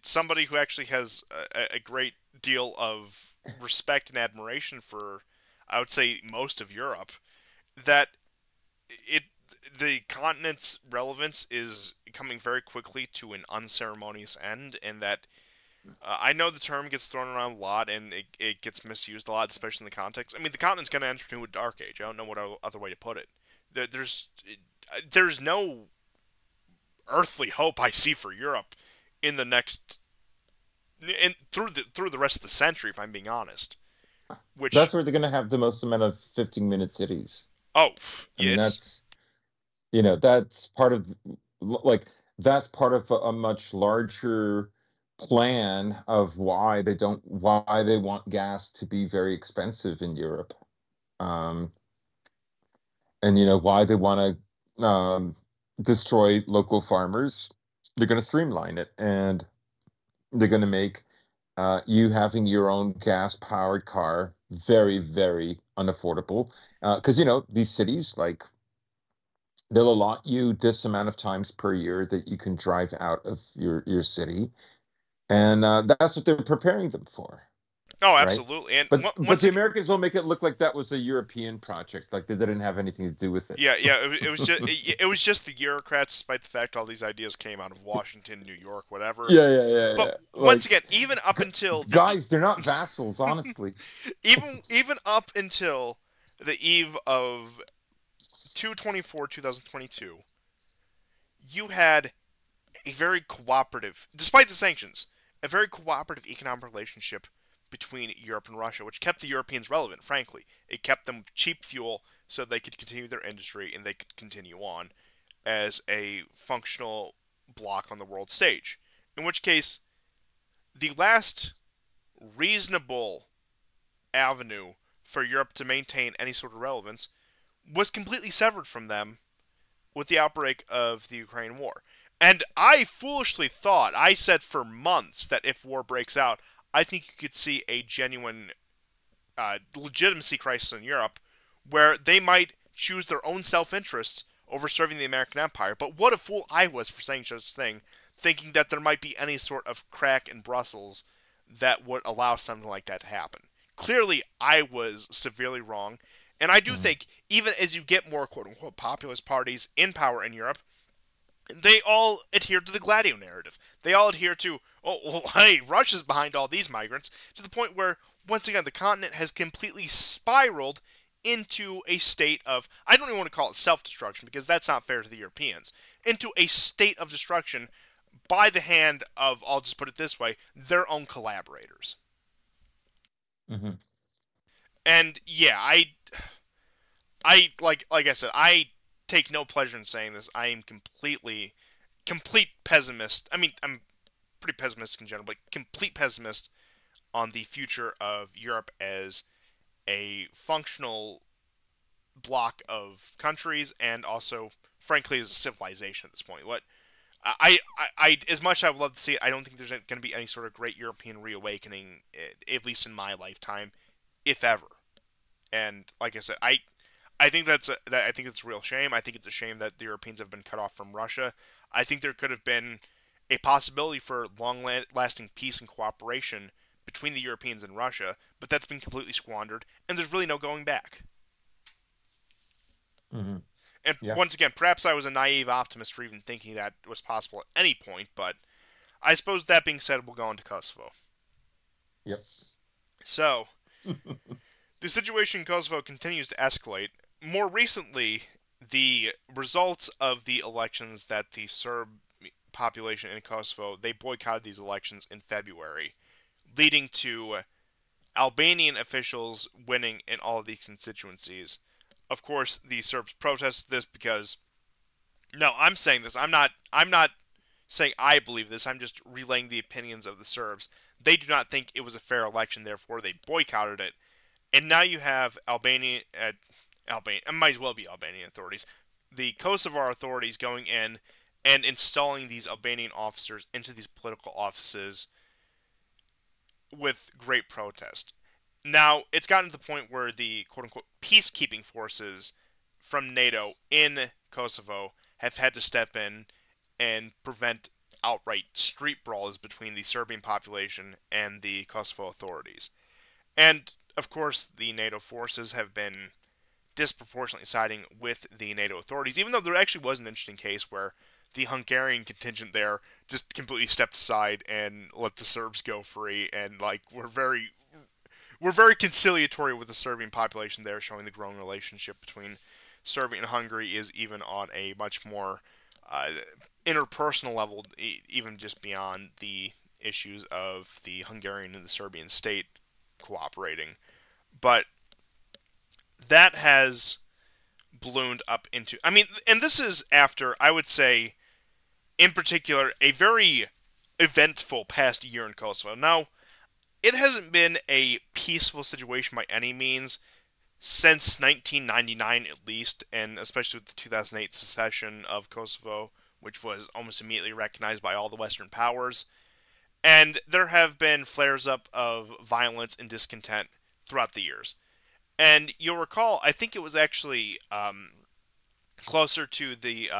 somebody who actually has a great deal of respect and admiration for, I would say, most of Europe. That it the continent's relevance is coming very quickly to an unceremonious end, and that I know the term gets thrown around a lot and it gets misused a lot, especially in the context. I mean, the continent's going to enter into a dark age. I don't know what other way to put it. There's no earthly hope I see for Europe in the next in through the rest of the century, if I'm being honest.
That's
Which
where they're going to have the most amount of 15-minute cities.
oh
I
yeah,
mean,
it's
that's that's part of like that's part of a much larger plan of why they want gas to be very expensive in Europe. Um, and why they want to destroy local farmers. They're going to streamline it, and they're going to make you having your own gas powered car very, very unaffordable. Because these cities, like, they'll allot you this amount of times per year that you can drive out of your city, and that's what they're preparing them for,
oh
right?
absolutely. And
But
once
the
again,
Americans will make it look like that was a European project, like they didn't have anything to do with it.
yeah, yeah, it was just the bureaucrats, despite the fact all these ideas came out of Washington, New York, whatever.
Yeah.
But once
Like,
again, even up until
guys, they're not vassals, honestly.
even up until the eve of 2/24 2022, you had a very cooperative, despite the sanctions, a very cooperative economic relationship between Europe and Russia, which kept the Europeans relevant, frankly. It kept them cheap fuel so they could continue their industry and they could continue on as a functional bloc on the world stage. In which case, the last reasonable avenue for Europe to maintain any sort of relevance was completely severed from them with the outbreak of the Ukraine war. And I foolishly thought, I said for months that if war breaks out, I think you could see a genuine legitimacy crisis in Europe where they might choose their own self interest over serving the American Empire. But what a fool I was for saying such a thing, thinking that there might be any sort of crack in Brussels that would allow something like that to happen. Clearly, I was severely wrong. And I do
Mhm.
think, even as you get more quote unquote populist parties in power in Europe, they all adhere to the Gladio narrative. They all adhere to, oh, well, hey, Russia's behind all these migrants, to the point where, once again, the continent has completely spiraled into a state of, I don't even want to call it self destruction because that's not fair to the Europeans, into a state of destruction by the hand of, I'll just put it this way, their own collaborators.
Mhm.
And yeah, I like I said, I take no pleasure in saying this. I am complete pessimist. I mean, I'm pretty pessimistic in general, but complete pessimist on the future of Europe as a functional block of countries and also, frankly, as a civilization at this point. As much as I would love to see it, I don't think there's going to be any sort of great European reawakening, at least in my lifetime, if ever. And like I said, I think I think it's a real shame. I think it's a shame that the Europeans have been cut off from Russia. I think there could have been a possibility for long-lasting peace and cooperation between the Europeans and Russia, but that's been completely squandered, and there's really no going back.
Hmm.
And
Yeah.
once again, perhaps I was a naive optimist for even thinking that was possible at any point, but I suppose that being said, we'll go on to Kosovo.
Yep.
So, the situation in Kosovo continues to escalate. More recently, the results of the elections that the Serb population in Kosovo, they boycotted these elections in February, leading to Albanian officials winning in all of these constituencies. Of course, the Serbs protested this because no, I'm saying this. I'm not saying I believe this. I'm just relaying the opinions of the Serbs. They do not think it was a fair election, therefore they boycotted it. And now you have Albania, it might as well be Albanian authorities, the Kosovar authorities going in and installing these Albanian officers into these political offices with great protest. Now, it's gotten to the point where the quote unquote peacekeeping forces from NATO in Kosovo have had to step in and prevent outright street brawls between the Serbian population and the Kosovo authorities. And, of course, the NATO forces have been disproportionately siding with the NATO authorities, even though there actually was an interesting case where the Hungarian contingent there just completely stepped aside and let the Serbs go free, and like we're very conciliatory with the Serbian population there, showing the growing relationship between Serbia and Hungary is even on a much more uh, interpersonal level, even just beyond the issues of the Hungarian and the Serbian state cooperating. But that has ballooned up into. I mean, and this is after, I would say, in particular, a very eventful past year in Kosovo. Now, it hasn't been a peaceful situation by any means since 1999 at least, and especially with the 2008 secession of Kosovo, which was almost immediately recognized by all the Western powers. And there have been flares up of violence and discontent throughout the years. And you'll recall, I think it was actually closer to the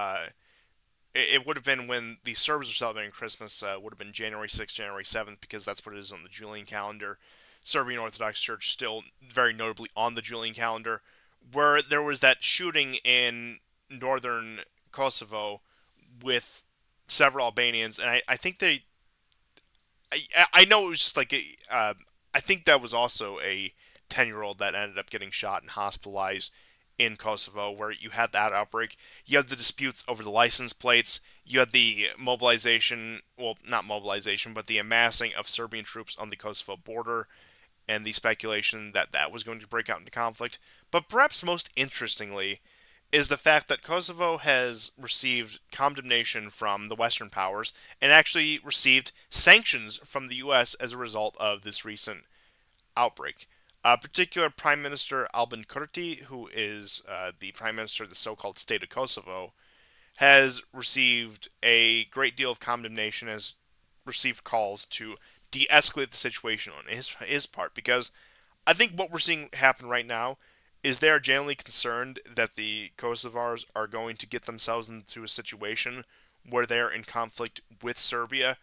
it would have been when the Serbs were celebrating Christmas, would have been January 6th, January 7th, because that's what it is on the Julian calendar. Serbian Orthodox Church still very notably on the Julian calendar, where there was that shooting in northern Kosovo with several Albanians, and I think I know it was just like I think that was also a 10-year-old that ended up getting shot and hospitalized in Kosovo, where you had that outbreak. You had the disputes over the license plates. You had the mobilization, well, not mobilization, but the amassing of Serbian troops on the Kosovo border, and the speculation that that was going to break out into conflict. But perhaps most interestingly is the fact that Kosovo has received condemnation from the Western powers and actually received sanctions from the U.S. as a result of this recent outbreak. Particular Prime Minister Albin Kurti, who is the Prime Minister of the so-called State of Kosovo, has received a great deal of condemnation, has received calls to de-escalate the situation on his part, because I think what we're seeing happen right now is they are genuinely concerned that the Kosovars are going to get themselves into a situation where they're in conflict with Serbia,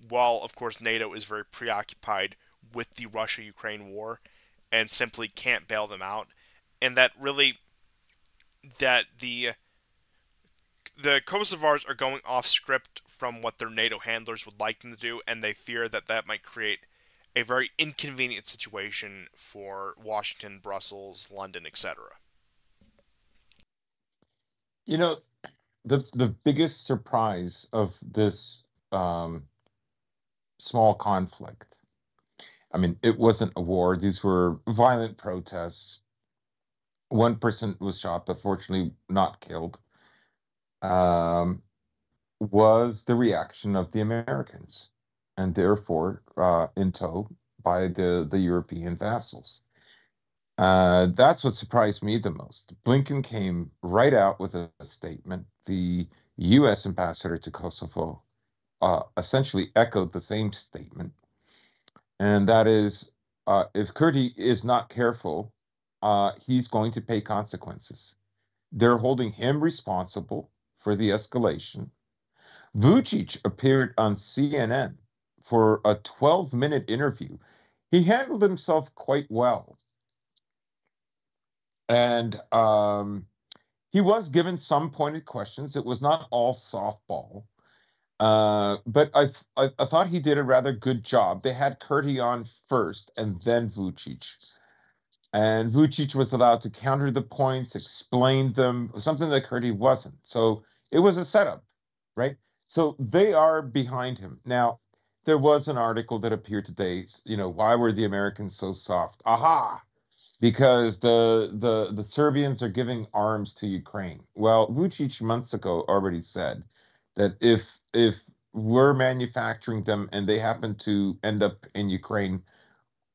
while of course NATO is very preoccupied with the Russia-Ukraine war and simply can't bail them out, and that really that the Kosovars are going off script from what their NATO handlers would like them to do, and they fear that that might create a very inconvenient situation for Washington, Brussels, London, etc.
You know, the biggest surprise of this um, small conflict. I mean, it wasn't a war. These were violent protests. One person was shot, but fortunately not killed. Um, was the reaction of the Americans, and therefore in tow by the European vassals. That's what surprised me the most. Blinken came right out with a statement. The U.S. ambassador to Kosovo essentially echoed the same statement, and that is, if Kurdi is not careful, he's going to pay consequences. They're holding him responsible for the escalation. Vucic appeared on CNN for a 12-minute interview. He handled himself quite well. And he was given some pointed questions. It was not all softball. But I thought he did a rather good job. They had Curti on first and then Vucic. And Vucic was allowed to counter the points, explain them, something that Curti wasn't. So it was a setup, right? So they are behind him. Now, there was an article that appeared today, why were the Americans so soft? Aha! Because the Serbians are giving arms to Ukraine. Well, Vucic months ago already said that if we're manufacturing them and they happen to end up in Ukraine,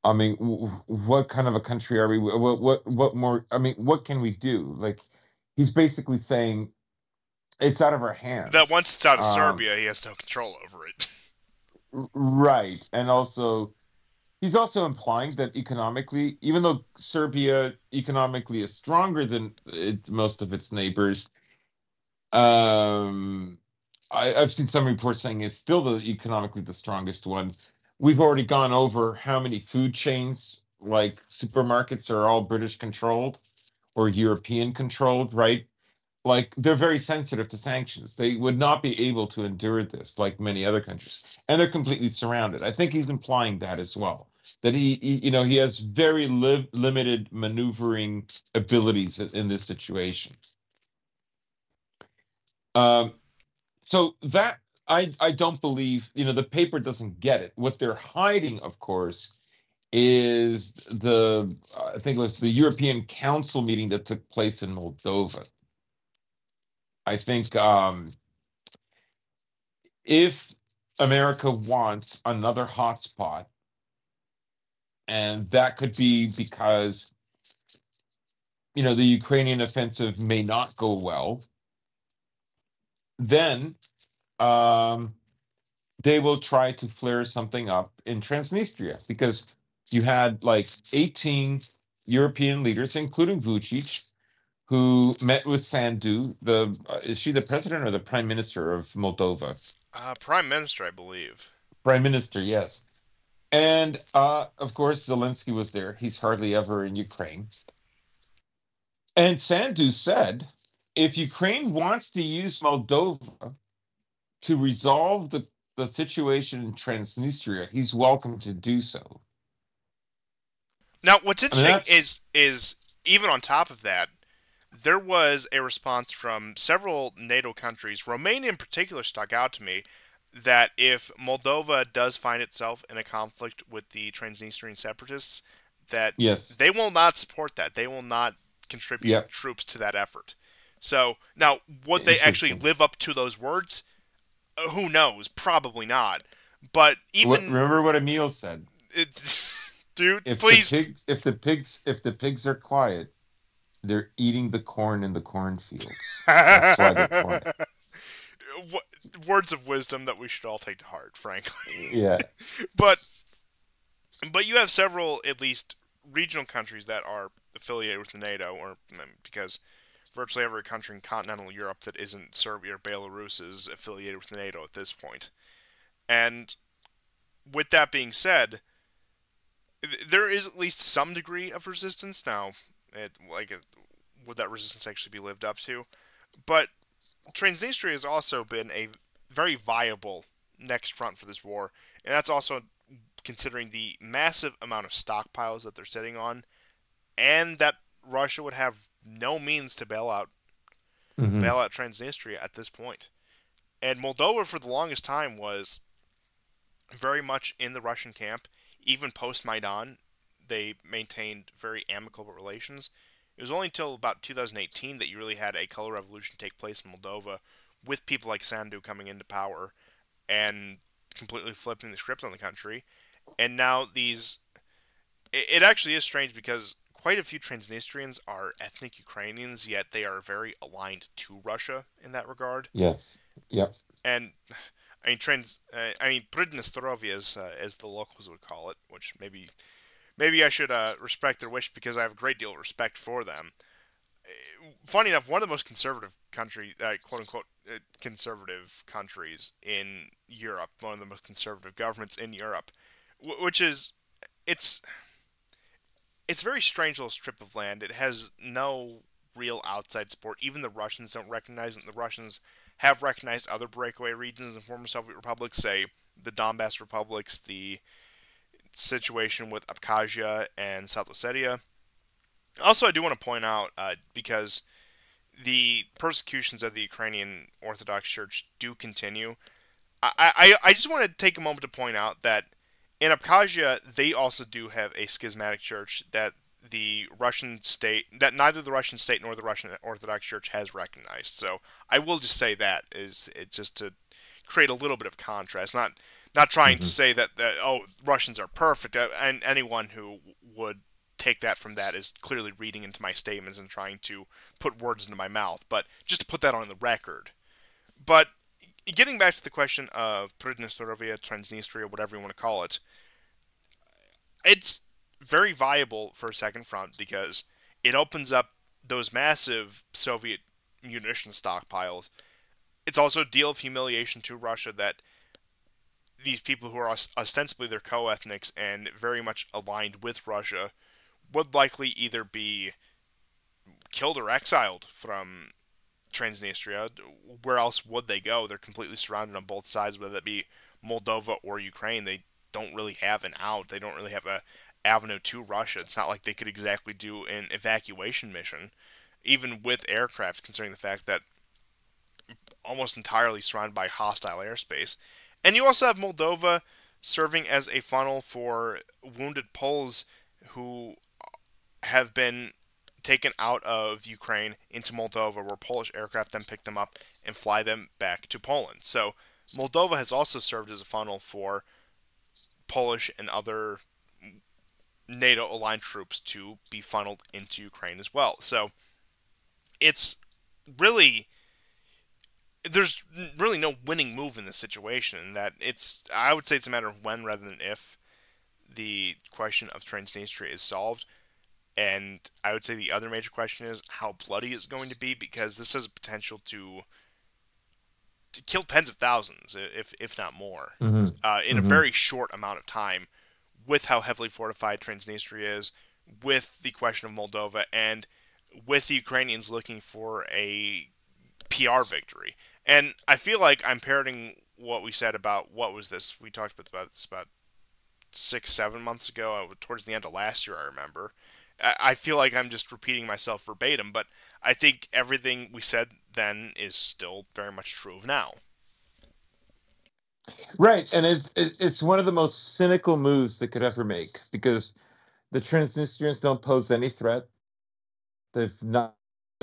I mean, what kind of a country are we? What more? I mean, what can we do? Like, he's basically saying it's out of our
That
hands.
once it's out of Serbia, he has no control over it.
Right, and also he's also implying that economically, even though Serbia economically is stronger than most of its neighbors, um, I've seen some reports saying it's still economically the strongest one. We've already gone over how many food chains, like supermarkets, are all British controlled or European controlled, right? Like they're very sensitive to sanctions. They would not be able to endure this like many other countries, and they're completely surrounded. I think he's implying that as well, that he has very limited maneuvering abilities in this situation. Um, so that I don't believe, the paper doesn't get it. What they're hiding, of course, is I think it was the European Council meeting that took place in Moldova. I think if America wants another hotspot, and that could be because the Ukrainian offensive may not go well, then um, they will try to flare something up in Transnistria because you had like 18 European leaders, including Vucic, who met with Sandu. Is she the president or the prime minister of Moldova?
Prime Minister, I believe.
Prime minister, yes. And of course, Zelensky was there. He's hardly ever in Ukraine. And Sandu said, if Ukraine wants to use Moldova to resolve the situation in Transnistria, he's welcome to do so.
Now, what's
I mean,
interesting
that's
is even on top of that, there was a response from several NATO countries. Romania, in particular, stuck out to me. That if Moldova does find itself in a conflict with the Transnistrian separatists, that
yes,
they will not support that. They will not contribute
yep,
troops to that effort. So now, would they actually
interesting.
live up to those words? Who knows? Probably not. But
What
even,
remember what Emil said?
dude, please.
If the pigs are quiet, they're eating the corn in the cornfields. That's why they're quiet.
Words of wisdom that we should all take to heart, frankly.
Yeah.
but but you have several, at least regional countries that are affiliated with the NATO, or because virtually every country in continental Europe that isn't Serbia or Belarus is affiliated with NATO at this point. And with that being said, there is at least some degree of resistance now. Would that resistance actually be lived up to? But Transnistria has also been a very viable next front for this war, and that's also considering the massive amount of stockpiles that they're sitting on, and that Russia would have no means to
Hmm.
bail out Transnistria at this point. And Moldova, for the longest time, was very much in the Russian camp. Even post Maidan, they maintained very amicable relations. It was only until about 2018 that you really had a color revolution take place in Moldova, with people like Sandu coming into power and completely flipping the script on the country. And now these, it actually is strange because quite a few Transnistrians are ethnic Ukrainians, yet they are very aligned to Russia in that regard.
Yes. Yep.
And Pridnestrovia, as the locals would call it, which maybe I should respect their wish because I have a great deal of respect for them. funny enough, one of the most conservative country, quote unquote, conservative countries in Europe, one of the most conservative governments in Europe, which is it's it's a very strange little strip of land. It has no real outside support. Even the Russians don't recognize it. The Russians have recognized other breakaway regions in former Soviet republics, say the Donbass republics, the situation with Abkhazia and South Ossetia. Also, I do want to point out, because the persecutions of the Ukrainian Orthodox Church do continue, I just want to take a moment to point out that in Abkhazia, they also do have a schismatic church that the Russian state, that neither the Russian state nor the Russian Orthodox Church has recognized. So I will just say that is it just to create a little bit of contrast. Not trying to
Hmm.
say that oh, Russians are perfect, and anyone who would take that from that is clearly reading into my statements and trying to put words into my mouth. But just to put that on the record. But getting back to the question of Pridnestorovia, Transnistria, whatever you want to call it, it's very viable for a second front because it opens up those massive Soviet munition stockpiles. It's also a deal of humiliation to Russia that these people who are ostensibly their co-ethnics and very much aligned with Russia would likely either be killed or exiled from Transnistria. Where else would they go? They're completely surrounded on both sides, whether that be Moldova or Ukraine. They don't really have an out. They don't really have a avenue to Russia. It's not like they could exactly do an evacuation mission, even with aircraft, considering the fact that almost entirely surrounded by hostile airspace. And you also have Moldova serving as a funnel for wounded Poles who have been taken out of Ukraine into Moldova, where Polish aircraft then pick them up and fly them back to Poland. So Moldova has also served as a funnel for Polish and other NATO aligned troops to be funneled into Ukraine as well. So it's really there's really no winning move in this situation. That it's I would say it's a matter of when rather than if the question of Transnistria is solved. And I would say the other major question is how bloody it's going to be because this has a potential to kill tens of thousands, if not more,
Hmm.
in a
Hmm.
very short amount of time. With how heavily fortified Transnistria is, with the question of Moldova, and with the Ukrainians looking for a PR victory. And I feel like I'm parroting what we said about what was this? We talked about this about 6, 7 months ago, towards the end of last year. I remember. I feel like I'm just repeating myself verbatim, but I think everything we said then is still very much true of now.
Right, and it's one of the most cynical moves they could ever make because the Transnistrians don't pose any threat. They've not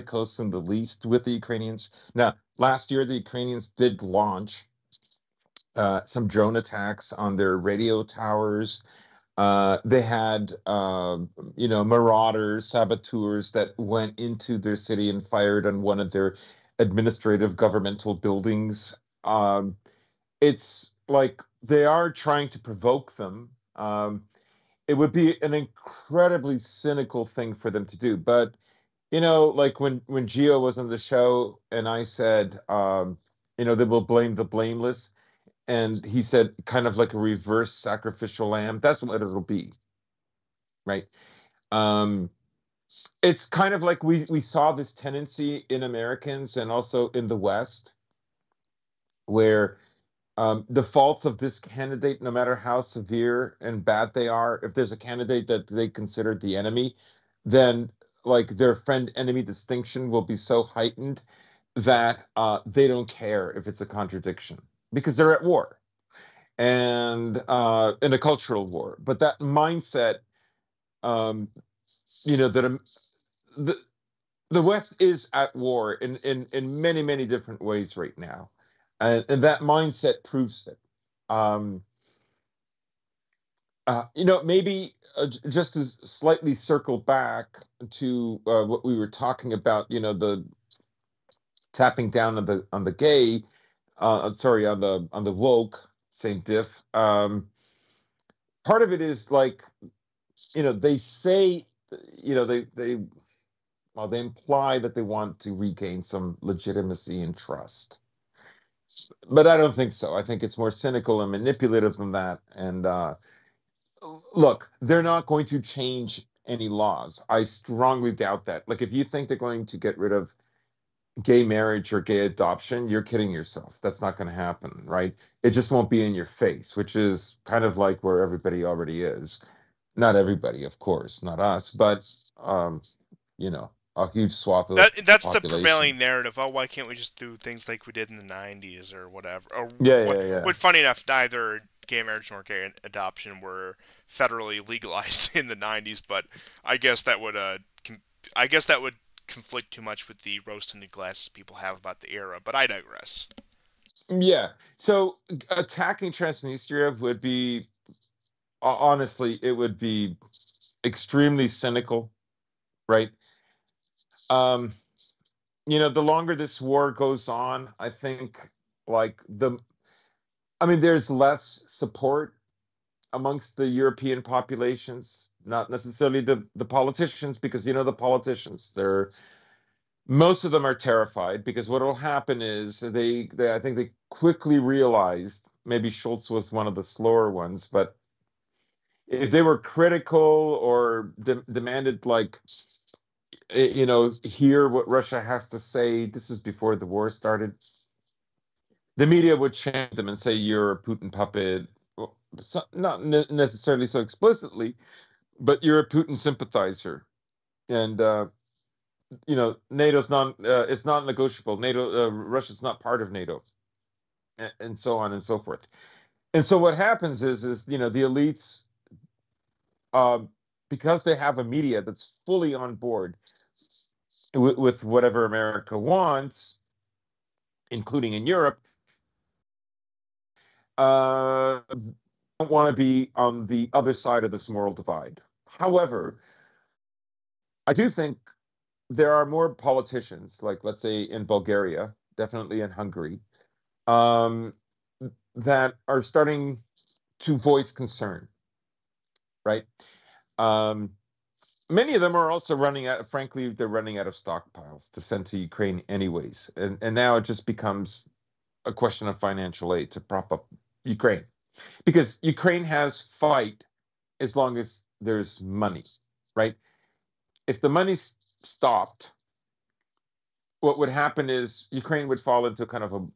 close in the least with the Ukrainians. Now, last year the Ukrainians did launch some drone attacks on their radio towers. They had, marauders, saboteurs that went into their city and fired on one of their administrative governmental buildings. It's like they are trying to provoke them. It would be an incredibly cynical thing for them to do. But like when Gio was on the show and I said, they will blame the blameless, and he said kind of like a reverse sacrificial lamb. That's what it'll be, right? Um, it's kind of like we saw this tendency in Americans and also in the West, where the faults of this candidate, no matter how severe and bad they are, if there's a candidate that they consider the enemy, then like their friend enemy distinction will be so heightened that they don't care if it's a contradiction because they're at war and in a cultural war. But that mindset, um, that the the West is at war in many many different ways right now, and that mindset proves it. Um, maybe just to slightly circle back to what we were talking about, the tapping down on the gay, sorry, on the woke, same diff. Part of it is like, they say, they Well, they imply that they want to regain some legitimacy and trust. But I don't think so. I think it's more cynical and manipulative than that. And look, they're not going to change any laws. I strongly doubt that. Like, if you think they're going to get rid of gay marriage or gay adoption, you're kidding yourself. That's not going to happen, right? It just won't be in your face, which is kind of like where everybody already is. Not everybody, of course, not us, but um, a huge swath of the
That's the
population.
prevailing narrative. Oh, why can't we just do things like we did in the '90s or whatever? Or
Yeah,
what?
yeah, yeah.
What? Funny enough, neither gay marriage nor gay adoption were federally legalized in the '90s. But I guess that would I guess that would conflict too much with the rose-tinted glasses people have about the era. But I digress.
Yeah. So attacking Transnistria would be, honestly, it would be extremely cynical, right? Um, the longer this war goes on, I think like I mean, there's less support amongst the European populations, not necessarily the politicians, because the politicians, they're most of them are terrified because what will happen is they I think they quickly realized, maybe Schultz was one of the slower ones, but if they were critical or demanded, like, hear what Russia has to say, this is before the war started, the media would chant them and say you're a Putin puppet. Well, so, not necessarily so explicitly, but you're a Putin sympathizer, and NATO's non it's not negotiable. NATO, Russia's not part of NATO, and so on and so forth. And so what happens is the elites, um, because they have a media that's fully on board with whatever America wants, including in Europe, don't want to be on the other side of this moral divide. However, I do think there are more politicians, like let's say in Bulgaria, definitely in Hungary, um, that are starting to voice concern, right? Um, Many of them are also running out. Frankly, they're running out of stockpiles to send to Ukraine anyways, and now it just becomes a question of financial aid to prop up Ukraine, because Ukraine has fight as long as there's money, right? If the money's stopped, what would happen is Ukraine would fall into kind of a,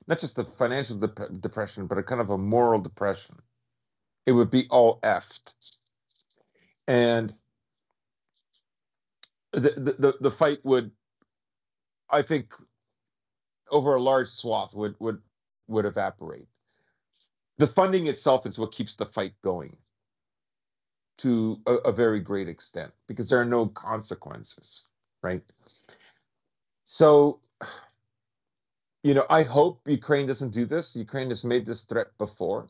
not just a financial depression, but a kind of a moral depression. It would be all effed, and the fight would, I think, over a large swath would evaporate. The funding itself is what keeps the fight going to a very great extent because there are no consequences, right? So, I hope Ukraine doesn't do this. Ukraine has made this threat before,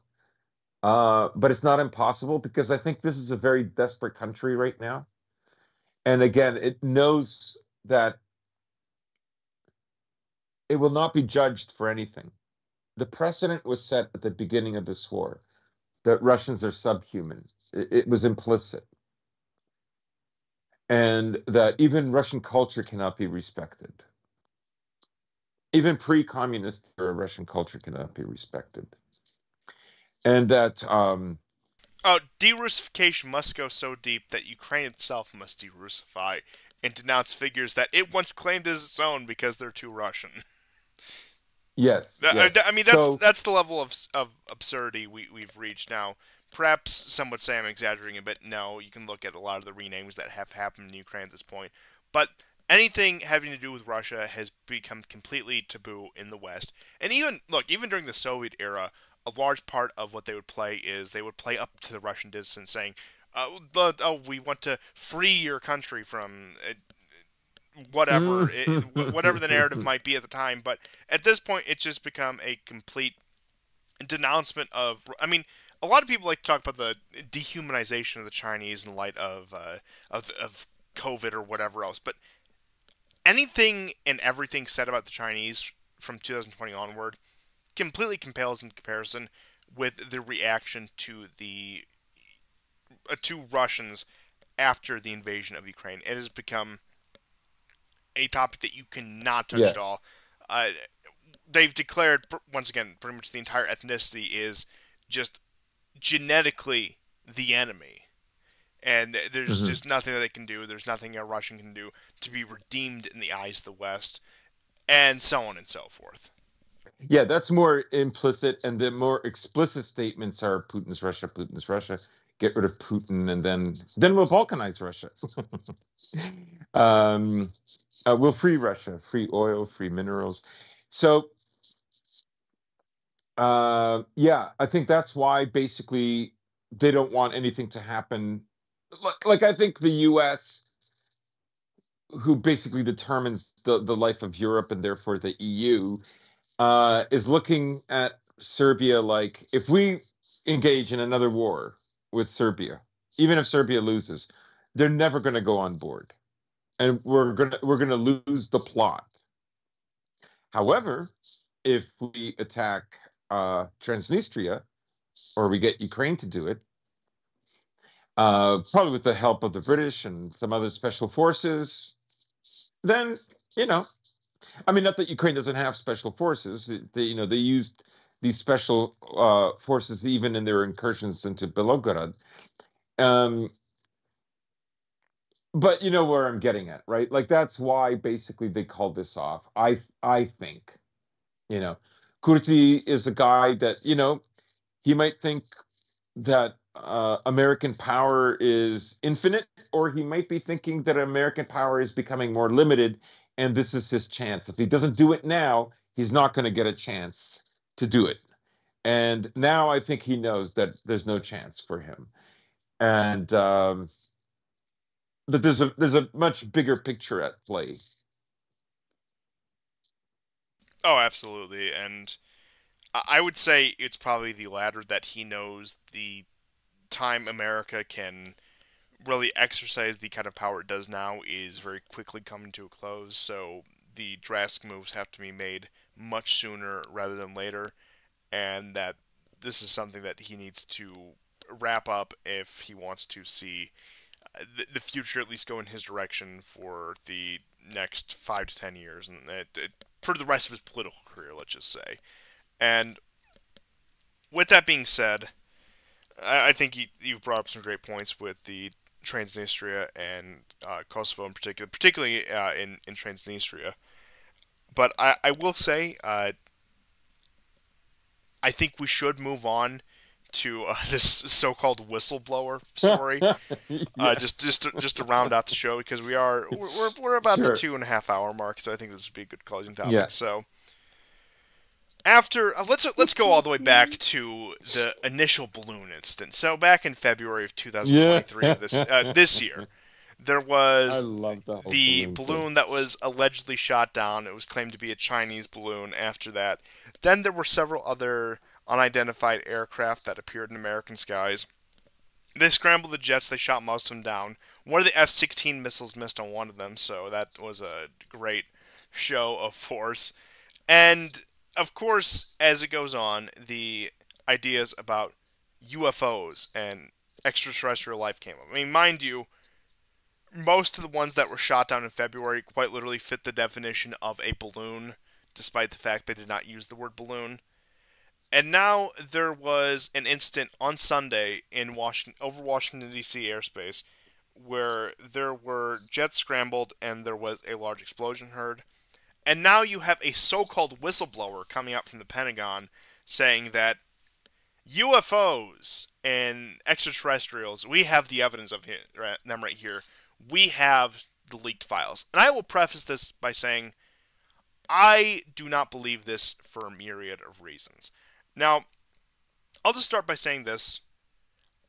but it's not impossible because I think this is a very desperate country right now. And again, it knows that it will not be judged for anything. The precedent was set at the beginning of this war that Russians are subhuman. It was implicit. And that even Russian culture cannot be respected. Even pre-communist Russian culture cannot be respected. And that,
Oh, de-Russification must go so deep that Ukraine itself must de-Russify and denounce figures that it once claimed as its own because they're too Russian.
yes, yes.
I mean,
So,
that's the level of absurdity we've reached now. Perhaps some would say I'm exaggerating a bit. No, you can look at a lot of the renames that have happened in Ukraine at this point. But anything having to do with Russia has become completely taboo in the West. And even during the Soviet era, a large part of what they would play is they would play up to the Russian dissident, saying, "Oh, we want to free your country from whatever the narrative might be at the time." But at this point, it's just become a complete denouncement of. I mean, a lot of people like to talk about the dehumanization of the Chinese in light of COVID or whatever else. But anything and everything said about the Chinese from 2020 onward completely compels in comparison with the reaction to Russians after the invasion of Ukraine. It has become a topic that you cannot touch
Yeah.
at all. Uh, they've declared once again pretty much the entire ethnicity is just genetically the enemy, and there's
Hmm.
just nothing that they can do. There's nothing a Russian can do to be redeemed in the eyes of the West, and so on and so forth.
Yeah, that's more implicit, and the more explicit statements are Putin's Russia, Putin's Russia. Get rid of Putin, and then we'll balkanize Russia. um, we'll free Russia, free oil, free minerals. So yeah, I think that's why basically they don't want anything to happen. Like I think the U.S., who basically determines the life of Europe and therefore the EU, is looking at Serbia like, if we engage in another war with Serbia, even if Serbia loses, they're never going to go on board, and we're gonna lose the plot. However, if we attack Transnistria, or we get Ukraine to do it, probably with the help of the British and some other special forces, then you know, I mean, not that Ukraine doesn't have special forces. They used these special forces even in their incursions into Belgorod. Um, but you know where I'm getting at, right? Like that's why basically they called this off. I think, you know, Kurti is a guy that he might think that American power is infinite, or he might be thinking that American power is becoming more limited, and this is his chance. If he doesn't do it now, he's not going to get a chance to do it. And now I think he knows that there's no chance for him, and that there's a much bigger picture at play.
Oh, absolutely, and I would say it's probably the latter, that he knows the time America can really exercise the kind of power it does now is very quickly coming to a close. So the drastic moves have to be made much sooner rather than later, and that this is something that he needs to wrap up if he wants to see the future at least go in his direction for the next 5 to 10 years, and for the rest of his political career, let's just say. And with that being said, I think you've brought up some great points with the Transnistria and Kosovo in particular, particularly in Transnistria. But I will say, I think we should move on to this so-called whistleblower story.
Yes,
Just to round out the show, because we're about the
sure.
2.5 hour mark, so I think this would be a good closing topic.
Yeah.
So after let's go all the way back to the initial balloon incident. So back in February of
Yeah.
2023 of this year, there
I
was
love the whole
the
balloon thing.
balloon that was allegedly shot down. It was claimed to be a Chinese balloon. After that, then there were several other unidentified aircraft that appeared in American skies. They scrambled the jets. They shot most of them down. One of the F-16 missiles missed on one of them, so that was a great show of force. And of course, as it goes on, the ideas about UFOs and extraterrestrial life came up. I mean, mind you, most of the ones that were shot down in February quite literally fit the definition of a balloon, despite the fact they did not use the word balloon. And now there was an incident on Sunday in Washington, over Washington D.C. airspace, where there were jets scrambled and there was a large explosion heard. And now you have a so-called whistleblower coming out from the Pentagon saying that UFOs and extraterrestrials, we have the evidence of them right here. We have the leaked files. And I will preface this by saying I do not believe this for a myriad of reasons. Now, I'll just start by saying this.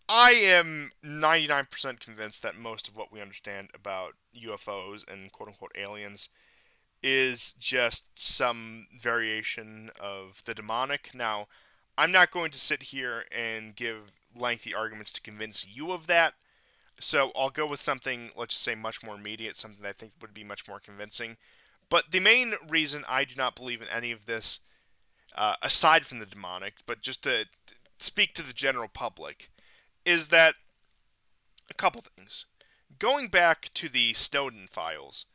I am 99% convinced that most of what we understand about UFOs and quote unquote aliens is just some variation of the demonic. Now, I'm not going to sit here and give lengthy arguments to convince you of that, so I'll go with something, let's just say, much more immediate, something that I think would be much more convincing. But the main reason I do not believe in any of this, aside from the demonic, but just to speak to the general public, is that a couple things. Going back to the Snowden files,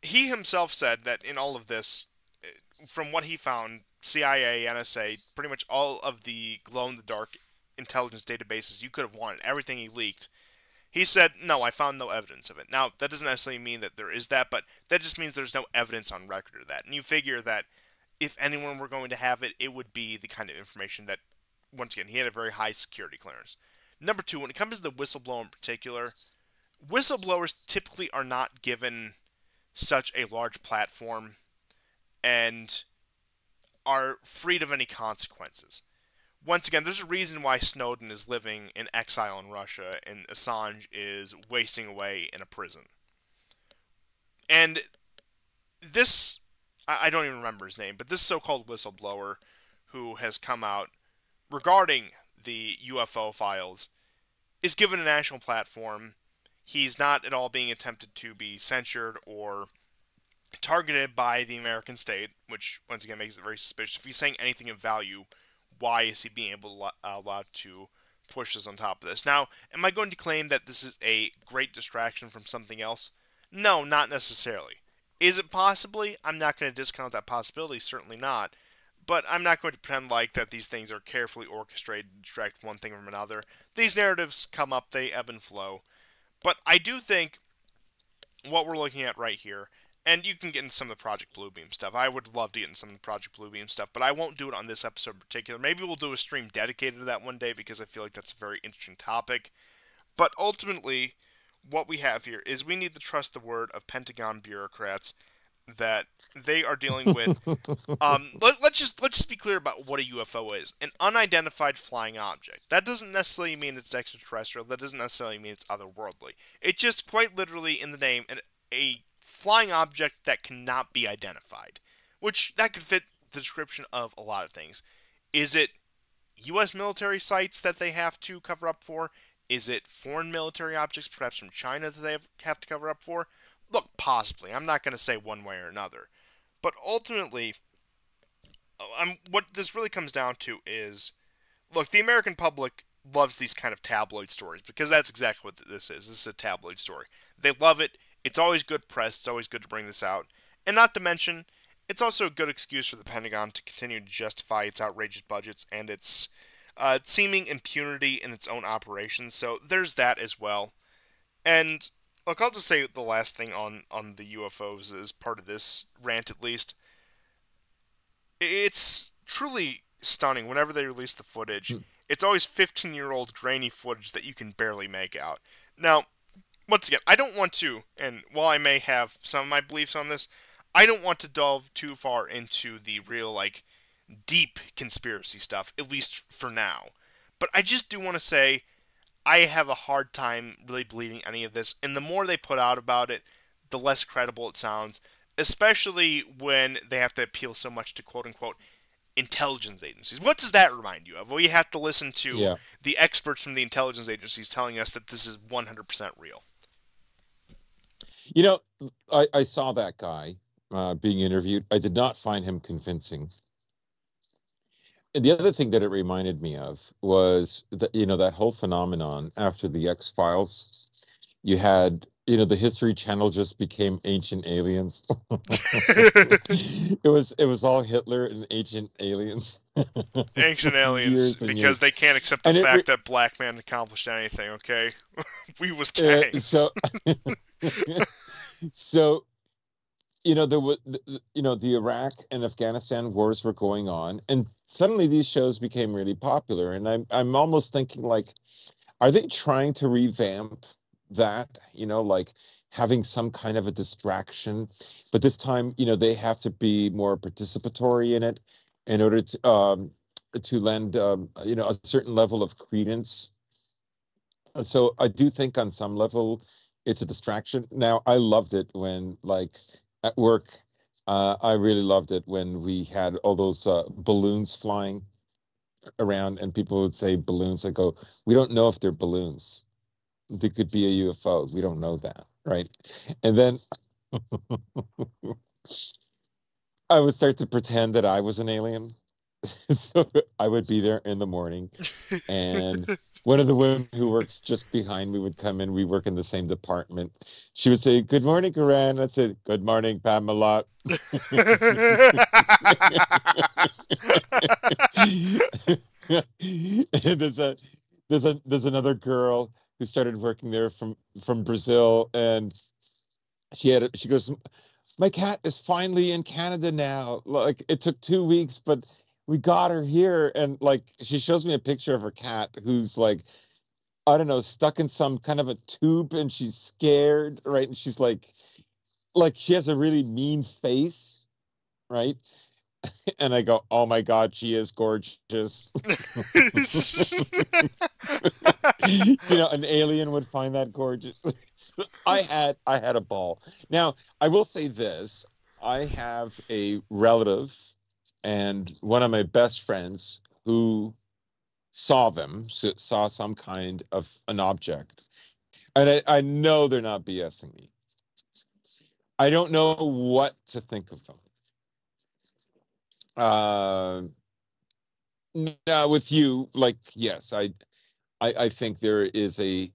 he himself said that in all of this, from what he found, CIA, NSA, pretty much all of the glow in the dark intelligence databases you could have wanted, everything he leaked. He said, no, I found no evidence of it. Now, that doesn't necessarily mean that there is that, but that just means there's no evidence on record of that. And you figure that if anyone were going to have it, it would be the kind of information that, once again, he had a very high security clearance. Number two, when it comes to the whistleblower in particular, whistleblowers typically are not given such a large platform and are freed of any consequences. Once again, there's a reason why Snowden is living in exile in Russia and Assange is wasting away in a prison. And this, I don't even remember his name, but this so called whistleblower who has come out regarding the UFO files is given a national platform. He's not at all being attempted to be censured or targeted by the American state, which once again makes it very suspicious. If he's saying anything of value, why is he being allowed to push this on top of this? Now, am I going to claim that this is a great distraction from something else? No, not necessarily. Is it possibly? I'm not going to discount that possibility, certainly not. But I'm not going to pretend like that these things are carefully orchestrated to distract one thing from another. These narratives come up, they ebb and flow. But I do think what we're looking at right here, and you can get into some of the Project Bluebeam stuff. I would love to get into some of the Project Bluebeam stuff, but I won't do it on this episode in particular. Maybe we'll do a stream dedicated to that one day because I feel like that's a very interesting topic. But ultimately, what we have here is we need to trust the word of Pentagon bureaucrats that they are dealing with. Let's just be clear about what a UFO is: an unidentified flying object. That doesn't necessarily mean it's extraterrestrial. That doesn't necessarily mean it's otherworldly. It's just quite literally in the name a flying object that cannot be identified, which that could fit the description of a lot of things. Is it U.S. military sites that they have to cover up for? Is it foreign military objects, perhaps from China, that they have to cover up for? Look, possibly. I'm not going to say one way or another. But ultimately, what this really comes down to is, look, the American public loves these kind of tabloid stories because that's exactly what this is. This is a tabloid story. They love it. It's always good press. It's always good to bring this out. And not to mention, it's also a good excuse for the Pentagon to continue to justify its outrageous budgets and its seeming impunity in its own operations. So there's that as well. And look, I'll just say the last thing on the UFOs as part of this rant, at least. It's truly stunning whenever they release the footage. It's always 15-year-old grainy footage that you can barely make out. Now, once again, I don't want to, and while I may have some of my beliefs on this, I don't want to delve too far into the real, like, deep conspiracy stuff, at least for now. But I just do want to say I have a hard time really believing any of this, and the more they put out about it, the less credible it sounds, especially when they have to appeal so much to quote-unquote intelligence agencies. What does that remind you of? Well, you have to listen to
Yeah.
the experts from the intelligence agencies telling us that this is 100% real.
You know, I saw that guy being interviewed. I did not find him convincing. And the other thing that it reminded me of was that, that whole phenomenon after the X-Files, you had, the History Channel just became Ancient Aliens. It was all Hitler and Ancient Aliens.
Ancient aliens,
Years and
because
years.
they can't accept the
And
fact that black man accomplished anything, okay? We was gangs.
so so there was the Iraq and Afghanistan wars were going on, and suddenly these shows became really popular. And I'm almost thinking, like, are they trying to revamp that? Like having some kind of a distraction, but this time, they have to be more participatory in it in order to lend a certain level of credence. So I do think on some level it's a distraction. Now, I loved it when, like, at work, I really loved it when we had all those balloons flying around, and people would say balloons. I go, we don't know if they're balloons. They could be a UFO. We don't know that, right? And then I would start to pretend that I was an alien. So I would be there in the morning, and one of the women who works just behind me would come in. We work in the same department. She would say, "Good morning, Karan." I said, "Good morning, Pamela." And there's another girl who started working there from Brazil, and she goes, "My cat is finally in Canada now. Like it took 2 weeks, but we got her here." And like she shows me a picture of her cat who's like, I don't know, stuck in some kind of a tube, and she's scared, right? And she's like she has a really mean face, right? And I go, "Oh my God, she is gorgeous." An alien would find that gorgeous. I had a ball. Now, I will say this. I have a relative and one of my best friends who saw some kind of an object. And I know they're not BSing me. I don't know what to think of them. Uh, Now with you, like, yes, I think there is a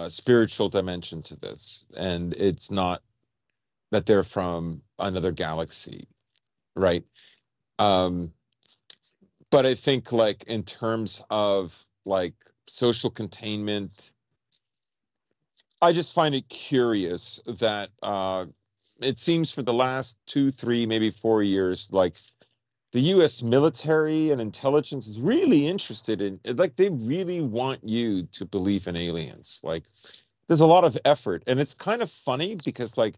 spiritual dimension to this, and it's not that they're from another galaxy, right? Um, but I think, like, in terms of like social containment, I just find it curious that it seems for the last 2, 3, maybe 4 years, like the US military and intelligence is really interested in, like, they really want you to believe in aliens. Like, there's a lot of effort, and it's kind of funny because, like,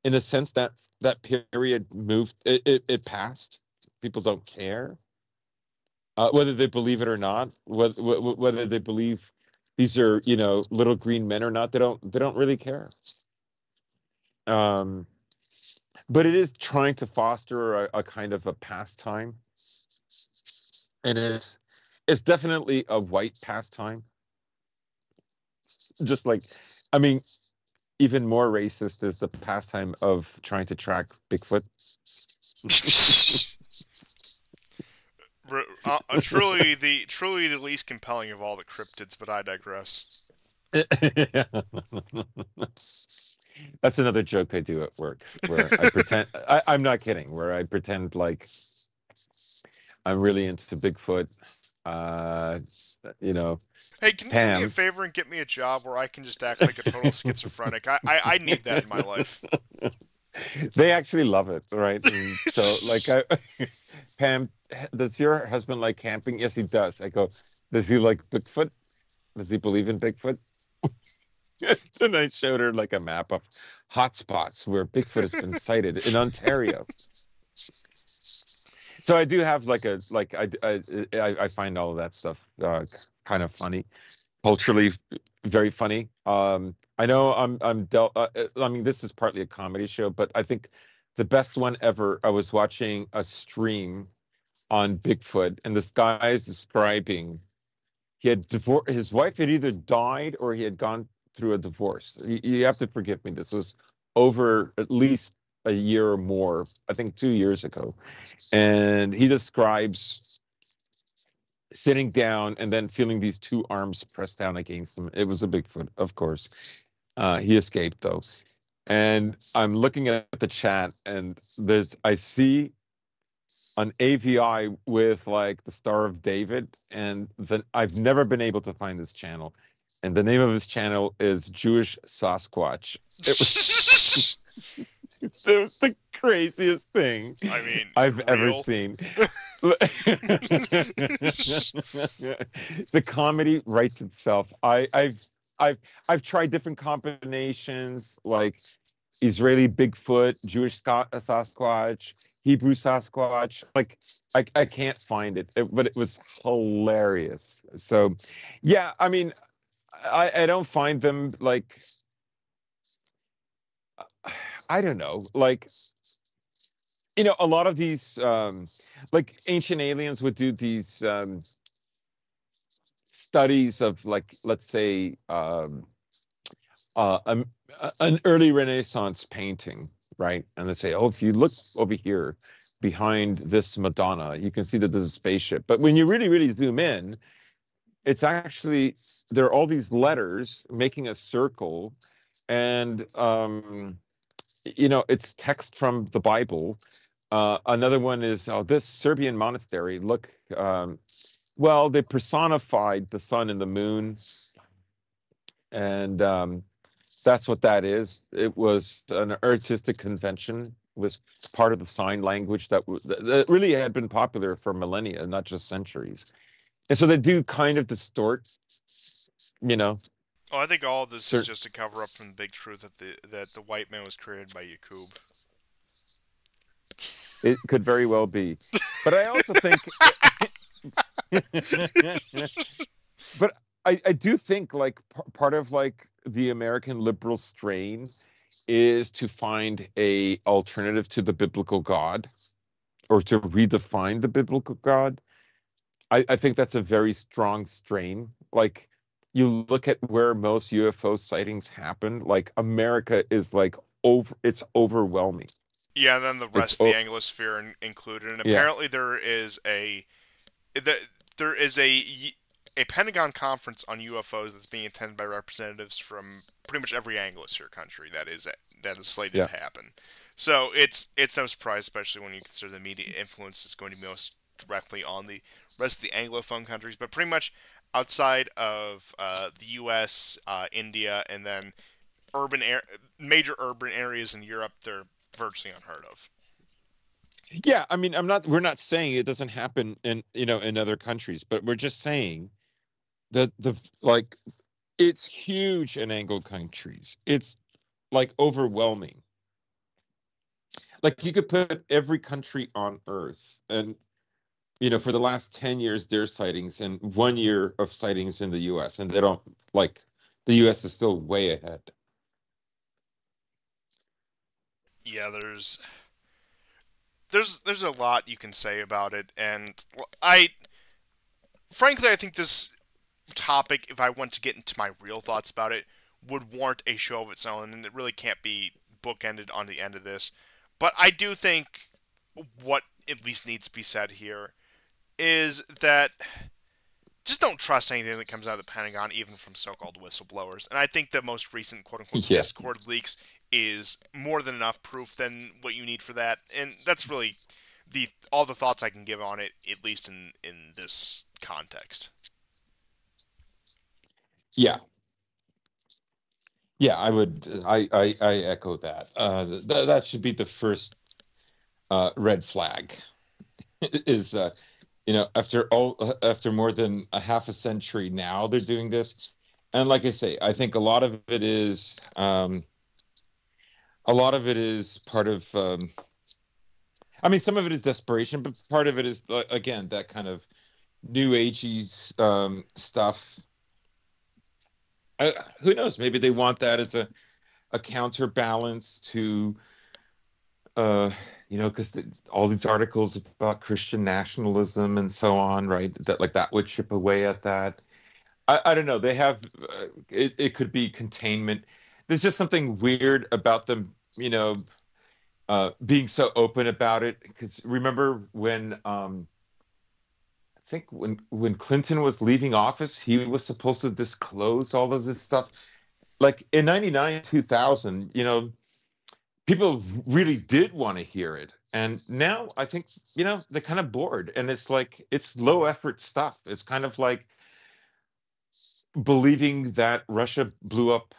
in a sense that that period moved, it passed. People don't care whether they believe it or not, whether they believe these are, little green men or not. They don't really care. Um, but it is trying to foster a kind of a pastime, and it's definitely a white pastime. Just like, I mean, even more racist is the pastime of trying to track Bigfoot.
Truly the least compelling of all the cryptids, but I digress.
That's another joke I do at work where I pretend I'm not kidding, where I pretend like I'm really into Bigfoot. Uh, you know,
Hey, can you do me a
Pam.
favor and get me a job where I can just act like a total schizophrenic? I need that in my life.
They actually love it, right? And so, like, Pam, does your husband like camping? Yes, he does. I go, does he like Bigfoot? Does he believe in Bigfoot? And I showed her like a map of hotspots where Bigfoot has been sighted in Ontario. So I do have like I find all of that stuff kind of funny, culturally very funny. I know I mean, this is partly a comedy show, but I think the best one ever. I was watching a stream on Bigfoot, and this guy is describing he had divorced his wife had either died or he had gone through a divorce. You have to forgive me. This was over at least a year or more. I think 2 years ago, and he describes sitting down and then feeling these two arms pressed down against him. It was a Bigfoot, of course. He escaped though. And I'm looking at the chat, and I see an AVI with like the Star of David, and then I've never been able to find this channel. And the name of his channel is Jewish Sasquatch. It was, it was the craziest thing
I mean,
I've ever
real.
seen. The comedy writes itself. I've tried different combinations, like Israeli Bigfoot, Jewish Sasquatch, Hebrew Sasquatch. Like, I can't find but it was hilarious. So, yeah, I mean, I don't find them like, I don't know, like, a lot of these like ancient aliens would do these studies of, like, let's say uh, um, an early Renaissance painting, right? And they say, oh, if you look over here, behind this Madonna. You can see that there's a spaceship. But when you really, really zoom in, it's actually there are all these letters making a circle, and it's text from the Bible. Another one is this Serbian monastery. Look, well, they personified the sun and the moon, and that's what that is. It was an artistic convention. It was part of the sign language that really had been popular for millennia, not just centuries. And so they do kind of distort, you know,
Oh, I think all of this is
certain.
just a cover up from the big truth that the white man was created by Yakub.
It could very well be, but I also think, but I do think like part of like the American liberal strain is to find a alternative to the biblical God or to redefine the biblical God. I think that's a very strong strain. Like you look at where most UFO sightings happen, like America is like it's overwhelming.
Yeah, and then the
It's
rest of the Anglosphere included, and
yeah,
apparently there is a Pentagon conference on UFOs that's being attended by representatives from pretty much every Anglosphere country that is slated
yeah.
to happen. So it's no surprise, especially when you consider the media influence is going to be most directly on the rest of the Anglophone countries, but pretty much outside of the U.S., India, and then major urban areas in Europe, they're virtually unheard of.
Yeah, I mean, we're not saying it doesn't happen in other countries, but we're just saying that like it's huge in Anglo countries. It's like overwhelming. Like you could put every country on earth and for the last 10 years their sightings and 1 year of sightings in the US, and they don't like the US is still way ahead.
Yeah, there's a lot you can say about it, and I frankly I think this topic, if I want to get into my real thoughts about it, would warrant a show of its own, and it really can't be bookended on the end of this. But I do think what at least needs to be said here is that just don't trust anything that comes out of the Pentagon, even from so-called whistleblowers. And I think the most recent quote-unquote
Yeah.
Discord leaks is more than enough proof than what you need for that. And that's really the all the thoughts I can give on it, at least in this context.
Yeah. Yeah, I echo that. That should be the first red flag is after more than a half a century now they're doing this. And like I say, I think a lot of it is part of I mean, some of it is desperation, but part of it is again that kind of new agey stuff. Who knows? Maybe they want that as a counterbalance to uh, because all these articles about Christian nationalism and so on, right? That like that would chip away at that. I don't know. They have it could be containment. There's just something weird about them, being so open about it. Because remember when I think when Clinton was leaving office, he was supposed to disclose all of this stuff. Like in 99, 2000, people really did want to hear it. And now I think, they're kind of bored. And it's like it's low effort stuff. It's kind of like believing that Russia blew up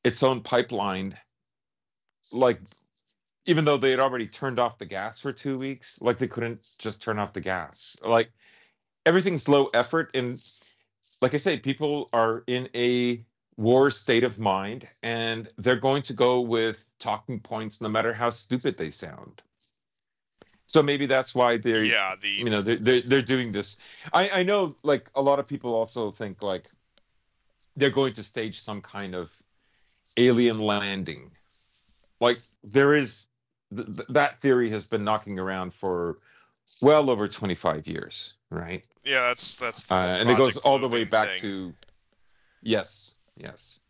its own pipeline, like even though they had already turned off the gas for 2 weeks, like they couldn't just turn off the gas. Like everything's low effort. And like I say, people are in a war state of mind and they're going to go with talking points no matter how stupid they sound. So maybe that's why
Yeah, the
they're doing this. I know like a lot of people also think like they're going to stage some kind of alien landing. Like there is that theory has been knocking around for well over 25 years, right?
yeah, that's the whole
And it goes
Project
all the way
Bluebeam
back
thing.
to yes, yes.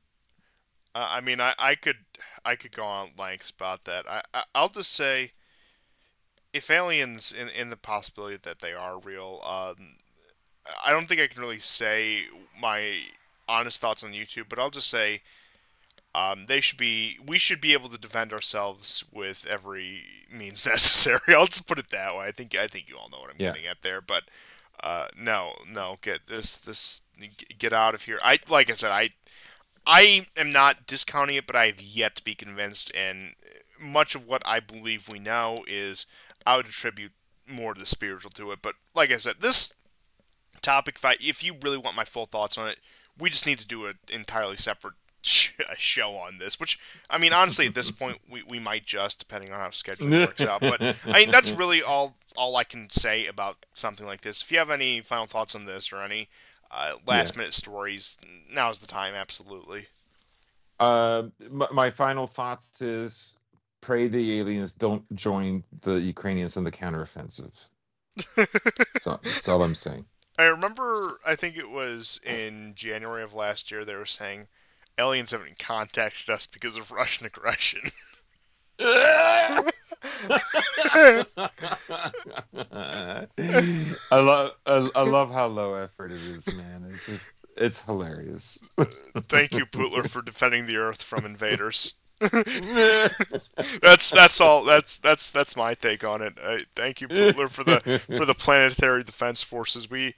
I mean, I could go on lengths about that. I'll just say if aliens in the possibility that they are real, I don't think I can really say my honest thoughts on YouTube, but I'll just say we should be able to defend ourselves with every means necessary. I'll just put it that way. I think you all know what I'm
Yeah.
getting at there, but no, no, get out of here. Like I said, I am not discounting it, but I have yet to be convinced, and much of what I believe we know is I would attribute more to the spiritual to it. But like I said, this topic, if you really want my full thoughts on it, we just need to do an entirely separate show on this. Which, I mean, honestly, at this point, we might just, depending on how scheduling works out. But I mean, that's really all I can say about something like this. If you have any final thoughts on this or any
Yeah.
last minute stories, now's the time. Absolutely.
My final thoughts is pray the aliens don't join the Ukrainians in the counteroffensive. So that's all I'm saying.
I remember, I think it was in January of last year, they were saying aliens haven't contacted us because of Russian aggression.
I love how low effort it is, man. It's hilarious.
Thank you, Putler, for defending the Earth from invaders. That's all. That's my take on it. Thank you, Putler, for the planetary defense forces. We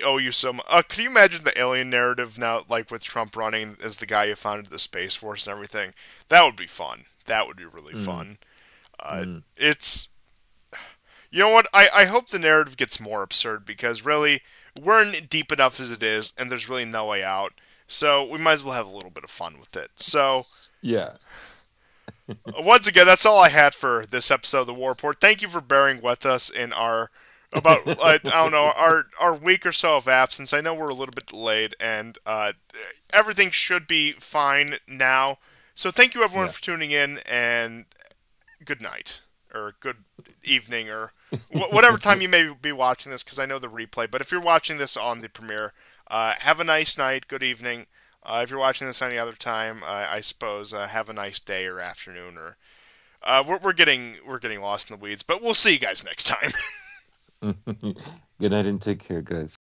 owe you some. Could you imagine the alien narrative now, like with Trump running as the guy who founded the Space Force and everything? That would be fun. That would be really
Mm,
fun.
mm.
It's You know what? I hope the narrative gets more absurd because really we're in deep enough as it is, and there's really no way out. So we might as well have a little bit of fun with it. So
Yeah.
once again, that's all I had for this episode of the War Report. Thank you for bearing with us in our about I don't know our week or so of absence. I know we're a little bit delayed, and everything should be fine now. So thank you everyone
Yeah.
for tuning in, and good night or good evening or whatever time you may be watching this, because I know the replay. But if you're watching this on the premiere, have a nice night, good evening. If you're watching this any other time, I suppose have a nice day or afternoon, or we're getting lost in the weeds. But we'll see you guys next time.
Good night and take care, guys.